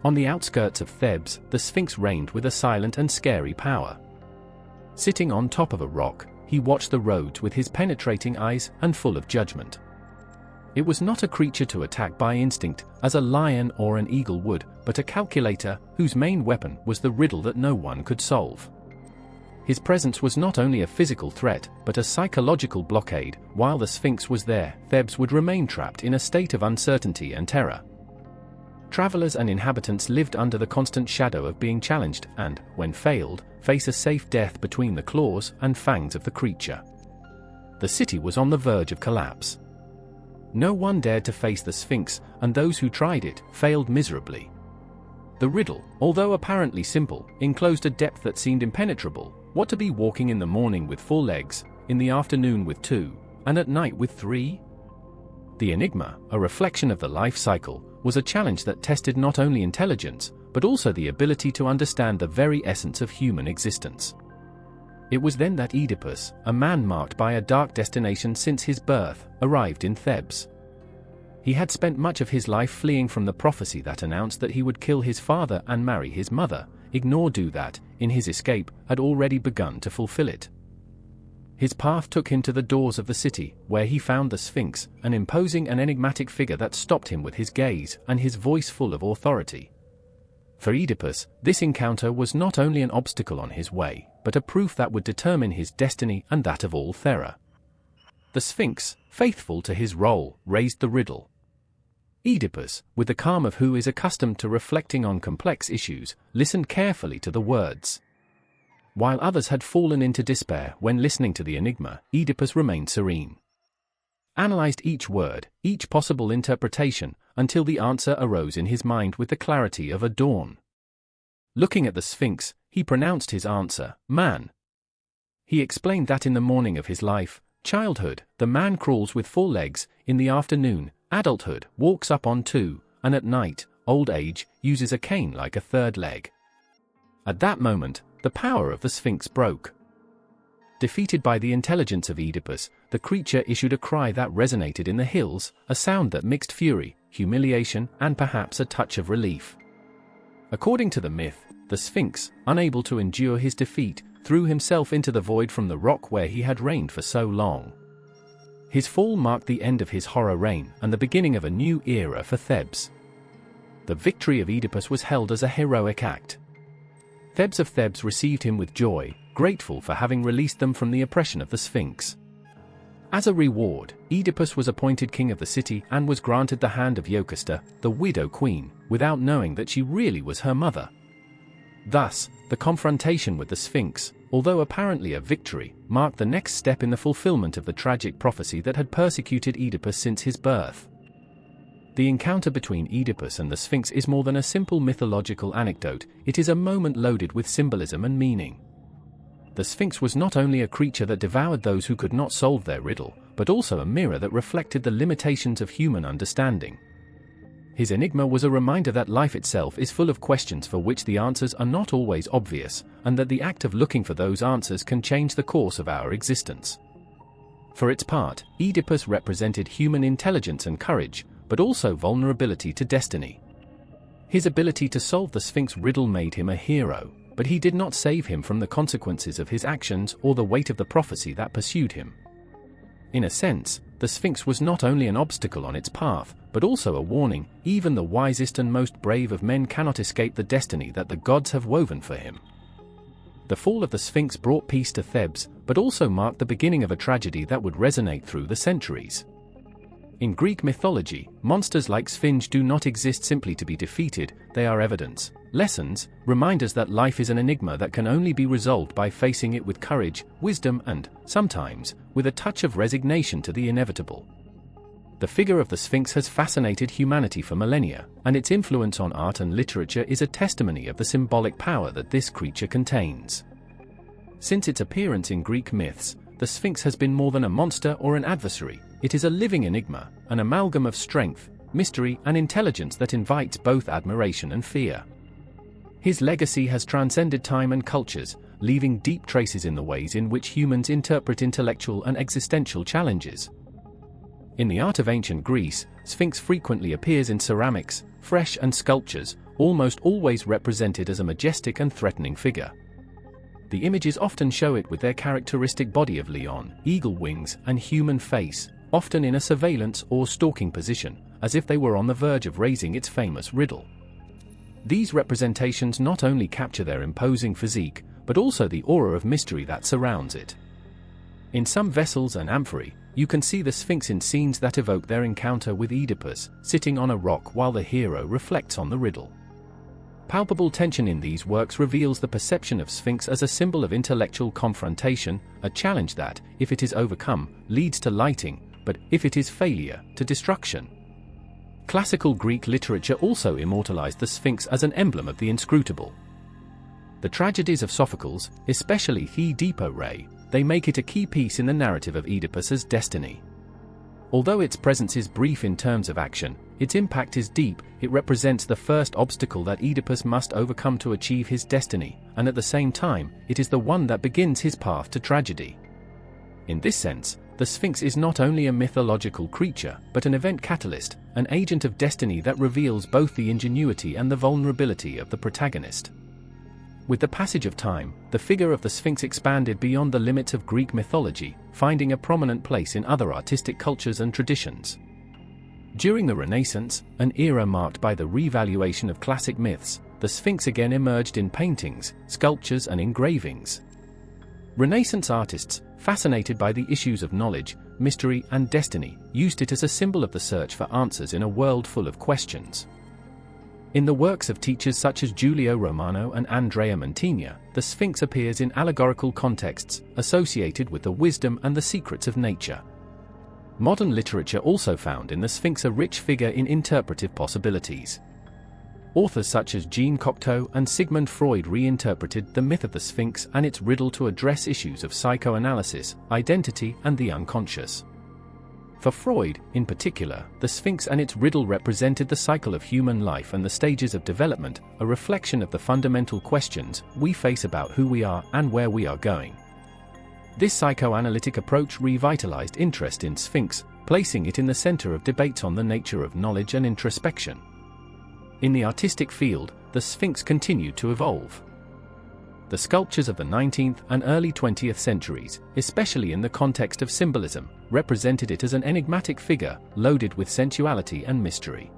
S1: On the outskirts of Thebes, the Sphinx reigned with a silent and scary power. Sitting on top of a rock, he watched the roads with his penetrating eyes and full of judgment. It was not a creature to attack by instinct, as a lion or an eagle would, but a calculator, whose main weapon was the riddle that no one could solve. His presence was not only a physical threat, but a psychological blockade. While the Sphinx was there, Thebes would remain trapped in a state of uncertainty and terror. Travelers and inhabitants lived under the constant shadow of being challenged and, when failed, face a safe death between the claws and fangs of the creature. The city was on the verge of collapse. No one dared to face the Sphinx, and those who tried it failed miserably. The riddle, although apparently simple, enclosed a depth that seemed impenetrable. What to be walking in the morning with 4 legs, in the afternoon with 2, and at night with 3? The enigma, a reflection of the life cycle, was a challenge that tested not only intelligence, but also the ability to understand the very essence of human existence. It was then that Oedipus, a man marked by a dark destination since his birth, arrived in Thebes. He had spent much of his life fleeing from the prophecy that announced that he would kill his father and marry his mother, ignore do that, in his escape, had already begun to fulfill it. His path took him to the doors of the city, where he found the Sphinx, an imposing and enigmatic figure that stopped him with his gaze and his voice full of authority. For Oedipus, this encounter was not only an obstacle on his way, but a proof that would determine his destiny and that of all Thera. The Sphinx, faithful to his role, raised the riddle. Oedipus, with the calm of who is accustomed to reflecting on complex issues, listened carefully to the words. While others had fallen into despair when listening to the enigma, Oedipus remained serene. Analyzed each word, each possible interpretation, until the answer arose in his mind with the clarity of a dawn. Looking at the Sphinx, he pronounced his answer, "Man." He explained that in the morning of his life, childhood, the man crawls with 4 legs, in the afternoon, adulthood, walks up on 2, and at night, old age, uses a cane like a 3rd leg. At that moment, the power of the Sphinx broke. Defeated by the intelligence of Oedipus, the creature issued a cry that resonated in the hills, a sound that mixed fury, humiliation, and perhaps a touch of relief. According to the myth, the Sphinx, unable to endure his defeat, threw himself into the void from the rock where he had reigned for so long. His fall marked the end of his horror reign and the beginning of a new era for Thebes. The victory of Oedipus was held as a heroic act. Thebes of Thebes received him with joy, grateful for having released them from the oppression of the Sphinx. As a reward, Oedipus was appointed king of the city and was granted the hand of Jocasta, the widow queen, without knowing that she really was her mother. Thus, the confrontation with the Sphinx, although apparently a victory, marked the next step in the fulfillment of the tragic prophecy that had persecuted Oedipus since his birth. The encounter between Oedipus and the Sphinx is more than a simple mythological anecdote, it is a moment loaded with symbolism and meaning. The Sphinx was not only a creature that devoured those who could not solve their riddle, but also a mirror that reflected the limitations of human understanding. His enigma was a reminder that life itself is full of questions for which the answers are not always obvious, and that the act of looking for those answers can change the course of our existence. For its part, Oedipus represented human intelligence and courage, but also vulnerability to destiny. His ability to solve the Sphinx riddle made him a hero, but he did not save him from the consequences of his actions or the weight of the prophecy that pursued him. In a sense, the Sphinx was not only an obstacle on its path, but also a warning: even the wisest and most brave of men cannot escape the destiny that the gods have woven for him. The fall of the Sphinx brought peace to Thebes, but also marked the beginning of a tragedy that would resonate through the centuries. In Greek mythology, monsters like Sphinx do not exist simply to be defeated, they are evidence, lessons, reminders that life is an enigma that can only be resolved by facing it with courage, wisdom and, sometimes, with a touch of resignation to the inevitable. The figure of the Sphinx has fascinated humanity for millennia, and its influence on art and literature is a testimony of the symbolic power that this creature contains. Since its appearance in Greek myths, the Sphinx has been more than a monster or an adversary. It is a living enigma, an amalgam of strength, mystery, and intelligence that invites both admiration and fear. His legacy has transcended time and cultures, leaving deep traces in the ways in which humans interpret intellectual and existential challenges. In the art of ancient Greece, Sphinx frequently appears in ceramics, fresh and sculptures, almost always represented as a majestic and threatening figure. The images often show it with their characteristic body of lion, eagle wings, and human face, often in a surveillance or stalking position, as if they were on the verge of raising its famous riddle. These representations not only capture their imposing physique, but also the aura of mystery that surrounds it. In some vessels and amphorae, you can see the Sphinx in scenes that evoke their encounter with Oedipus, sitting on a rock while the hero reflects on the riddle. Palpable tension in these works reveals the perception of Sphinx as a symbol of intellectual confrontation, a challenge that, if it is overcome, leads to lighting, but if it is failure, to destruction. Classical Greek literature also immortalized the Sphinx as an emblem of the inscrutable. The tragedies of Sophocles, especially Oedipo Rei, they make it a key piece in the narrative of Oedipus's destiny. Although its presence is brief in terms of action, its impact is deep. It represents the first obstacle that Oedipus must overcome to achieve his destiny, and at the same time, it is the one that begins his path to tragedy. In this sense, the Sphinx is not only a mythological creature, but an event catalyst, an agent of destiny that reveals both the ingenuity and the vulnerability of the protagonist. With the passage of time, the figure of the Sphinx expanded beyond the limits of Greek mythology, finding a prominent place in other artistic cultures and traditions. During the Renaissance, an era marked by the revaluation of classic myths, the Sphinx again emerged in paintings, sculptures, and engravings. Renaissance artists, fascinated by the issues of knowledge, mystery, and destiny, used it as a symbol of the search for answers in a world full of questions. In the works of teachers such as Giulio Romano and Andrea Mantegna, the Sphinx appears in allegorical contexts, associated with the wisdom and the secrets of nature. Modern literature also found in the Sphinx a rich figure in interpretive possibilities. Authors such as Jean Cocteau and Sigmund Freud reinterpreted the myth of the Sphinx and its riddle to address issues of psychoanalysis, identity, and the unconscious. For Freud, in particular, the Sphinx and its riddle represented the cycle of human life and the stages of development, a reflection of the fundamental questions we face about who we are and where we are going. This psychoanalytic approach revitalized interest in Sphinx, placing it in the center of debates on the nature of knowledge and introspection. In the artistic field, the Sphinx continued to evolve. The sculptures of the 19th and early 20th centuries, especially in the context of symbolism, represented it as an enigmatic figure, loaded with sensuality and mystery.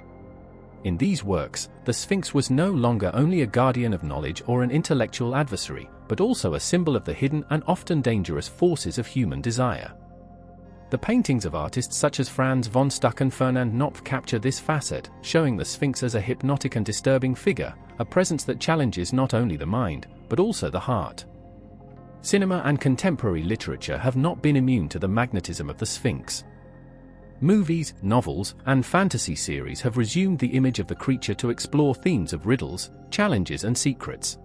S1: In these works, the Sphinx was no longer only a guardian of knowledge or an intellectual adversary, but also a symbol of the hidden and often dangerous forces of human desire. The paintings of artists such as Franz von Stuck and Fernand Knopf capture this facet, showing the Sphinx as a hypnotic and disturbing figure, a presence that challenges not only the mind, but also the heart. Cinema and contemporary literature have not been immune to the magnetism of the Sphinx. Movies, novels, and fantasy series have resumed the image of the creature to explore themes of riddles, challenges, and secrets.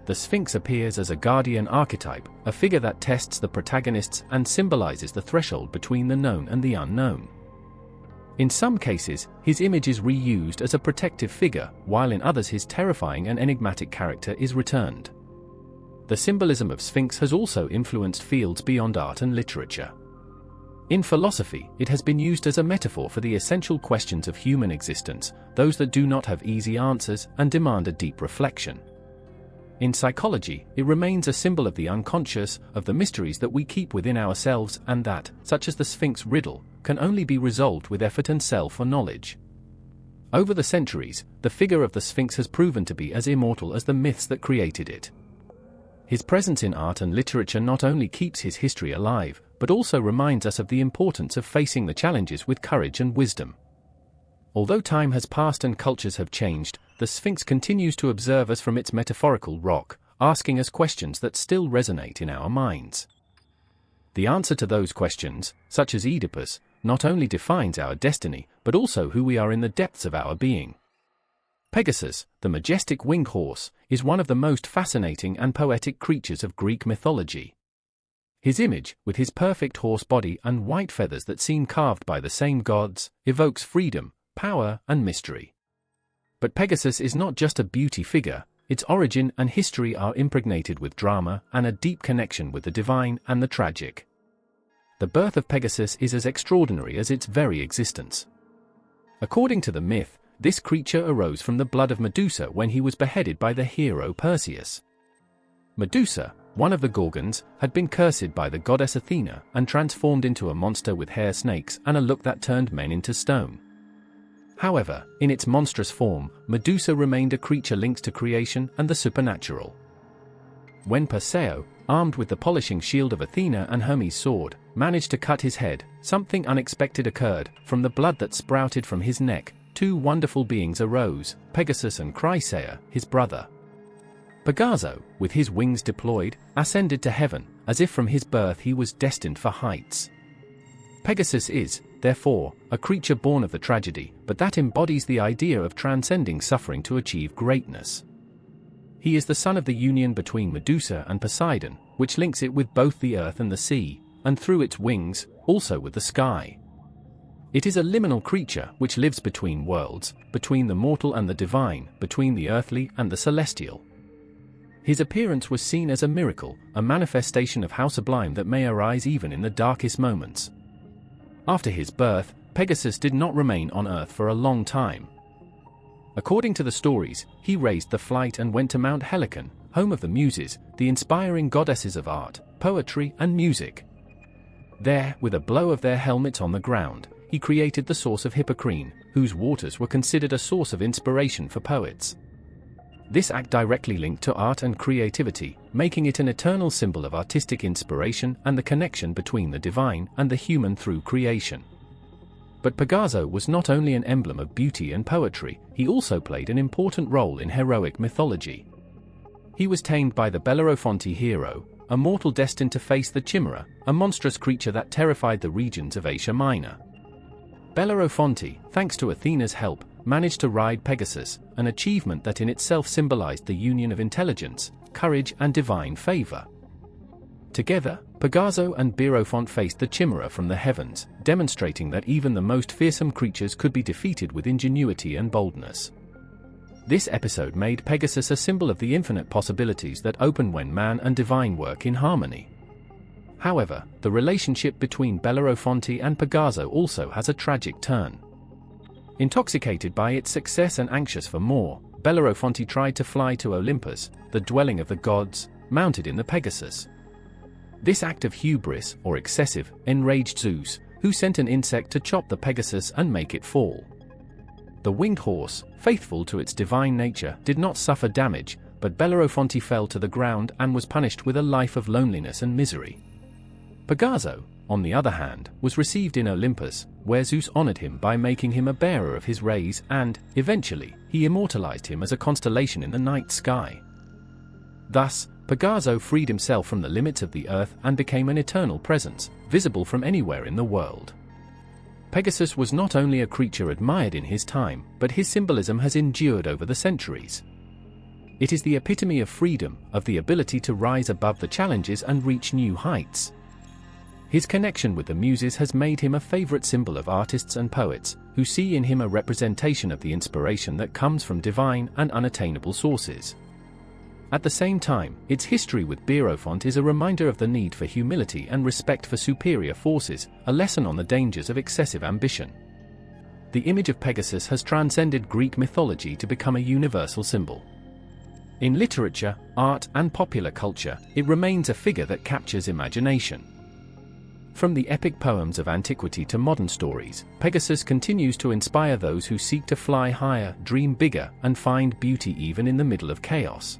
S1: The Sphinx appears as a guardian archetype, a figure that tests the protagonists and symbolizes the threshold between the known and the unknown. In some cases, his image is reused as a protective figure, while in others his terrifying and enigmatic character is returned. The symbolism of Sphinx has also influenced fields beyond art and literature. In philosophy, it has been used as a metaphor for the essential questions of human existence, those that do not have easy answers and demand a deep reflection. In psychology, it remains a symbol of the unconscious, of the mysteries that we keep within ourselves and that, such as the Sphinx riddle, can only be resolved with effort and self-knowledge. Over the centuries, the figure of the Sphinx has proven to be as immortal as the myths that created it. His presence in art and literature not only keeps his history alive, but also reminds us of the importance of facing the challenges with courage and wisdom. Although time has passed and cultures have changed, the Sphinx continues to observe us from its metaphorical rock, asking us questions that still resonate in our minds. The answer to those questions, such as Oedipus, not only defines our destiny, but also who we are in the depths of our being. Pegasus, the majestic winged horse, is one of the most fascinating and poetic creatures of Greek mythology. His image, with his perfect horse body and white feathers that seem carved by the same gods, evokes freedom, power, and mystery. But Pegasus is not just a beauty figure, its origin and history are impregnated with drama and a deep connection with the divine and the tragic. The birth of Pegasus is as extraordinary as its very existence. According to the myth, this creature arose from the blood of Medusa when he was beheaded by the hero Perseus. Medusa, one of the Gorgons, had been cursed by the goddess Athena and transformed into a monster with hair snakes and a look that turned men into stone. However, in its monstrous form, Medusa remained a creature linked to creation and the supernatural. When Perseo, armed with the polishing shield of Athena and Hermes' sword, managed to cut his head, something unexpected occurred. From the blood that sprouted from his neck, two wonderful beings arose, Pegasus and Chrysaor, his brother. Pegaso, with his wings deployed, ascended to heaven, as if from his birth he was destined for heights. Pegasus is, therefore, a creature born of the tragedy, but that embodies the idea of transcending suffering to achieve greatness. He is the son of the union between Medusa and Poseidon, which links it with both the earth and the sea, and through its wings, also with the sky. It is a liminal creature which lives between worlds, between the mortal and the divine, between the earthly and the celestial. His appearance was seen as a miracle, a manifestation of how sublime that may arise even in the darkest moments. After his birth, Pegasus did not remain on Earth for a long time. According to the stories, he raised the flight and went to Mount Helicon, home of the Muses, the inspiring goddesses of art, poetry, and music. There, with a blow of their helmets on the ground, he created the source of Hippocrene, whose waters were considered a source of inspiration for poets. This act directly linked to art and creativity, making it an eternal symbol of artistic inspiration and the connection between the divine and the human through creation. But Pegaso was not only an emblem of beauty and poetry, he also played an important role in heroic mythology. He was tamed by the Bellerophonte hero, a mortal destined to face the Chimera, a monstrous creature that terrified the regions of Asia Minor. Bellerophonte, thanks to Athena's help, managed to ride Pegasus, an achievement that in itself symbolized the union of intelligence, courage, and divine favor. Together, Pegaso and Bellerophon faced the Chimera from the heavens, demonstrating that even the most fearsome creatures could be defeated with ingenuity and boldness. This episode made Pegasus a symbol of the infinite possibilities that open when man and divine work in harmony. However, the relationship between Bellerophon and Pegaso also has a tragic turn. Intoxicated by its success and anxious for more, Bellerophon tried to fly to Olympus, the dwelling of the gods, mounted in the Pegasus. This act of hubris, or excessive, enraged Zeus, who sent an insect to chop the Pegasus and make it fall. The winged horse, faithful to its divine nature, did not suffer damage, but Bellerophon fell to the ground and was punished with a life of loneliness and misery. Pegaso, on the other hand, was received in Olympus, where Zeus honored him by making him a bearer of his rays and, eventually, he immortalized him as a constellation in the night sky. Thus, Pegaso freed himself from the limits of the earth and became an eternal presence, visible from anywhere in the world. Pegasus was not only a creature admired in his time, but his symbolism has endured over the centuries. It is the epitome of freedom, of the ability to rise above the challenges and reach new heights. His connection with the Muses has made him a favorite symbol of artists and poets, who see in him a representation of the inspiration that comes from divine and unattainable sources. At the same time, its history with Bellerophon is a reminder of the need for humility and respect for superior forces, a lesson on the dangers of excessive ambition. The image of Pegasus has transcended Greek mythology to become a universal symbol. In literature, art, and popular culture, it remains a figure that captures imagination. From the epic poems of antiquity to modern stories, Pegasus continues to inspire those who seek to fly higher, dream bigger, and find beauty even in the middle of chaos.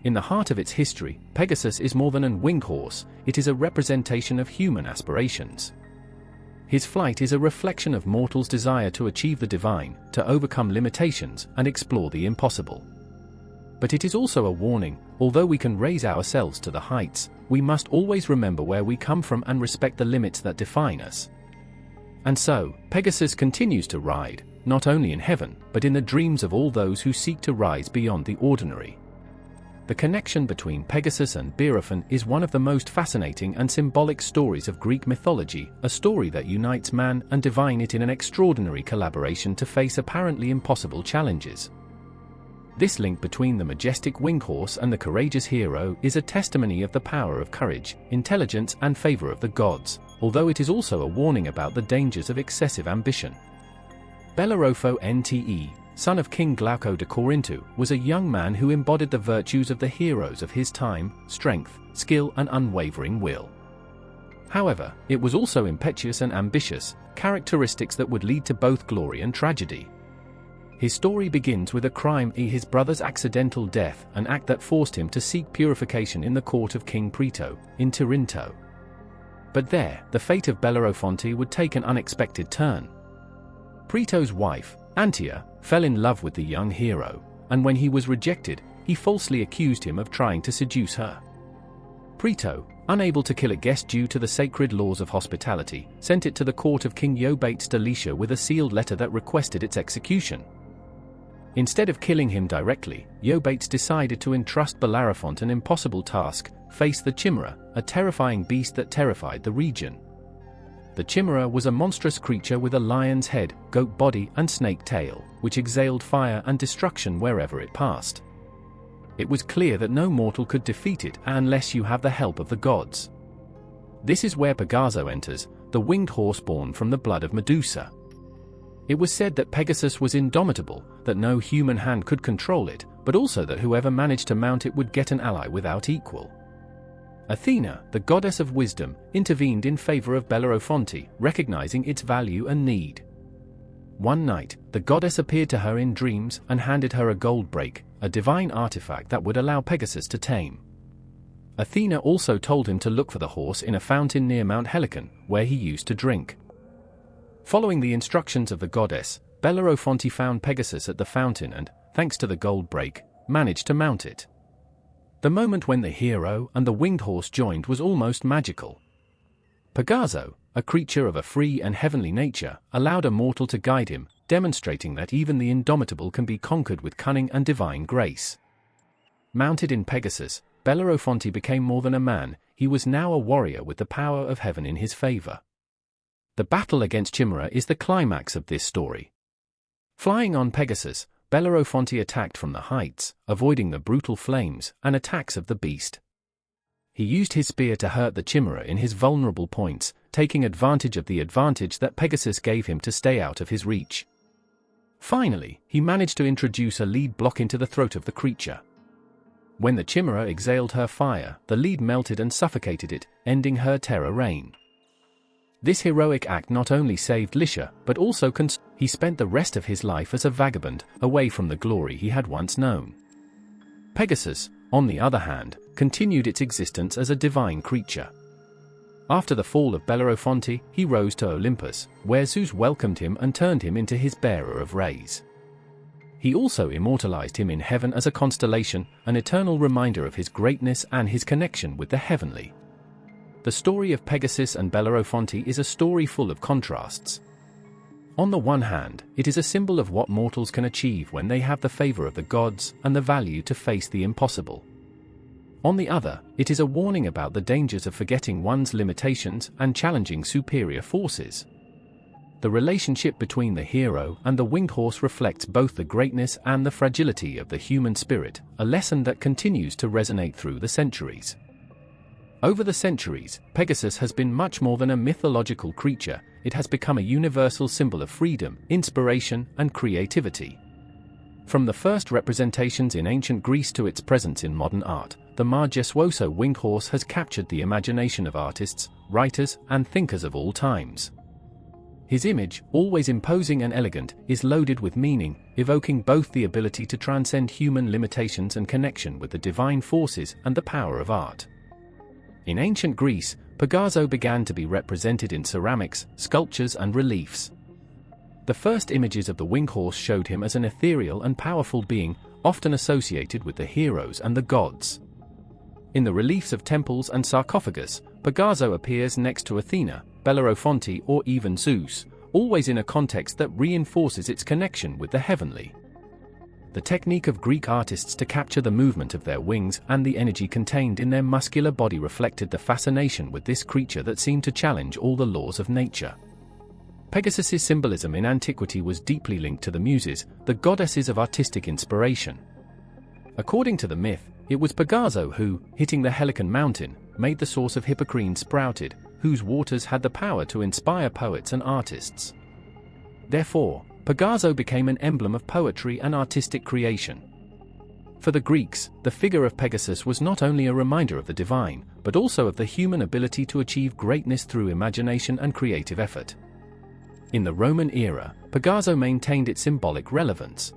S1: In the heart of its history, Pegasus is more than a winged horse, it is a representation of human aspirations. His flight is a reflection of mortals' desire to achieve the divine, to overcome limitations, and explore the impossible. But it is also a warning: although we can raise ourselves to the heights, we must always remember where we come from and respect the limits that define us. And so, Pegasus continues to ride, not only in heaven, but in the dreams of all those who seek to rise beyond the ordinary. The connection between Pegasus and Bellerophon is one of the most fascinating and symbolic stories of Greek mythology, a story that unites man and divine in an extraordinary collaboration to face apparently impossible challenges. This link between the majestic winged horse and the courageous hero is a testimony of the power of courage, intelligence, and favor of the gods, although it is also a warning about the dangers of excessive ambition. Bellerophon, son of King Glauco de Corinto, was a young man who embodied the virtues of the heroes of his time: strength, skill, and unwavering will. However, it was also impetuous and ambitious, characteristics that would lead to both glory and tragedy. His story begins with a crime: his brother's accidental death, an act that forced him to seek purification in the court of King Preto, in Tirinto. But there, the fate of Bellerophon would take an unexpected turn. Preto's wife, Antia, fell in love with the young hero, and when he was rejected, he falsely accused him of trying to seduce her. Preto, unable to kill a guest due to the sacred laws of hospitality, sent it to the court of King Iobates de Lycia with a sealed letter that requested its execution. Instead of killing him directly, Iobates decided to entrust Bellerophon an impossible task: face the Chimera, a terrifying beast that terrified the region. The Chimera was a monstrous creature with a lion's head, goat body, and snake tail, which exhaled fire and destruction wherever it passed. It was clear that no mortal could defeat it unless you have the help of the gods. This is where Pegaso enters, the winged horse born from the blood of Medusa. It was said that Pegasus was indomitable, that no human hand could control it, but also that whoever managed to mount it would get an ally without equal. Athena, the goddess of wisdom, intervened in favor of Bellerophon, recognizing its value and need. One night, the goddess appeared to her in dreams and handed her a gold brake, a divine artifact that would allow Pegasus to tame. Athena also told him to look for the horse in a fountain near Mount Helicon, where he used to drink. Following the instructions of the goddess, Bellerophon found Pegasus at the fountain and, thanks to the gold brake, managed to mount it. The moment when the hero and the winged horse joined was almost magical. Pegaso, a creature of a free and heavenly nature, allowed a mortal to guide him, demonstrating that even the indomitable can be conquered with cunning and divine grace. Mounted in Pegasus, Bellerophon became more than a man, he was now a warrior with the power of heaven in his favor. The battle against Chimera is the climax of this story. Flying on Pegasus, Bellerophon attacked from the heights, avoiding the brutal flames and attacks of the beast. He used his spear to hurt the Chimera in his vulnerable points, taking advantage of the advantage that Pegasus gave him to stay out of his reach. Finally, he managed to introduce a lead block into the throat of the creature. When the Chimera exhaled her fire, the lead melted and suffocated it, ending her terror reign. This heroic act not only saved Lycia, but also he spent the rest of his life as a vagabond, away from the glory he had once known. Pegasus, on the other hand, continued its existence as a divine creature. After the fall of Bellerophon, he rose to Olympus, where Zeus welcomed him and turned him into his bearer of rays. He also immortalized him in heaven as a constellation, an eternal reminder of his greatness and his connection with the heavenly. The story of Pegasus and Bellerophon is a story full of contrasts. On the one hand, it is a symbol of what mortals can achieve when they have the favor of the gods and the value to face the impossible. On the other, it is a warning about the dangers of forgetting one's limitations and challenging superior forces. The relationship between the hero and the winged horse reflects both the greatness and the fragility of the human spirit, a lesson that continues to resonate through the centuries. Over the centuries, Pegasus has been much more than a mythological creature, it has become a universal symbol of freedom, inspiration, and creativity. From the first representations in ancient Greece to its presence in modern art, the majestuoso winged horse has captured the imagination of artists, writers, and thinkers of all times. His image, always imposing and elegant, is loaded with meaning, evoking both the ability to transcend human limitations and connection with the divine forces and the power of art. In ancient Greece, Pegaso began to be represented in ceramics, sculptures, and reliefs. The first images of the winged horse showed him as an ethereal and powerful being, often associated with the heroes and the gods. In the reliefs of temples and sarcophagus, Pegaso appears next to Athena, Bellerophon, or even Zeus, always in a context that reinforces its connection with the heavenly. The technique of Greek artists to capture the movement of their wings and the energy contained in their muscular body reflected the fascination with this creature that seemed to challenge all the laws of nature. Pegasus's symbolism in antiquity was deeply linked to the Muses, the goddesses of artistic inspiration. According to the myth, it was Pegaso who, hitting the Helicon mountain, made the source of Hippocrene sprouted, whose waters had the power to inspire poets and artists. Therefore, Pegaso became an emblem of poetry and artistic creation. For the Greeks, the figure of Pegasus was not only a reminder of the divine, but also of the human ability to achieve greatness through imagination and creative effort. In the Roman era, Pegaso maintained its symbolic relevance.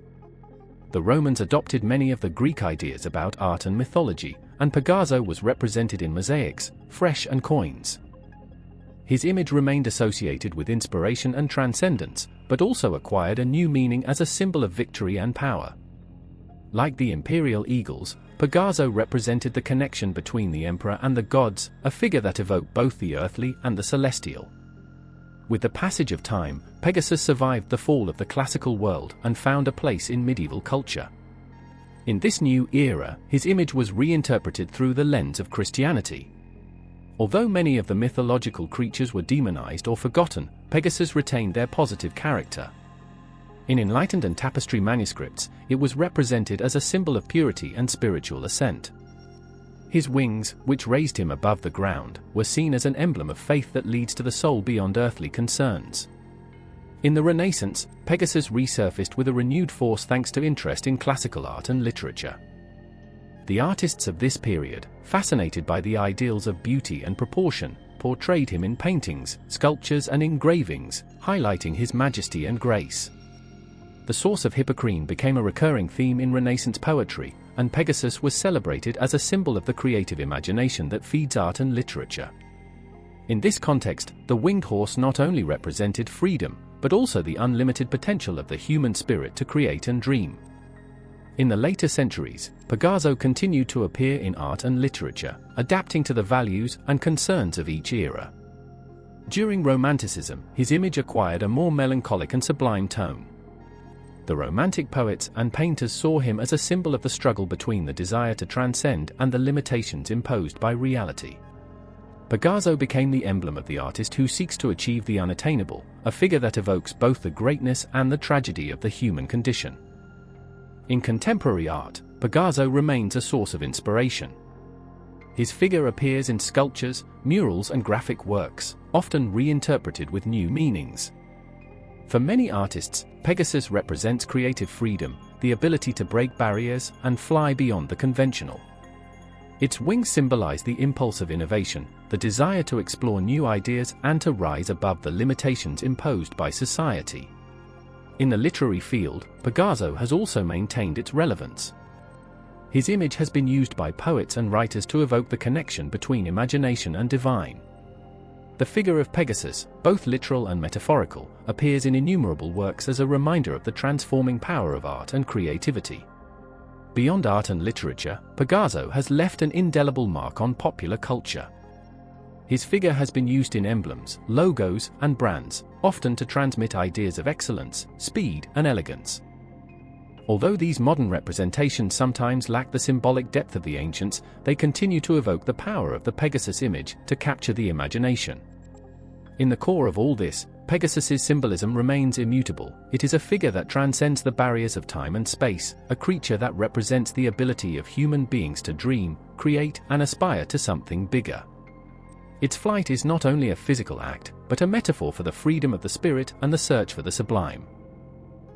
S1: The Romans adopted many of the Greek ideas about art and mythology, and Pegaso was represented in mosaics, fresh and coins. His image remained associated with inspiration and transcendence, but also acquired a new meaning as a symbol of victory and power. Like the imperial eagles, Pegaso represented the connection between the emperor and the gods, a figure that evoked both the earthly and the celestial. With the passage of time, Pegasus survived the fall of the classical world and found a place in medieval culture. In this new era, his image was reinterpreted through the lens of Christianity. Although many of the mythological creatures were demonized or forgotten, Pegasus retained their positive character. In enlightened and tapestry manuscripts, it was represented as a symbol of purity and spiritual ascent. His wings, which raised him above the ground, were seen as an emblem of faith that leads to the soul beyond earthly concerns. In the Renaissance, Pegasus resurfaced with a renewed force thanks to interest in classical art and literature. The artists of this period, fascinated by the ideals of beauty and proportion, portrayed him in paintings, sculptures, and engravings, highlighting his majesty and grace. The source of Hippocrene became a recurring theme in Renaissance poetry, and Pegasus was celebrated as a symbol of the creative imagination that feeds art and literature. In this context, the winged horse not only represented freedom, but also the unlimited potential of the human spirit to create and dream. In the later centuries, Pegaso continued to appear in art and literature, adapting to the values and concerns of each era. During Romanticism, his image acquired a more melancholic and sublime tone. The Romantic poets and painters saw him as a symbol of the struggle between the desire to transcend and the limitations imposed by reality. Pegaso became the emblem of the artist who seeks to achieve the unattainable, a figure that evokes both the greatness and the tragedy of the human condition. In contemporary art, Pegaso remains a source of inspiration. His figure appears in sculptures, murals, and graphic works, often reinterpreted with new meanings. For many artists, Pegasus represents creative freedom, the ability to break barriers and fly beyond the conventional. Its wings symbolize the impulse of innovation, the desire to explore new ideas and to rise above the limitations imposed by society. In the literary field, Pegaso has also maintained its relevance. His image has been used by poets and writers to evoke the connection between imagination and divine. The figure of Pegasus, both literal and metaphorical, appears in innumerable works as a reminder of the transforming power of art and creativity. Beyond art and literature, Pegaso has left an indelible mark on popular culture. His figure has been used in emblems, logos, and brands, often to transmit ideas of excellence, speed, and elegance. Although these modern representations sometimes lack the symbolic depth of the ancients, they continue to evoke the power of the Pegasus image to capture the imagination. In the core of all this, Pegasus's symbolism remains immutable. It is a figure that transcends the barriers of time and space, a creature that represents the ability of human beings to dream, create, and aspire to something bigger. Its flight is not only a physical act, but a metaphor for the freedom of the spirit and the search for the sublime.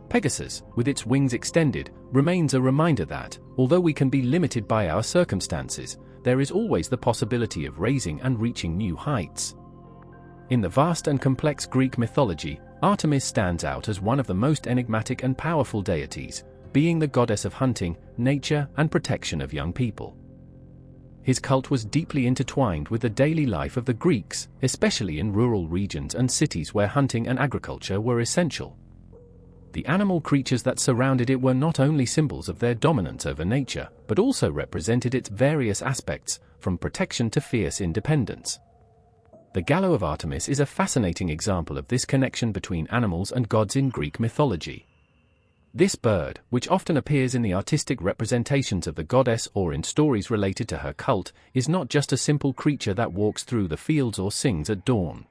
S1: Pegasus, with its wings extended, remains a reminder that, although we can be limited by our circumstances, there is always the possibility of raising and reaching new heights. In the vast and complex Greek mythology, Artemis stands out as one of the most enigmatic and powerful deities, being the goddess of hunting, nature, and protection of young people. His cult was deeply intertwined with the daily life of the Greeks, especially in rural regions and cities where hunting and agriculture were essential. The animal creatures that surrounded it were not only symbols of their dominance over nature, but also represented its various aspects, from protection to fierce independence. The gallows of Artemis is a fascinating example of this connection between animals and gods in Greek mythology. This bird, which often appears in the artistic representations of the goddess or in stories related to her cult, is not just a simple creature that walks through the fields or sings at dawn.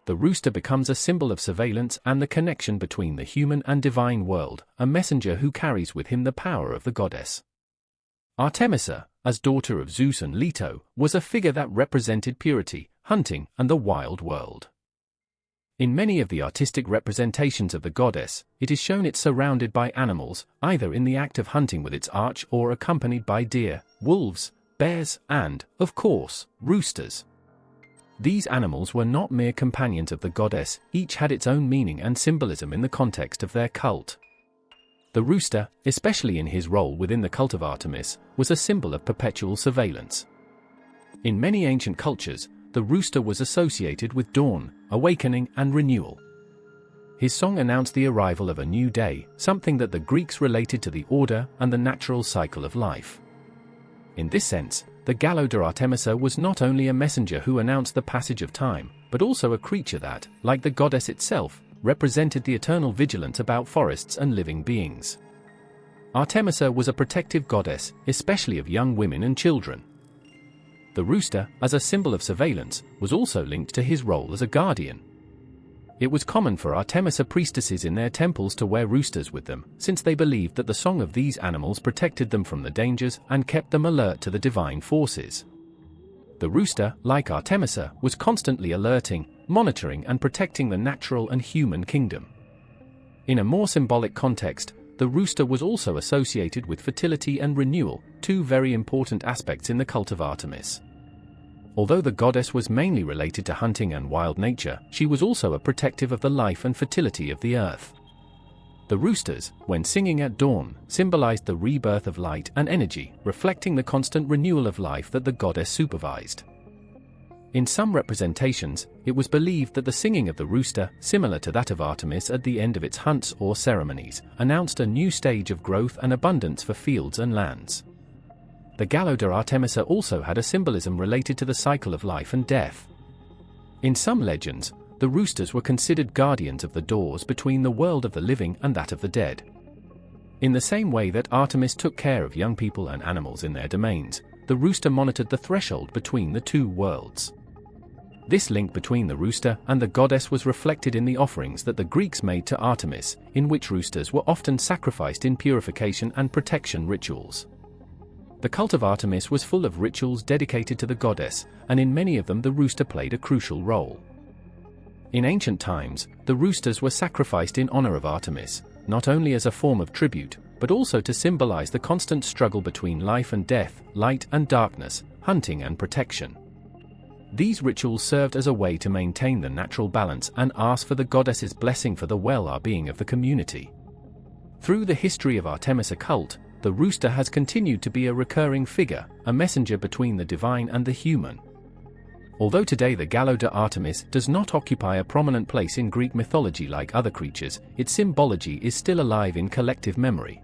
S1: The rooster becomes a symbol of surveillance and the connection between the human and divine world, a messenger who carries with him the power of the goddess. Artemisa, as daughter of Zeus and Leto, was a figure that represented purity, hunting, and the wild world. In many of the artistic representations of the goddess, it is shown it surrounded by animals, either in the act of hunting with its arch or accompanied by deer, wolves, bears, and, of course, roosters. These animals were not mere companions of the goddess, each had its own meaning and symbolism in the context of their cult. The rooster, especially in his role within the cult of Artemis, was a symbol of perpetual surveillance. In many ancient cultures, the rooster was associated with dawn, awakening, and renewal. His song announced the arrival of a new day, something that the Greeks related to the order and the natural cycle of life. In this sense, the gallows de Artemisa was not only a messenger who announced the passage of time, but also a creature that, like the goddess itself, represented the eternal vigilance about forests and living beings. Artemisa was a protective goddess, especially of young women and children. The rooster, as a symbol of surveillance, was also linked to his role as a guardian. It was common for Artemisa priestesses in their temples to wear roosters with them, since they believed that the song of these animals protected them from the dangers and kept them alert to the divine forces. The rooster, like Artemisa, was constantly alerting, monitoring, and protecting the natural and human kingdom. In a more symbolic context, the rooster was also associated with fertility and renewal, two very important aspects in the cult of Artemis. Although the goddess was mainly related to hunting and wild nature, she was also a protective of the life and fertility of the earth. The roosters, when singing at dawn, symbolized the rebirth of light and energy, reflecting the constant renewal of life that the goddess supervised. In some representations, it was believed that the singing of the rooster, similar to that of Artemis at the end of its hunts or ceremonies, announced a new stage of growth and abundance for fields and lands. The gallows de Artemisa also had a symbolism related to the cycle of life and death. In some legends, the roosters were considered guardians of the doors between the world of the living and that of the dead. In the same way that Artemis took care of young people and animals in their domains, the rooster monitored the threshold between the two worlds. This link between the rooster and the goddess was reflected in the offerings that the Greeks made to Artemis, in which roosters were often sacrificed in purification and protection rituals. The cult of Artemis was full of rituals dedicated to the goddess, and in many of them the rooster played a crucial role. In ancient times, the roosters were sacrificed in honor of Artemis, not only as a form of tribute, but also to symbolize the constant struggle between life and death, light and darkness, hunting and protection. These rituals served as a way to maintain the natural balance and ask for the goddess's blessing for the well-being of the community. Through the history of Artemis cult, the rooster has continued to be a recurring figure, a messenger between the divine and the human. Although today the gallows de Artemis does not occupy a prominent place in Greek mythology like other creatures, its symbology is still alive in collective memory.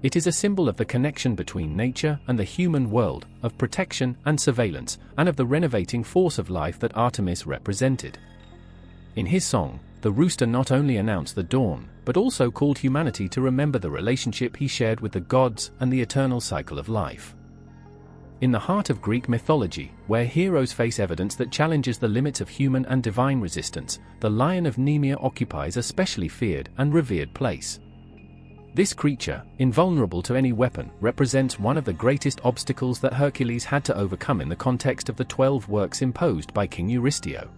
S1: It is a symbol of the connection between nature and the human world, of protection and surveillance, and of the renovating force of life that Artemis represented. In his song, the rooster not only announced the dawn, but also called humanity to remember the relationship he shared with the gods and the eternal cycle of life. In the heart of Greek mythology, where heroes face evidence that challenges the limits of human and divine resistance, the lion of Nemea occupies a specially feared and revered place. This creature, invulnerable to any weapon, represents one of the greatest obstacles that Hercules had to overcome in the context of the 12 works imposed by King Eurystheus.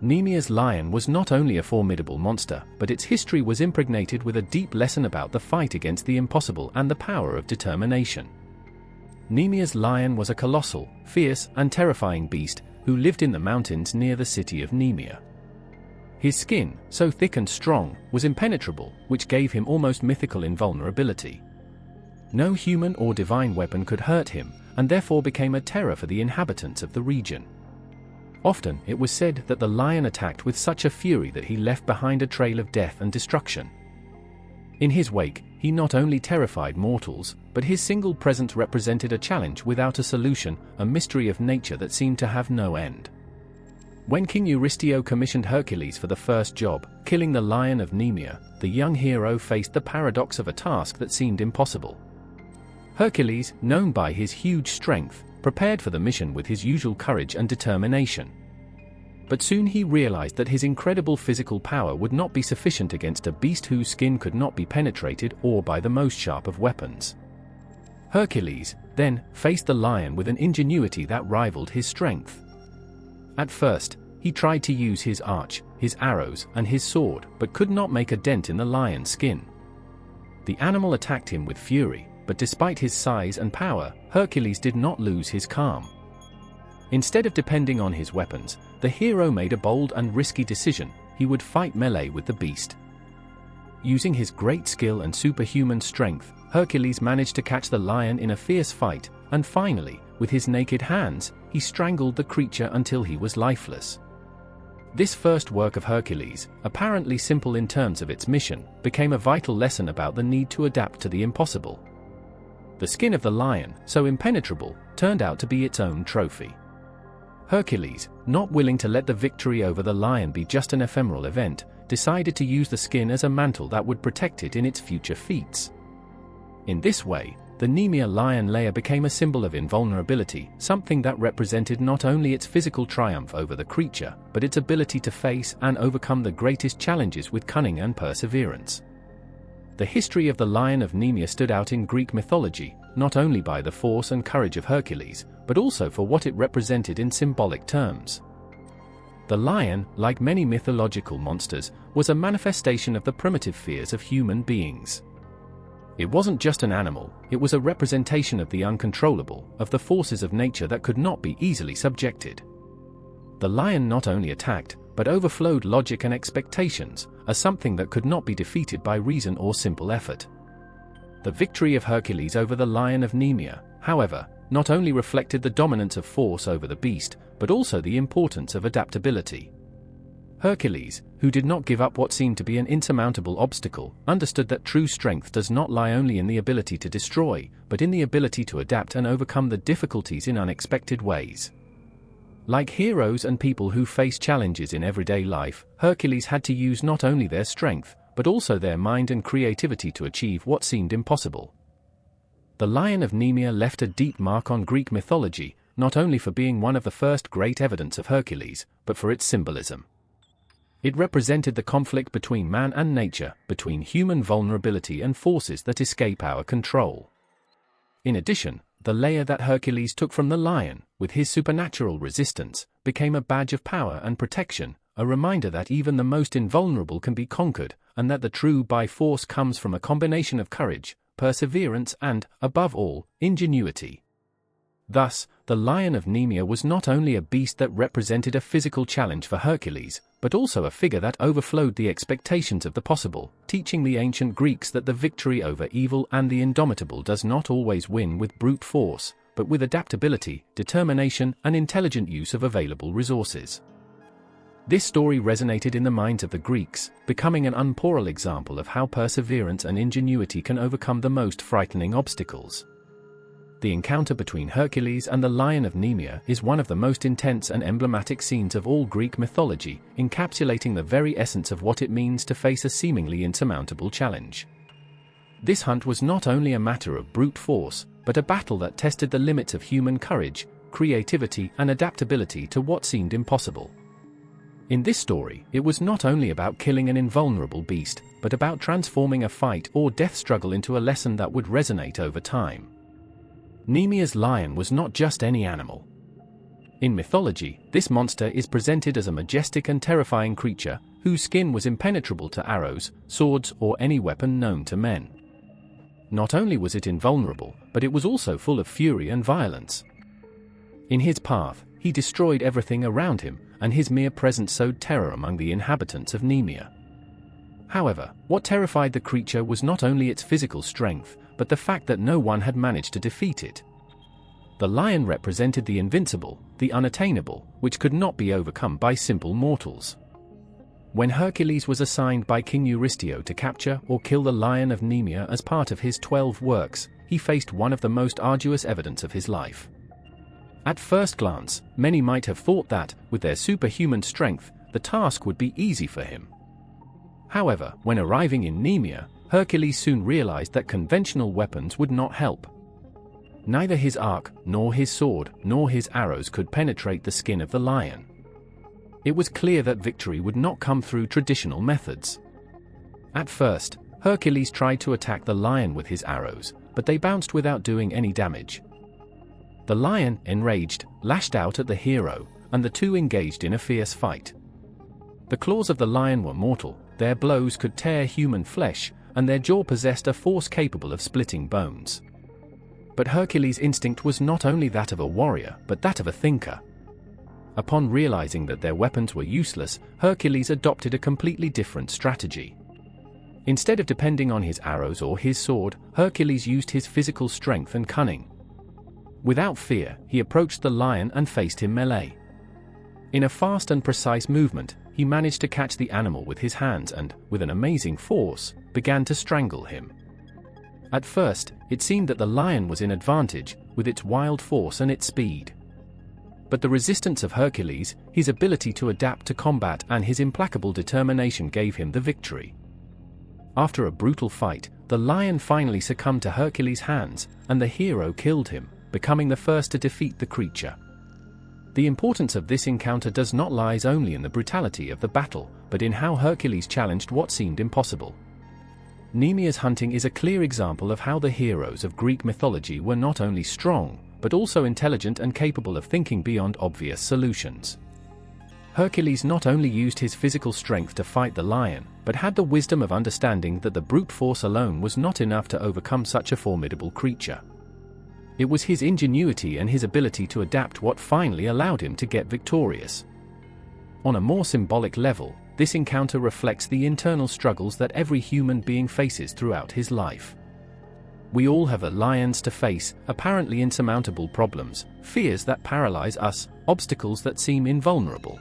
S1: Nemea's lion was not only a formidable monster, but its history was impregnated with a deep lesson about the fight against the impossible and the power of determination. Nemea's lion was a colossal, fierce, and terrifying beast who lived in the mountains near the city of Nemea. His skin, so thick and strong, was impenetrable, which gave him almost mythical invulnerability. No human or divine weapon could hurt him, and therefore became a terror for the inhabitants of the region. Often it was said that the lion attacked with such a fury that he left behind a trail of death and destruction. In his wake, he not only terrified mortals, but his single presence represented a challenge without a solution, a mystery of nature that seemed to have no end. When King Eurystheus commissioned Hercules for the first job, killing the lion of Nemea, the young hero faced the paradox of a task that seemed impossible. Hercules, known by his huge strength, prepared for the mission with his usual courage and determination. But soon he realized that his incredible physical power would not be sufficient against a beast whose skin could not be penetrated or by the most sharp of weapons. Hercules, then, faced the lion with an ingenuity that rivaled his strength. At first, he tried to use his arch, his arrows, and his sword, but could not make a dent in the lion's skin. The animal attacked him with fury, but despite his size and power, Hercules did not lose his calm. Instead of depending on his weapons, the hero made a bold and risky decision: he would fight melee with the beast. Using his great skill and superhuman strength, Hercules managed to catch the lion in a fierce fight, and finally, with his naked hands, he strangled the creature until he was lifeless. This first work of Hercules, apparently simple in terms of its mission, became a vital lesson about the need to adapt to the impossible. The skin of the lion, so impenetrable, turned out to be its own trophy. Hercules, not willing to let the victory over the lion be just an ephemeral event, decided to use the skin as a mantle that would protect it in its future feats. In this way, the Nemea lion layer became a symbol of invulnerability, something that represented not only its physical triumph over the creature, but its ability to face and overcome the greatest challenges with cunning and perseverance. The history of the lion of Nemea stood out in Greek mythology, not only by the force and courage of Hercules, but also for what it represented in symbolic terms. The lion, like many mythological monsters, was a manifestation of the primitive fears of human beings. It wasn't just an animal, it was a representation of the uncontrollable, of the forces of nature that could not be easily subjected. The lion not only attacked, but overflowed logic and expectations, as something that could not be defeated by reason or simple effort. The victory of Hercules over the lion of Nemea, however, not only reflected the dominance of force over the beast, but also the importance of adaptability. Hercules, who did not give up what seemed to be an insurmountable obstacle, understood that true strength does not lie only in the ability to destroy, but in the ability to adapt and overcome the difficulties in unexpected ways. Like heroes and people who face challenges in everyday life, Hercules had to use not only their strength, but also their mind and creativity to achieve what seemed impossible. The Lion of Nemea left a deep mark on Greek mythology, not only for being one of the first great evidence of Hercules, but for its symbolism. It represented the conflict between man and nature, between human vulnerability and forces that escape our control. In addition, the layer that Hercules took from the lion, with his supernatural resistance, became a badge of power and protection, a reminder that even the most invulnerable can be conquered, and that the true by force comes from a combination of courage, perseverance and, above all, ingenuity. Thus, the Lion of Nemea was not only a beast that represented a physical challenge for Hercules, but also a figure that overflowed the expectations of the possible, teaching the ancient Greeks that the victory over evil and the indomitable does not always win with brute force, but with adaptability, determination, and intelligent use of available resources. This story resonated in the minds of the Greeks, becoming an unparalleled example of how perseverance and ingenuity can overcome the most frightening obstacles. The encounter between Hercules and the Lion of Nemea is one of the most intense and emblematic scenes of all Greek mythology, encapsulating the very essence of what it means to face a seemingly insurmountable challenge. This hunt was not only a matter of brute force, but a battle that tested the limits of human courage, creativity, and adaptability to what seemed impossible. In this story, it was not only about killing an invulnerable beast, but about transforming a fight or death struggle into a lesson that would resonate over time. Nemea's lion was not just any animal. In mythology, this monster is presented as a majestic and terrifying creature, whose skin was impenetrable to arrows, swords, or any weapon known to men. Not only was it invulnerable, but it was also full of fury and violence. In his path, he destroyed everything around him, and his mere presence sowed terror among the inhabitants of Nemea. However, what terrified the creature was not only its physical strength, but the fact that no one had managed to defeat it. The lion represented the invincible, the unattainable, which could not be overcome by simple mortals. When Hercules was assigned by King Eurysteo to capture or kill the Lion of Nemea as part of his 12 works, he faced one of the most arduous evidence of his life. At first glance, many might have thought that, with their superhuman strength, the task would be easy for him. However, when arriving in Nemea, Hercules soon realized that conventional weapons would not help. Neither his arc, nor his sword, nor his arrows could penetrate the skin of the lion. It was clear that victory would not come through traditional methods. At first, Hercules tried to attack the lion with his arrows, but they bounced without doing any damage. The lion, enraged, lashed out at the hero, and the two engaged in a fierce fight. The claws of the lion were mortal, their blows could tear human flesh, and their jaw possessed a force capable of splitting bones. But Hercules' instinct was not only that of a warrior, but that of a thinker. Upon realizing that their weapons were useless, Hercules adopted a completely different strategy. Instead of depending on his arrows or his sword, Hercules used his physical strength and cunning. Without fear, he approached the lion and faced him melee. In a fast and precise movement, he managed to catch the animal with his hands and, with an amazing force, began to strangle him. At first, it seemed that the lion was in advantage, with its wild force and its speed. But the resistance of Hercules, his ability to adapt to combat, and his implacable determination gave him the victory. After a brutal fight, the lion finally succumbed to Hercules' hands, and the hero killed him, becoming the first to defeat the creature. The importance of this encounter does not lie only in the brutality of the battle, but in how Hercules challenged what seemed impossible. Nemea's hunting is a clear example of how the heroes of Greek mythology were not only strong, but also intelligent and capable of thinking beyond obvious solutions. Hercules not only used his physical strength to fight the lion, but had the wisdom of understanding that the brute force alone was not enough to overcome such a formidable creature. It was his ingenuity and his ability to adapt what finally allowed him to get victorious. On a more symbolic level, this encounter reflects the internal struggles that every human being faces throughout his life. We all have lions to face, apparently insurmountable problems, fears that paralyze us, obstacles that seem invulnerable.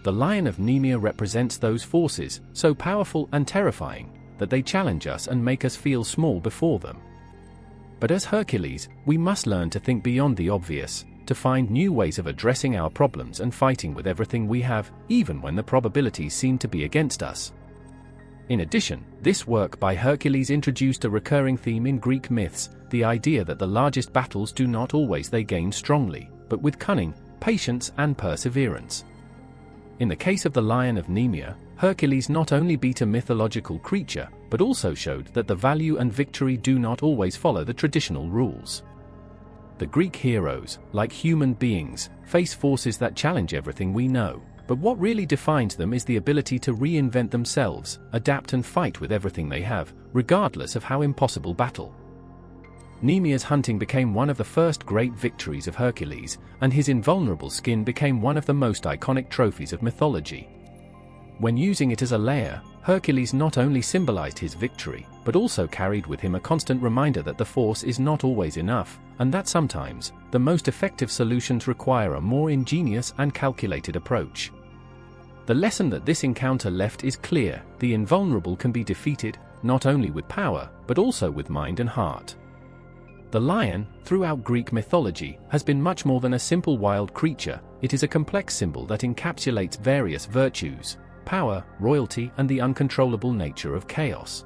S1: The Lion of Nemea represents those forces, so powerful and terrifying, that they challenge us and make us feel small before them. But as Hercules, we must learn to think beyond the obvious, to find new ways of addressing our problems and fighting with everything we have, even when the probabilities seem to be against us. In addition, this work by Hercules introduced a recurring theme in Greek myths, the idea that the largest battles do not always they gain strongly, but with cunning, patience and perseverance. In the case of the Lion of Nemea, Hercules not only beat a mythological creature, but also showed that the value and victory do not always follow the traditional rules. The Greek heroes, like human beings, face forces that challenge everything we know, but what really defines them is the ability to reinvent themselves, adapt and fight with everything they have, regardless of how impossible battle. Nemea's hunting became one of the first great victories of Hercules, and his invulnerable skin became one of the most iconic trophies of mythology. When using it as a lair, Hercules not only symbolized his victory, but also carried with him a constant reminder that the force is not always enough, and that sometimes, the most effective solutions require a more ingenious and calculated approach. The lesson that this encounter left is clear: the invulnerable can be defeated, not only with power, but also with mind and heart. The lion, throughout Greek mythology, has been much more than a simple wild creature. It is a complex symbol that encapsulates various virtues: power, royalty, and the uncontrollable nature of chaos.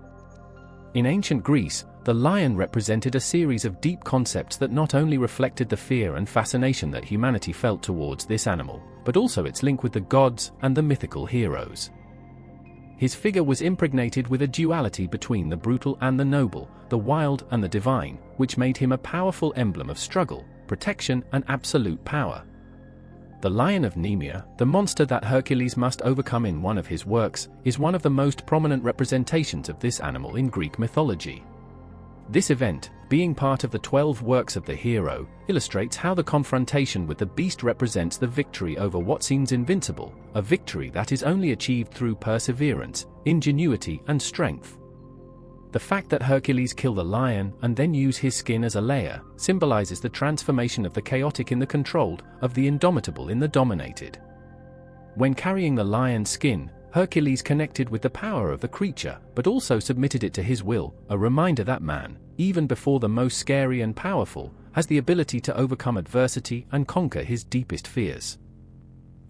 S1: In ancient Greece, the lion represented a series of deep concepts that not only reflected the fear and fascination that humanity felt towards this animal, but also its link with the gods and the mythical heroes. His figure was impregnated with a duality between the brutal and the noble, the wild and the divine, which made him a powerful emblem of struggle, protection, and absolute power. The Lion of Nemea, the monster that Hercules must overcome in one of his works, is one of the most prominent representations of this animal in Greek mythology. This event, being part of the 12 works of the hero, illustrates how the confrontation with the beast represents the victory over what seems invincible, a victory that is only achieved through perseverance, ingenuity, and strength. The fact that Hercules kill the lion and then use his skin as a lair symbolizes the transformation of the chaotic in the controlled, of the indomitable in the dominated. When carrying the lion's skin, Hercules connected with the power of the creature, but also submitted it to his will, a reminder that man, even before the most scary and powerful, has the ability to overcome adversity and conquer his deepest fears.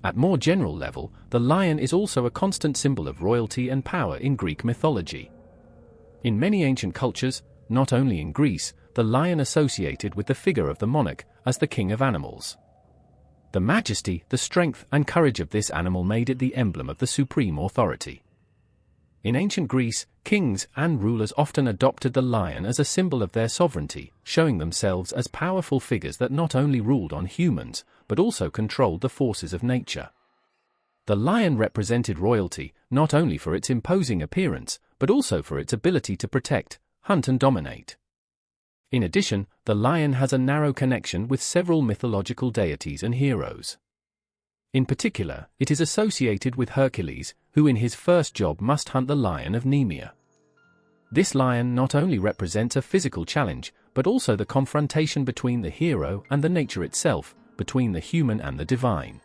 S1: At more general level, the lion is also a constant symbol of royalty and power in Greek mythology. In many ancient cultures, not only in Greece, the lion associated with the figure of the monarch as the king of animals. The majesty, the strength, and courage of this animal made it the emblem of the supreme authority. In ancient Greece, kings and rulers often adopted the lion as a symbol of their sovereignty, showing themselves as powerful figures that not only ruled on humans, but also controlled the forces of nature. The lion represented royalty, not only for its imposing appearance, but also for its ability to protect, hunt, and dominate. In addition, the lion has a narrow connection with several mythological deities and heroes. In particular, it is associated with Hercules, who in his first job must hunt the Lion of Nemea. This lion not only represents a physical challenge, but also the confrontation between the hero and the nature itself, between the human and the divine.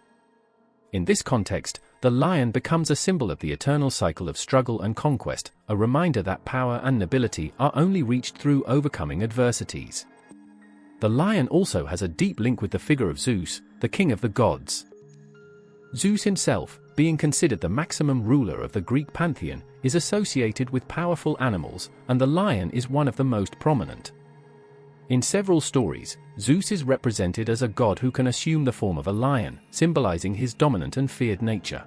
S1: In this context, the lion becomes a symbol of the eternal cycle of struggle and conquest, a reminder that power and nobility are only reached through overcoming adversities. The lion also has a deep link with the figure of Zeus, the king of the gods. Zeus himself, being considered the maximum ruler of the Greek pantheon, is associated with powerful animals, and the lion is one of the most prominent. In several stories, Zeus is represented as a god who can assume the form of a lion, symbolizing his dominant and feared nature.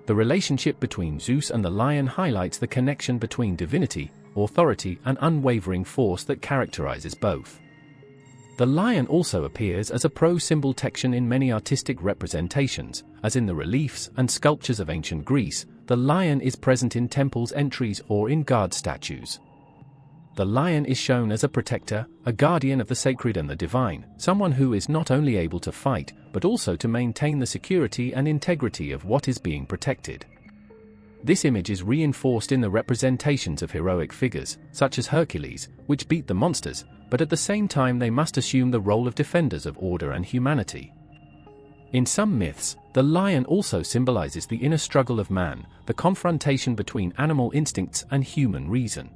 S1: The relationship between Zeus and the lion highlights the connection between divinity, authority, and unwavering force that characterizes both. The lion also appears as a pro-symbol tection in many artistic representations, as in the reliefs and sculptures of ancient Greece. The lion is present in temples' entries or in guard statues. The lion is shown as a protector, a guardian of the sacred and the divine, someone who is not only able to fight, but also to maintain the security and integrity of what is being protected. This image is reinforced in the representations of heroic figures, such as Hercules, which beat the monsters, but at the same time they must assume the role of defenders of order and humanity. In some myths, the lion also symbolizes the inner struggle of man, the confrontation between animal instincts and human reason.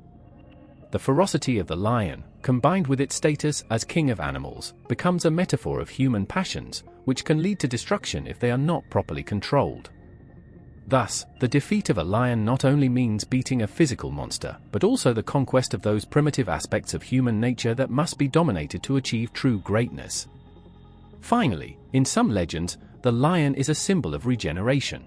S1: The ferocity of the lion, combined with its status as king of animals, becomes a metaphor of human passions, which can lead to destruction if they are not properly controlled. Thus, the defeat of a lion not only means beating a physical monster, but also the conquest of those primitive aspects of human nature that must be dominated to achieve true greatness. Finally, in some legends, the lion is a symbol of regeneration.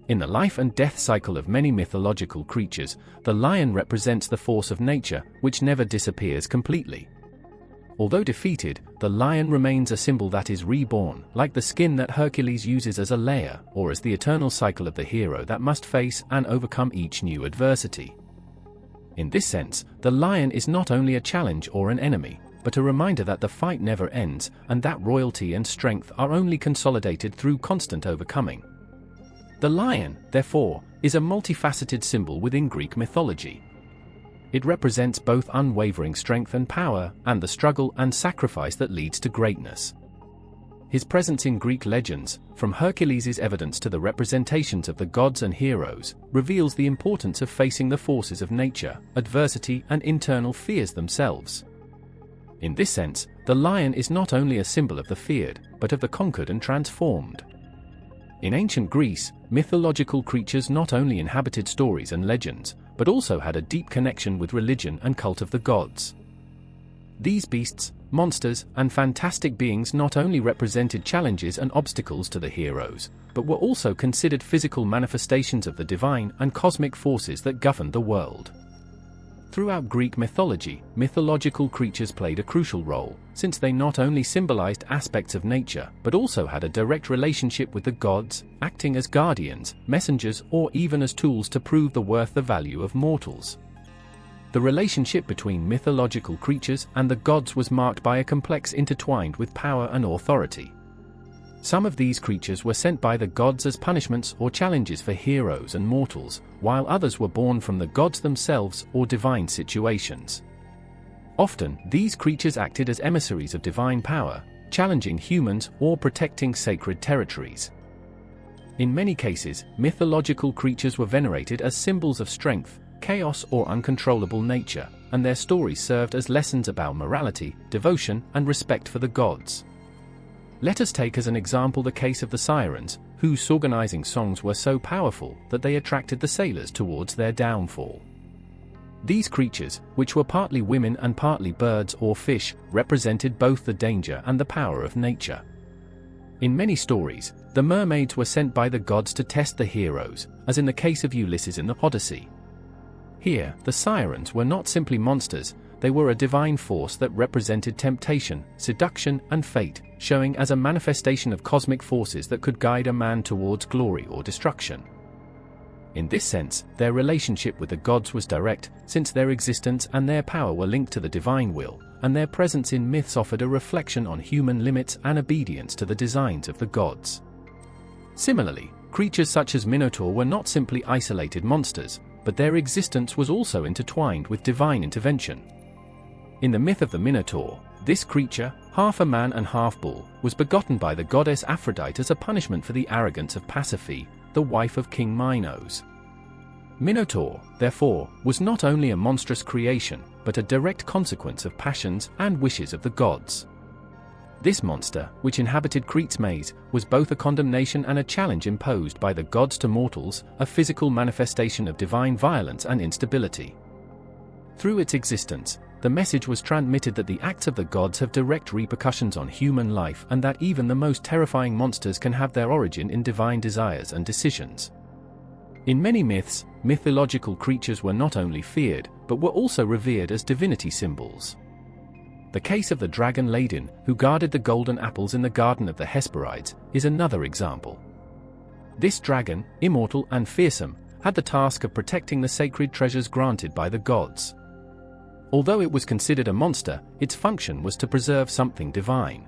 S1: In the life and death cycle of many mythological creatures, the lion represents the force of nature, which never disappears completely. Although defeated, the lion remains a symbol that is reborn, like the skin that Hercules uses as a layer, or as the eternal cycle of the hero that must face and overcome each new adversity. In this sense, the lion is not only a challenge or an enemy, but a reminder that the fight never ends, and that royalty and strength are only consolidated through constant overcoming. The lion, therefore, is a multifaceted symbol within Greek mythology. It represents both unwavering strength and power, and the struggle and sacrifice that leads to greatness. His presence in Greek legends, from Hercules' evidence to the representations of the gods and heroes, reveals the importance of facing the forces of nature, adversity, and internal fears themselves. In this sense, the lion is not only a symbol of the feared, but of the conquered and transformed. In ancient Greece, mythological creatures not only inhabited stories and legends, but also had a deep connection with religion and cult of the gods. These beasts, monsters, and fantastic beings not only represented challenges and obstacles to the heroes, but were also considered physical manifestations of the divine and cosmic forces that governed the world. Throughout Greek mythology, mythological creatures played a crucial role, since they not only symbolized aspects of nature, but also had a direct relationship with the gods, acting as guardians, messengers, or even as tools to prove the value of mortals. The relationship between mythological creatures and the gods was marked by a complex intertwined with power and authority. Some of these creatures were sent by the gods as punishments or challenges for heroes and mortals, while others were born from the gods themselves or divine situations. Often, these creatures acted as emissaries of divine power, challenging humans or protecting sacred territories. In many cases, mythological creatures were venerated as symbols of strength, chaos, or uncontrollable nature, and their stories served as lessons about morality, devotion, and respect for the gods. Let us take as an example the case of the sirens, whose organizing songs were so powerful that they attracted the sailors towards their downfall. These creatures, which were partly women and partly birds or fish, represented both the danger and the power of nature. In many stories, the mermaids were sent by the gods to test the heroes, as in the case of Ulysses in the Odyssey. Here, the sirens were not simply monsters, they were a divine force that represented temptation, seduction, and fate, showing as a manifestation of cosmic forces that could guide a man towards glory or destruction. In this sense, their relationship with the gods was direct, since their existence and their power were linked to the divine will, and their presence in myths offered a reflection on human limits and obedience to the designs of the gods. Similarly, creatures such as Minotaur were not simply isolated monsters, but their existence was also intertwined with divine intervention. In the myth of the Minotaur, this creature, half a man and half bull, was begotten by the goddess Aphrodite as a punishment for the arrogance of Pasiphae, the wife of King Minos. Minotaur, therefore, was not only a monstrous creation, but a direct consequence of passions and wishes of the gods. This monster, which inhabited Crete's maze, was both a condemnation and a challenge imposed by the gods to mortals, a physical manifestation of divine violence and instability. Through its existence, the message was transmitted that the acts of the gods have direct repercussions on human life and that even the most terrifying monsters can have their origin in divine desires and decisions. In many myths, mythological creatures were not only feared, but were also revered as divinity symbols. The case of the dragon Ladin, who guarded the golden apples in the garden of the Hesperides, is another example. This dragon, immortal and fearsome, had the task of protecting the sacred treasures granted by the gods. Although it was considered a monster, its function was to preserve something divine.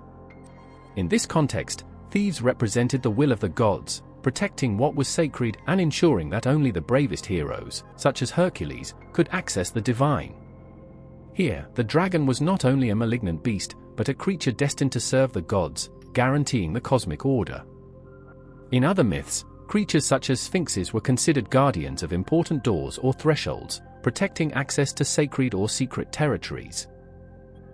S1: In this context, thieves represented the will of the gods, protecting what was sacred and ensuring that only the bravest heroes, such as Hercules, could access the divine. Here, the dragon was not only a malignant beast, but a creature destined to serve the gods, guaranteeing the cosmic order. In other myths, creatures such as sphinxes were considered guardians of important doors or thresholds, protecting access to sacred or secret territories.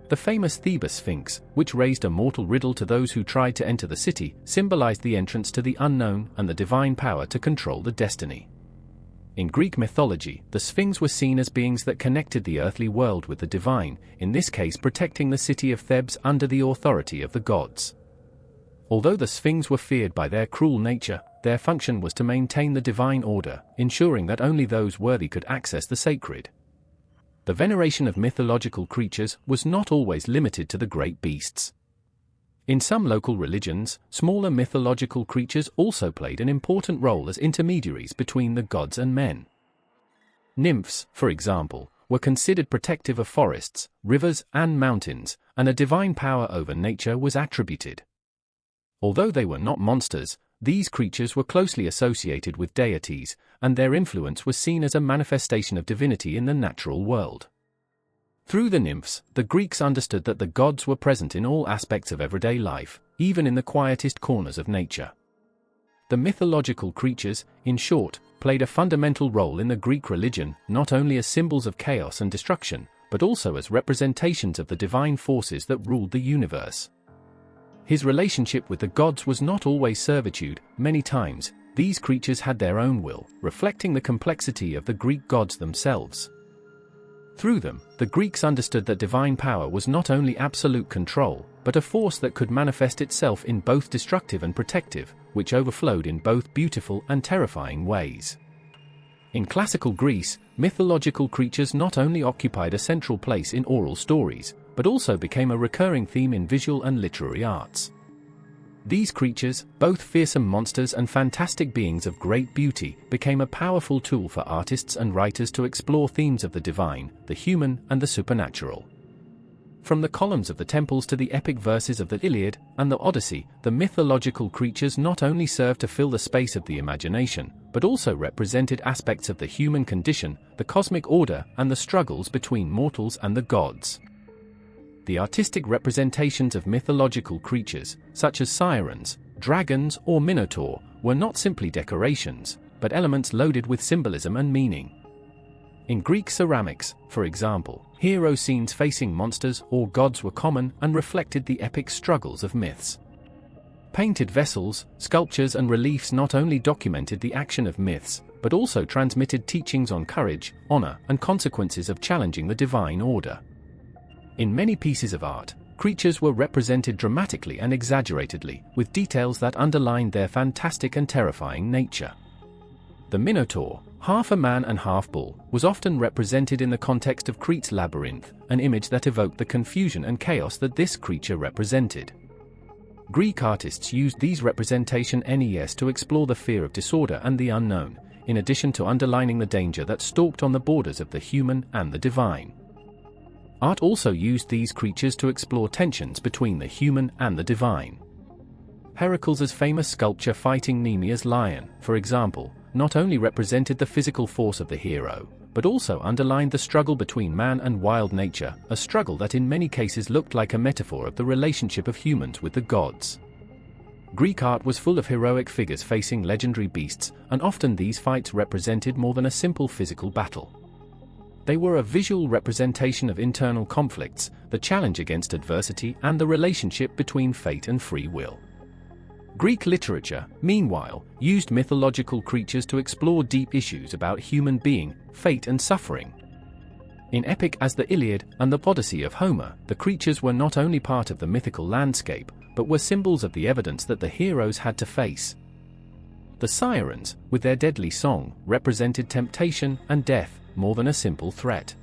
S1: The famous Theban Sphinx, which raised a mortal riddle to those who tried to enter the city, symbolized the entrance to the unknown and the divine power to control the destiny. In Greek mythology, the Sphinx was seen as beings that connected the earthly world with the divine, in this case protecting the city of Thebes under the authority of the gods. Although the Sphinx were feared by their cruel nature, their function was to maintain the divine order, ensuring that only those worthy could access the sacred. The veneration of mythological creatures was not always limited to the great beasts. In some local religions, smaller mythological creatures also played an important role as intermediaries between the gods and men. Nymphs, for example, were considered protective of forests, rivers, and mountains, and a divine power over nature was attributed. Although they were not monsters, these creatures were closely associated with deities, and their influence was seen as a manifestation of divinity in the natural world. Through the nymphs, the Greeks understood that the gods were present in all aspects of everyday life, even in the quietest corners of nature. The mythological creatures, in short, played a fundamental role in the Greek religion, not only as symbols of chaos and destruction, but also as representations of the divine forces that ruled the universe. His relationship with the gods was not always servitude. Many times, these creatures had their own will, reflecting the complexity of the Greek gods themselves. Through them, the Greeks understood that divine power was not only absolute control, but a force that could manifest itself in both destructive and protective, which overflowed in both beautiful and terrifying ways. In classical Greece, mythological creatures not only occupied a central place in oral stories, but also became a recurring theme in visual and literary arts. These creatures, both fearsome monsters and fantastic beings of great beauty, became a powerful tool for artists and writers to explore themes of the divine, the human, and the supernatural. From the columns of the temples to the epic verses of the Iliad and the Odyssey, the mythological creatures not only served to fill the space of the imagination, but also represented aspects of the human condition, the cosmic order, and the struggles between mortals and the gods. The artistic representations of mythological creatures, such as sirens, dragons, or Minotaur, were not simply decorations, but elements loaded with symbolism and meaning. In Greek ceramics, for example, hero scenes facing monsters or gods were common and reflected the epic struggles of myths. Painted vessels, sculptures, and reliefs not only documented the action of myths, but also transmitted teachings on courage, honor, and consequences of challenging the divine order. In many pieces of art, creatures were represented dramatically and exaggeratedly, with details that underlined their fantastic and terrifying nature. The Minotaur, half a man and half bull, was often represented in the context of Crete's labyrinth, an image that evoked the confusion and chaos that this creature represented. Greek artists used these representations to explore the fear of disorder and the unknown, in addition to underlining the danger that stalked on the borders of the human and the divine. Art also used these creatures to explore tensions between the human and the divine. Heracles' famous sculpture fighting Nemea's lion, for example, not only represented the physical force of the hero, but also underlined the struggle between man and wild nature, a struggle that in many cases looked like a metaphor of the relationship of humans with the gods. Greek art was full of heroic figures facing legendary beasts, and often these fights represented more than a simple physical battle. They were a visual representation of internal conflicts, the challenge against adversity, and the relationship between fate and free will. Greek literature, meanwhile, used mythological creatures to explore deep issues about human being, fate, and suffering. In epic as the Iliad and the Odyssey of Homer, the creatures were not only part of the mythical landscape, but were symbols of the evidence that the heroes had to face. The sirens, with their deadly song, represented temptation and death, more than a simple threat.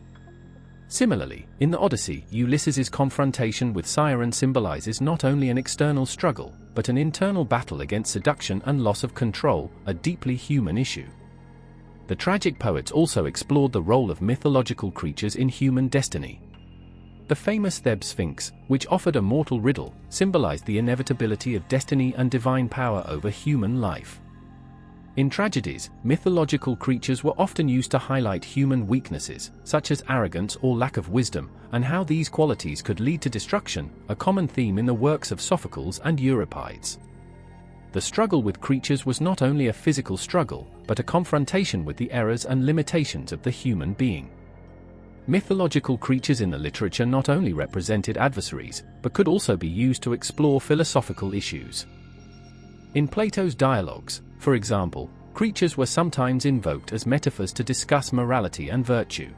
S1: Similarly, in the Odyssey, Ulysses' confrontation with Siren symbolizes not only an external struggle, but an internal battle against seduction and loss of control, a deeply human issue. The tragic poets also explored the role of mythological creatures in human destiny. The famous Thebes Sphinx, which offered a mortal riddle, symbolized the inevitability of destiny and divine power over human life. In tragedies, mythological creatures were often used to highlight human weaknesses, such as arrogance or lack of wisdom, and how these qualities could lead to destruction, a common theme in the works of Sophocles and Euripides. The struggle with creatures was not only a physical struggle, but a confrontation with the errors and limitations of the human being. Mythological creatures in the literature not only represented adversaries, but could also be used to explore philosophical issues. In Plato's dialogues, for example, creatures were sometimes invoked as metaphors to discuss morality and virtue.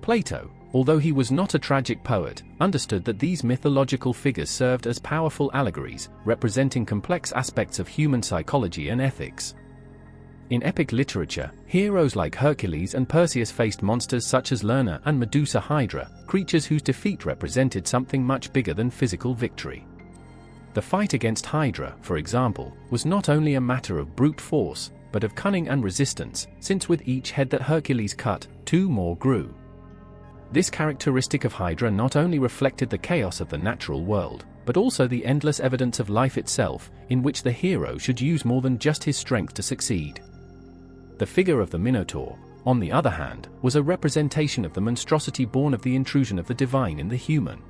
S1: Plato, although he was not a tragic poet, understood that these mythological figures served as powerful allegories, representing complex aspects of human psychology and ethics. In epic literature, heroes like Hercules and Perseus faced monsters such as Lerna and Medusa Hydra, creatures whose defeat represented something much bigger than physical victory. The fight against Hydra, for example, was not only a matter of brute force, but of cunning and resistance, since with each head that Hercules cut, 2 more grew. This characteristic of Hydra not only reflected the chaos of the natural world, but also the endless evidence of life itself, in which the hero should use more than just his strength to succeed. The figure of the Minotaur, on the other hand, was a representation of the monstrosity born of the intrusion of the divine in the human.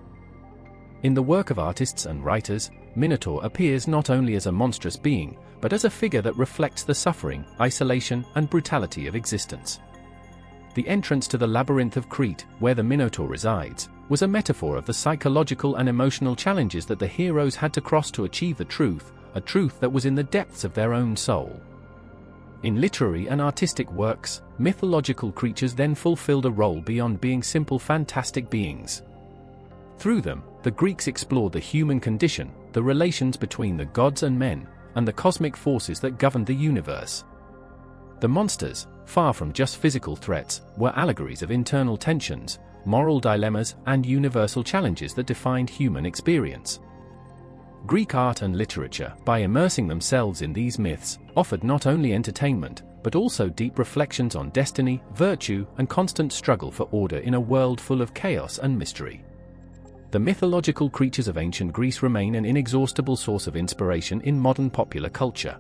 S1: In the work of artists and writers, Minotaur appears not only as a monstrous being, but as a figure that reflects the suffering, isolation, and brutality of existence. The entrance to the labyrinth of Crete, where the Minotaur resides, was a metaphor of the psychological and emotional challenges that the heroes had to cross to achieve the truth, a truth that was in the depths of their own soul. In literary and artistic works, mythological creatures then fulfilled a role beyond being simple fantastic beings. Through them, the Greeks explored the human condition, the relations between the gods and men, and the cosmic forces that governed the universe. The monsters, far from just physical threats, were allegories of internal tensions, moral dilemmas, and universal challenges that defined human experience. Greek art and literature, by immersing themselves in these myths, offered not only entertainment, but also deep reflections on destiny, virtue, and constant struggle for order in a world full of chaos and mystery. The mythological creatures of ancient Greece remain an inexhaustible source of inspiration in modern popular culture.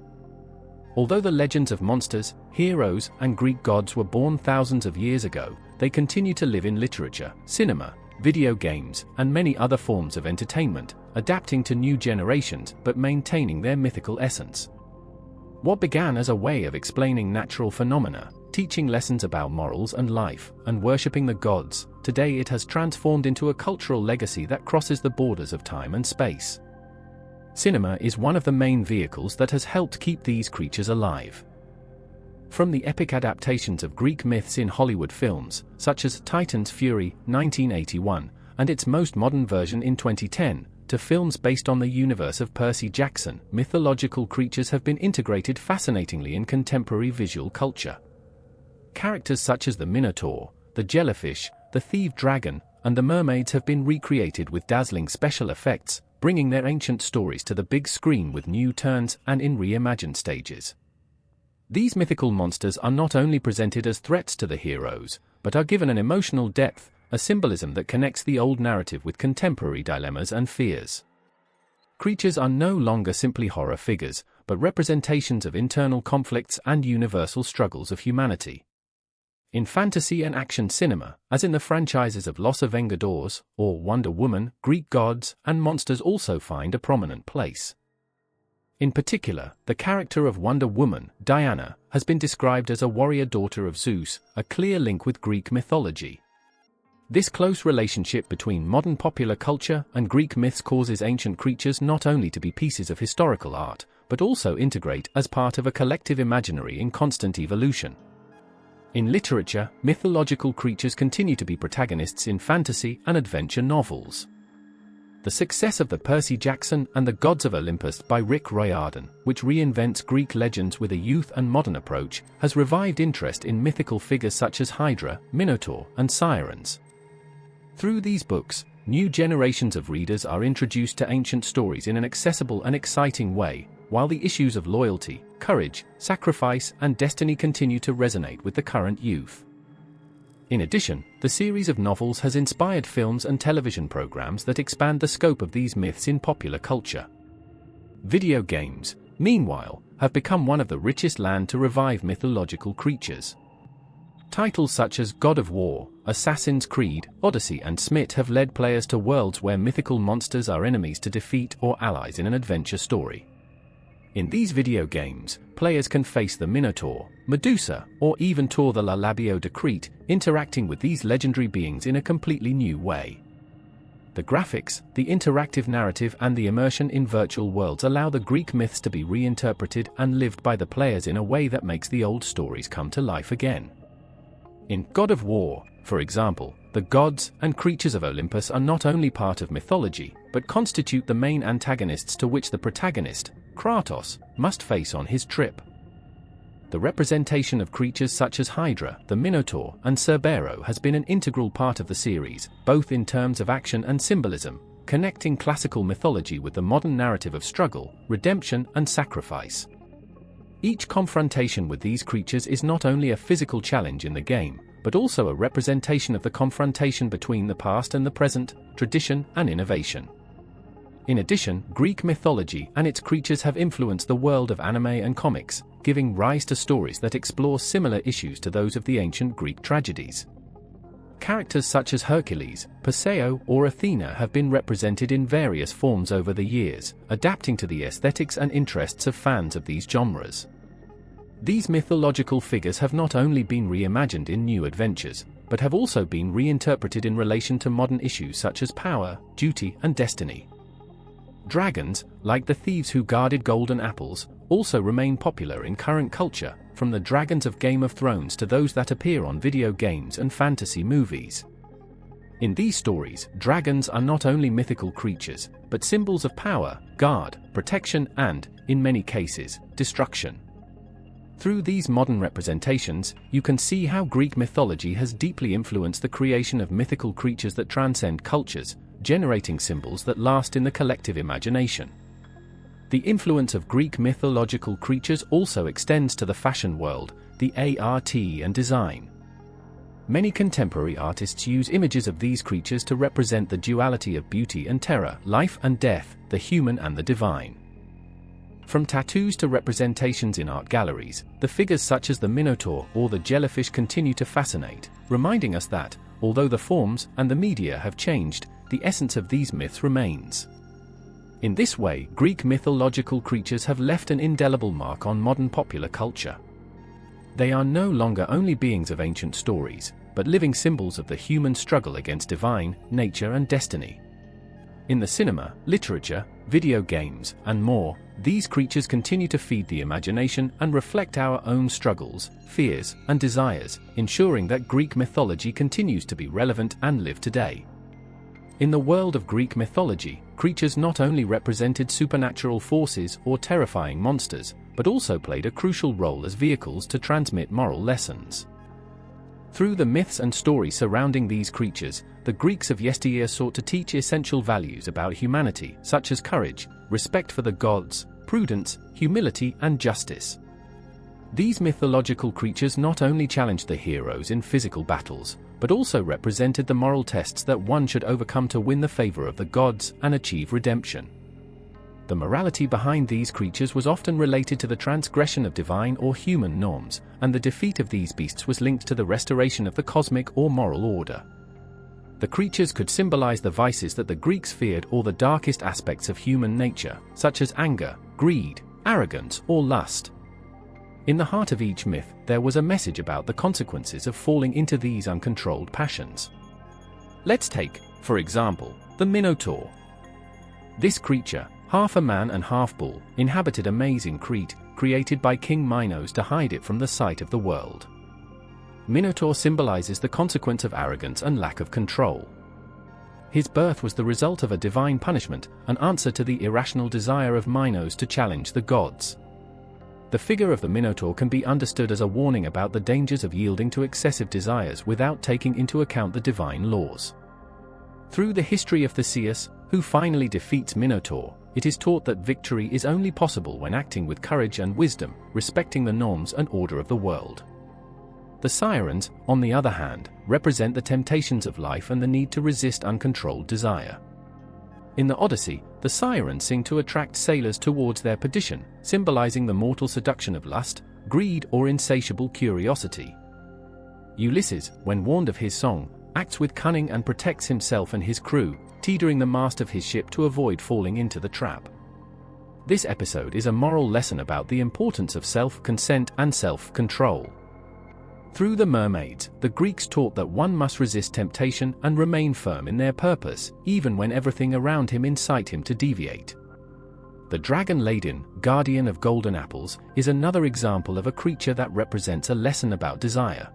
S1: Although the legends of monsters, heroes, and Greek gods were born thousands of years ago, they continue to live in literature, cinema, video games, and many other forms of entertainment, adapting to new generations but maintaining their mythical essence. What began as a way of explaining natural phenomena, teaching lessons about morals and life, and worshipping the gods, today it has transformed into a cultural legacy that crosses the borders of time and space. Cinema is one of the main vehicles that has helped keep these creatures alive. From the epic adaptations of Greek myths in Hollywood films, such as Titan's Fury, 1981, and its most modern version in 2010, to films based on the universe of Percy Jackson, mythological creatures have been integrated fascinatingly in contemporary visual culture. Characters such as the Minotaur, the jellyfish, the thief dragon, and the mermaids have been recreated with dazzling special effects, bringing their ancient stories to the big screen with new turns and in reimagined stages. These mythical monsters are not only presented as threats to the heroes, but are given an emotional depth, a symbolism that connects the old narrative with contemporary dilemmas and fears. Creatures are no longer simply horror figures, but representations of internal conflicts and universal struggles of humanity. In fantasy and action cinema, as in the franchises of Los Vengadores or Wonder Woman, Greek gods and monsters also find a prominent place. In particular, the character of Wonder Woman, Diana, has been described as a warrior daughter of Zeus, a clear link with Greek mythology. This close relationship between modern popular culture and Greek myths causes ancient creatures not only to be pieces of historical art, but also integrate as part of a collective imaginary in constant evolution. In literature, mythological creatures continue to be protagonists in fantasy and adventure novels. The success of the Percy Jackson and the Gods of Olympus by Rick Riordan, which reinvents Greek legends with a youth and modern approach, has revived interest in mythical figures such as Hydra, Minotaur, and sirens. Through these books, new generations of readers are introduced to ancient stories in an accessible and exciting way, while the issues of loyalty, courage, sacrifice, and destiny continue to resonate with the current youth. In addition, the series of novels has inspired films and television programs that expand the scope of these myths in popular culture. Video games, meanwhile, have become one of the richest land to revive mythological creatures. Titles such as God of War, Assassin's Creed, Odyssey, and Smite have led players to worlds where mythical monsters are enemies to defeat or allies in an adventure story. In these video games, players can face the Minotaur, Medusa, or even Tor the Labio de Crete, interacting with these legendary beings in a completely new way. The graphics, the interactive narrative and the immersion in virtual worlds allow the Greek myths to be reinterpreted and lived by the players in a way that makes the old stories come to life again. In God of War, for example, the gods and creatures of Olympus are not only part of mythology, but constitute the main antagonists to which the protagonist, Kratos, must face on his trip. The representation of creatures such as Hydra, the Minotaur, and Cerbero has been an integral part of the series, both in terms of action and symbolism, connecting classical mythology with the modern narrative of struggle, redemption, and sacrifice. Each confrontation with these creatures is not only a physical challenge in the game, but also a representation of the confrontation between the past and the present, tradition and innovation. In addition, Greek mythology and its creatures have influenced the world of anime and comics, giving rise to stories that explore similar issues to those of the ancient Greek tragedies. Characters such as Hercules, Perseo, or Athena have been represented in various forms over the years, adapting to the aesthetics and interests of fans of these genres. These mythological figures have not only been reimagined in new adventures, but have also been reinterpreted in relation to modern issues such as power, duty, and destiny. Dragons, like the thieves who guarded golden apples, also remain popular in current culture, from the dragons of Game of Thrones to those that appear on video games and fantasy movies. In these stories, dragons are not only mythical creatures, but symbols of power, guard, protection, and, in many cases, destruction. Through these modern representations, you can see how Greek mythology has deeply influenced the creation of mythical creatures that transcend cultures, generating symbols that last in the collective imagination. The influence of Greek mythological creatures also extends to the fashion world, the art and design. Many contemporary artists use images of these creatures to represent the duality of beauty and terror, life and death, the human and the divine. From tattoos to representations in art galleries, the figures such as the Minotaur or the jellyfish continue to fascinate, reminding us that, although the forms and the media have changed, the essence of these myths remains. In this way, Greek mythological creatures have left an indelible mark on modern popular culture. They are no longer only beings of ancient stories, but living symbols of the human struggle against divine, nature and destiny. In the cinema, literature, video games, and more, these creatures continue to feed the imagination and reflect our own struggles, fears, and desires, ensuring that Greek mythology continues to be relevant and live today. In the world of Greek mythology, creatures not only represented supernatural forces or terrifying monsters, but also played a crucial role as vehicles to transmit moral lessons. Through the myths and stories surrounding these creatures, the Greeks of yesteryear sought to teach essential values about humanity, such as courage, respect for the gods, prudence, humility, and justice. These mythological creatures not only challenged the heroes in physical battles, but also represented the moral tests that one should overcome to win the favor of the gods and achieve redemption. The morality behind these creatures was often related to the transgression of divine or human norms, and the defeat of these beasts was linked to the restoration of the cosmic or moral order. The creatures could symbolize the vices that the Greeks feared or the darkest aspects of human nature, such as anger, greed, arrogance, or lust. In the heart of each myth, there was a message about the consequences of falling into these uncontrolled passions. Let's take, for example, the Minotaur. This creature, half a man and half bull, inhabited a maze in Crete, created by King Minos to hide it from the sight of the world. Minotaur symbolizes the consequence of arrogance and lack of control. His birth was the result of a divine punishment, an answer to the irrational desire of Minos to challenge the gods. The figure of the Minotaur can be understood as a warning about the dangers of yielding to excessive desires without taking into account the divine laws. Through the history of Theseus, who finally defeats Minotaur, it is taught that victory is only possible when acting with courage and wisdom, respecting the norms and order of the world. The sirens, on the other hand, represent the temptations of life and the need to resist uncontrolled desire. In the Odyssey, the sirens sing to attract sailors towards their perdition, symbolizing the mortal seduction of lust, greed, or insatiable curiosity. Ulysses, when warned of his song, acts with cunning and protects himself and his crew, teetering the mast of his ship to avoid falling into the trap. This episode is a moral lesson about the importance of self-consent and self-control. Through the mermaids, the Greeks taught that one must resist temptation and remain firm in their purpose, even when everything around him incite him to deviate. The dragon-laden, guardian of golden apples, is another example of a creature that represents a lesson about desire.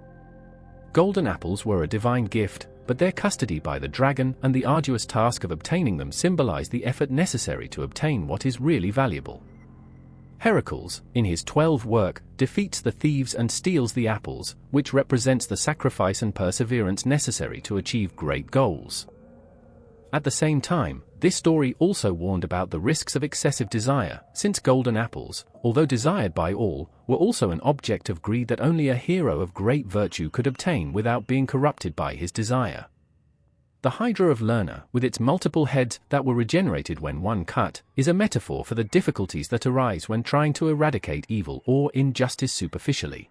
S1: Golden apples were a divine gift, but their custody by the dragon and the arduous task of obtaining them symbolize the effort necessary to obtain what is really valuable. Heracles, in his 12 work, defeats the thieves and steals the apples, which represents the sacrifice and perseverance necessary to achieve great goals. At the same time, this story also warned about the risks of excessive desire, since golden apples, although desired by all, were also an object of greed that only a hero of great virtue could obtain without being corrupted by his desire. The Hydra of Lerna, with its multiple heads that were regenerated when one cut, is a metaphor for the difficulties that arise when trying to eradicate evil or injustice superficially.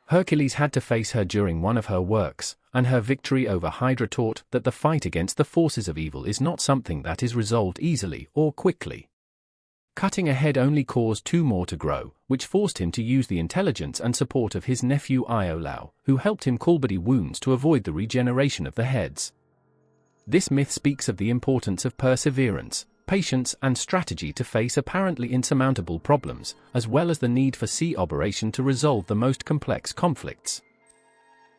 S1: Hercules had to face her during one of her works, and her victory over Hydra taught that the fight against the forces of evil is not something that is resolved easily or quickly. Cutting a head only caused 2 more to grow, which forced him to use the intelligence and support of his nephew Iolao, who helped him body wounds to avoid the regeneration of the heads. This myth speaks of the importance of perseverance, patience and strategy to face apparently insurmountable problems, as well as the need for sea operation to resolve the most complex conflicts.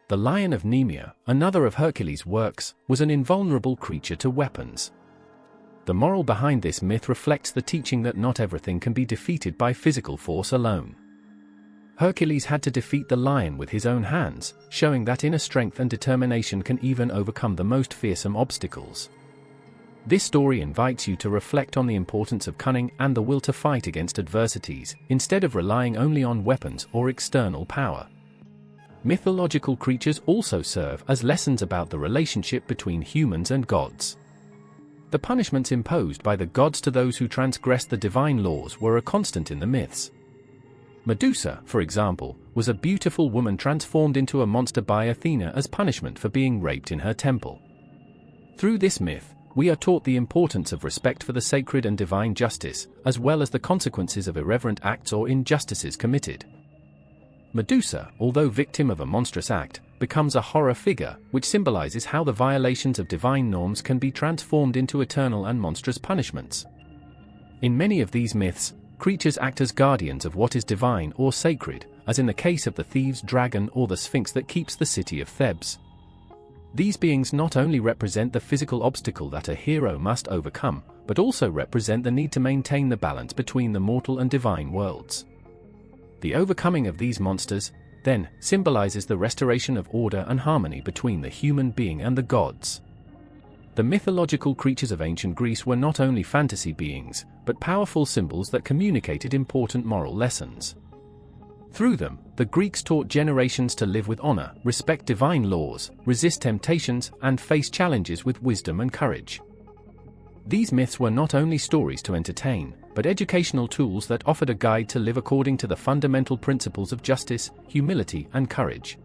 S1: The Lion of Nemea, another of Hercules' works, was an invulnerable creature to weapons. The moral behind this myth reflects the teaching that not everything can be defeated by physical force alone. Hercules had to defeat the lion with his own hands, showing that inner strength and determination can even overcome the most fearsome obstacles. This story invites you to reflect on the importance of cunning and the will to fight against adversities, instead of relying only on weapons or external power. Mythological creatures also serve as lessons about the relationship between humans and gods. The punishments imposed by the gods to those who transgressed the divine laws were a constant in the myths. Medusa, for example, was a beautiful woman transformed into a monster by Athena as punishment for being raped in her temple. Through this myth, we are taught the importance of respect for the sacred and divine justice, as well as the consequences of irreverent acts or injustices committed. Medusa, although victim of a monstrous act, becomes a horror figure, which symbolizes how the violations of divine norms can be transformed into eternal and monstrous punishments. In many of these myths, creatures act as guardians of what is divine or sacred, as in the case of the thieves' dragon or the Sphinx that keeps the city of Thebes. These beings not only represent the physical obstacle that a hero must overcome, but also represent the need to maintain the balance between the mortal and divine worlds. The overcoming of these monsters, then, symbolizes the restoration of order and harmony between the human being and the gods. The mythological creatures of ancient Greece were not only fantasy beings, but powerful symbols that communicated important moral lessons. Through them, the Greeks taught generations to live with honor, respect divine laws, resist temptations, and face challenges with wisdom and courage. These myths were not only stories to entertain, but educational tools that offered a guide to live according to the fundamental principles of justice, humility, and courage.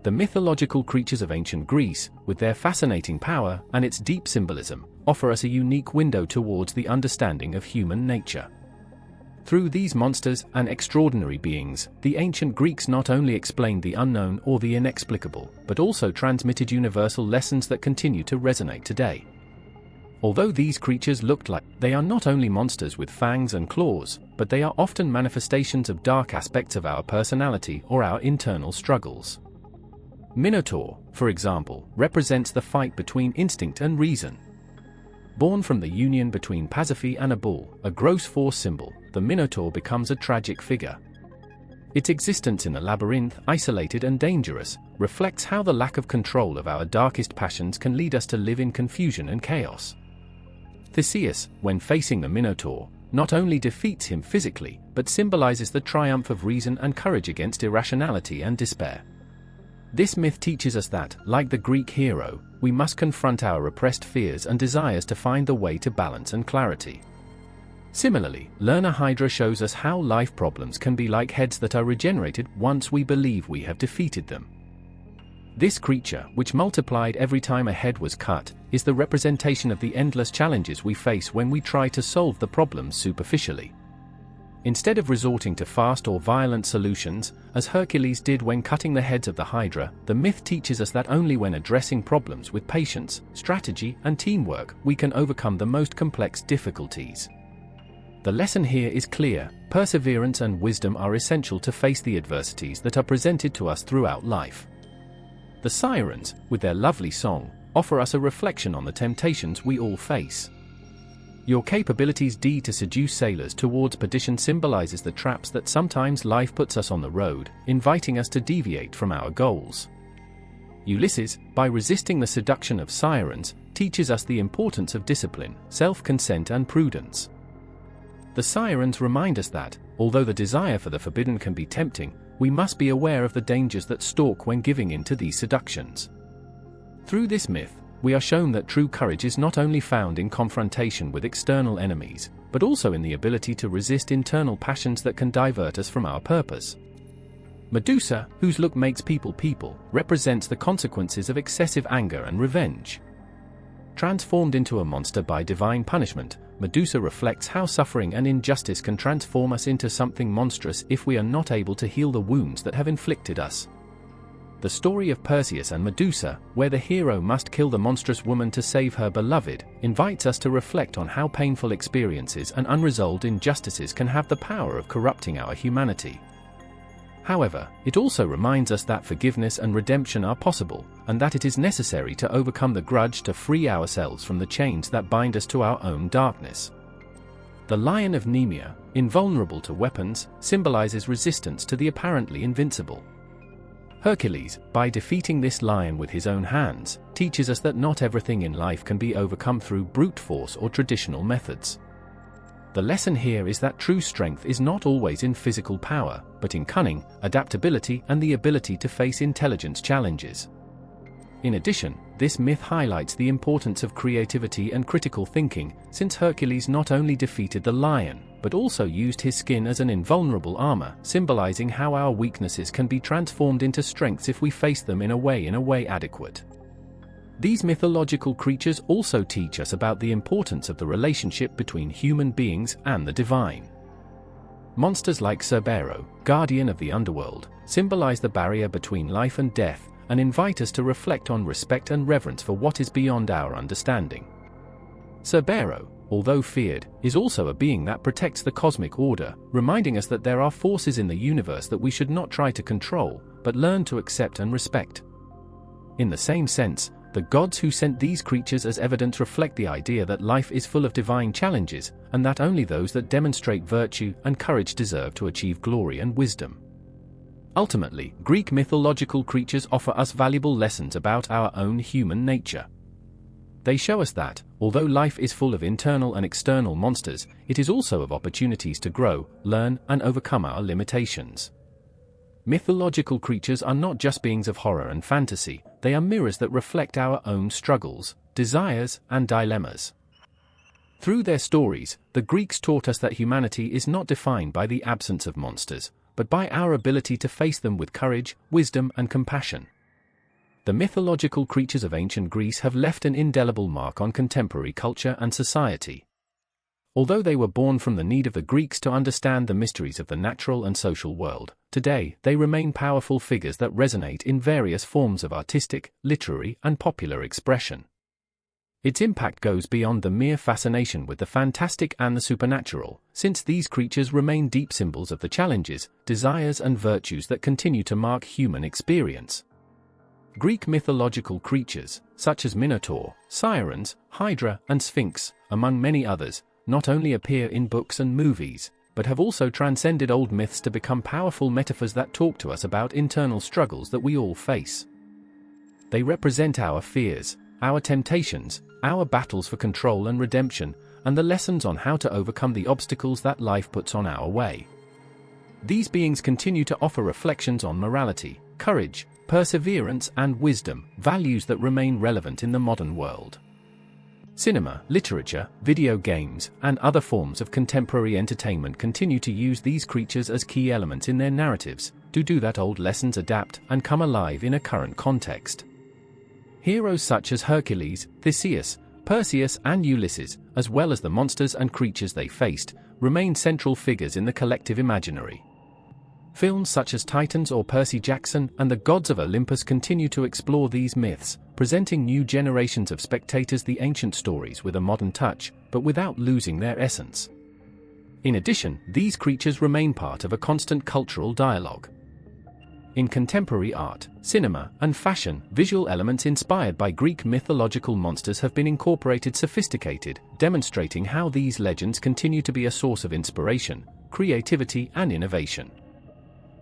S1: The mythological creatures of ancient Greece, with their fascinating power and its deep symbolism, offer us a unique window towards the understanding of human nature. Through these monsters and extraordinary beings, the ancient Greeks not only explained the unknown or the inexplicable, but also transmitted universal lessons that continue to resonate today. Although these creatures looked like, they are not only monsters with fangs and claws, but they are often manifestations of dark aspects of our personality or our internal struggles. Minotaur, for example, represents the fight between instinct and reason. Born from the union between Pasiphae and a bull, a gross force symbol, the Minotaur becomes a tragic figure. Its existence in a labyrinth, isolated and dangerous, reflects how the lack of control of our darkest passions can lead us to live in confusion and chaos. Theseus, when facing the Minotaur, not only defeats him physically, but symbolizes the triumph of reason and courage against irrationality and despair. This myth teaches us that, like the Greek hero, we must confront our repressed fears and desires to find the way to balance and clarity. Similarly, Lerna Hydra shows us how life problems can be like heads that are regenerated once we believe we have defeated them. This creature, which multiplied every time a head was cut, is the representation of the endless challenges we face when we try to solve the problems superficially. Instead of resorting to fast or violent solutions, as Hercules did when cutting the heads of the Hydra, the myth teaches us that only when addressing problems with patience, strategy, and teamwork, we can overcome the most complex difficulties. The lesson here is clear: perseverance and wisdom are essential to face the adversities that are presented to us throughout life. The sirens, with their lovely song, offer us a reflection on the temptations we all face. Your capabilities to seduce sailors towards perdition symbolizes the traps that sometimes life puts us on the road, inviting us to deviate from our goals. Ulysses, by resisting the seduction of sirens, teaches us the importance of discipline, self-consent, and prudence. The sirens remind us that, although the desire for the forbidden can be tempting, we must be aware of the dangers that stalk when giving in to these seductions. Through this myth, we are shown that true courage is not only found in confrontation with external enemies, but also in the ability to resist internal passions that can divert us from our purpose. Medusa, whose look makes people, represents the consequences of excessive anger and revenge. Transformed into a monster by divine punishment, Medusa reflects how suffering and injustice can transform us into something monstrous if we are not able to heal the wounds that have inflicted us. The story of Perseus and Medusa, where the hero must kill the monstrous woman to save her beloved, invites us to reflect on how painful experiences and unresolved injustices can have the power of corrupting our humanity. However, it also reminds us that forgiveness and redemption are possible, and that it is necessary to overcome the grudge to free ourselves from the chains that bind us to our own darkness. The Lion of Nemea, invulnerable to weapons, symbolizes resistance to the apparently invincible. Hercules, by defeating this lion with his own hands, teaches us that not everything in life can be overcome through brute force or traditional methods. The lesson here is that true strength is not always in physical power, but in cunning, adaptability, and the ability to face intelligence challenges. In addition, this myth highlights the importance of creativity and critical thinking, since Hercules not only defeated the lion, but also used his skin as an invulnerable armor, symbolizing how our weaknesses can be transformed into strengths if we face them in a way adequate. These mythological creatures also teach us about the importance of the relationship between human beings and the divine. Monsters like Cerberus, guardian of the underworld, symbolize the barrier between life and death, and invite us to reflect on respect and reverence for what is beyond our understanding. Cerberus, although feared, is also a being that protects the cosmic order, reminding us that there are forces in the universe that we should not try to control, but learn to accept and respect. In the same sense, the gods who sent these creatures as evidence reflect the idea that life is full of divine challenges, and that only those that demonstrate virtue and courage deserve to achieve glory and wisdom. Ultimately, Greek mythological creatures offer us valuable lessons about our own human nature. They show us that, although life is full of internal and external monsters, it is also of opportunities to grow, learn, and overcome our limitations. Mythological creatures are not just beings of horror and fantasy, they are mirrors that reflect our own struggles, desires, and dilemmas. Through their stories, the Greeks taught us that humanity is not defined by the absence of monsters, but by our ability to face them with courage, wisdom, and compassion. The mythological creatures of ancient Greece have left an indelible mark on contemporary culture and society. Although they were born from the need of the Greeks to understand the mysteries of the natural and social world, today they remain powerful figures that resonate in various forms of artistic, literary, and popular expression. Its impact goes beyond the mere fascination with the fantastic and the supernatural, since these creatures remain deep symbols of the challenges, desires, and virtues that continue to mark human experience. Greek mythological creatures, such as Minotaur, sirens, Hydra, and Sphinx, among many others, not only appear in books and movies, but have also transcended old myths to become powerful metaphors that talk to us about internal struggles that we all face. They represent our fears, our temptations, our battles for control and redemption, and the lessons on how to overcome the obstacles that life puts on our way. These beings continue to offer reflections on morality, courage, perseverance, and wisdom, values that remain relevant in the modern world. Cinema, literature, video games, and other forms of contemporary entertainment continue to use these creatures as key elements in their narratives, do that old lessons adapt and come alive in a current context. Heroes such as Hercules, Theseus, Perseus and Ulysses, as well as the monsters and creatures they faced, remain central figures in the collective imaginary. Films such as Titans or Percy Jackson and the Gods of Olympus continue to explore these myths, presenting new generations of spectators the ancient stories with a modern touch, but without losing their essence. In addition, these creatures remain part of a constant cultural dialogue. In contemporary art, cinema, and fashion, visual elements inspired by Greek mythological monsters have been incorporated sophisticated, demonstrating how these legends continue to be a source of inspiration, creativity, and innovation.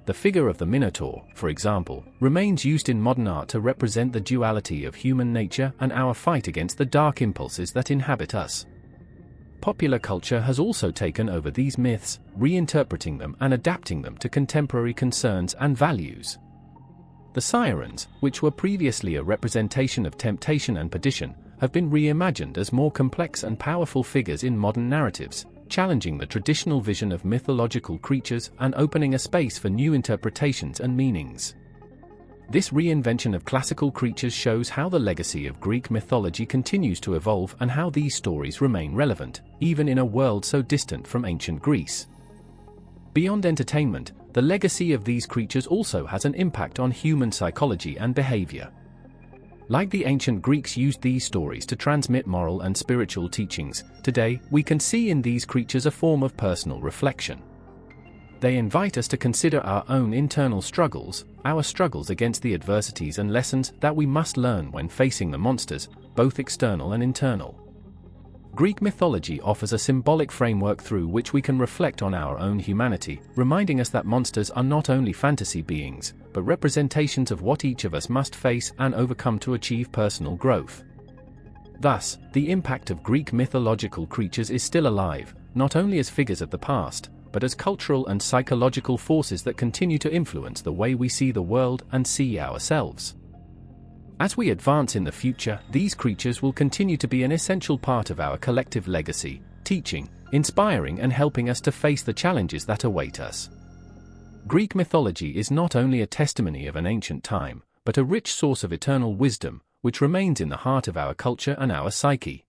S1: The figure of the Minotaur, for example, remains used in modern art to represent the duality of human nature and our fight against the dark impulses that inhabit us. Popular culture has also taken over these myths, reinterpreting them and adapting them to contemporary concerns and values. The sirens, which were previously a representation of temptation and perdition, have been reimagined as more complex and powerful figures in modern narratives, challenging the traditional vision of mythological creatures and opening a space for new interpretations and meanings. This reinvention of classical creatures shows how the legacy of Greek mythology continues to evolve and how these stories remain relevant, even in a world so distant from ancient Greece. Beyond entertainment, the legacy of these creatures also has an impact on human psychology and behavior. Like the ancient Greeks used these stories to transmit moral and spiritual teachings, today, we can see in these creatures a form of personal reflection. They invite us to consider our own internal struggles, our struggles against the adversities and lessons that we must learn when facing the monsters, both external and internal. Greek mythology offers a symbolic framework through which we can reflect on our own humanity, reminding us that monsters are not only fantasy beings, but representations of what each of us must face and overcome to achieve personal growth. Thus, the impact of Greek mythological creatures is still alive, not only as figures of the past, but as cultural and psychological forces that continue to influence the way we see the world and see ourselves. As we advance in the future, these creatures will continue to be an essential part of our collective legacy, teaching, inspiring and helping us to face the challenges that await us. Greek mythology is not only a testimony of an ancient time, but a rich source of eternal wisdom, which remains in the heart of our culture and our psyche.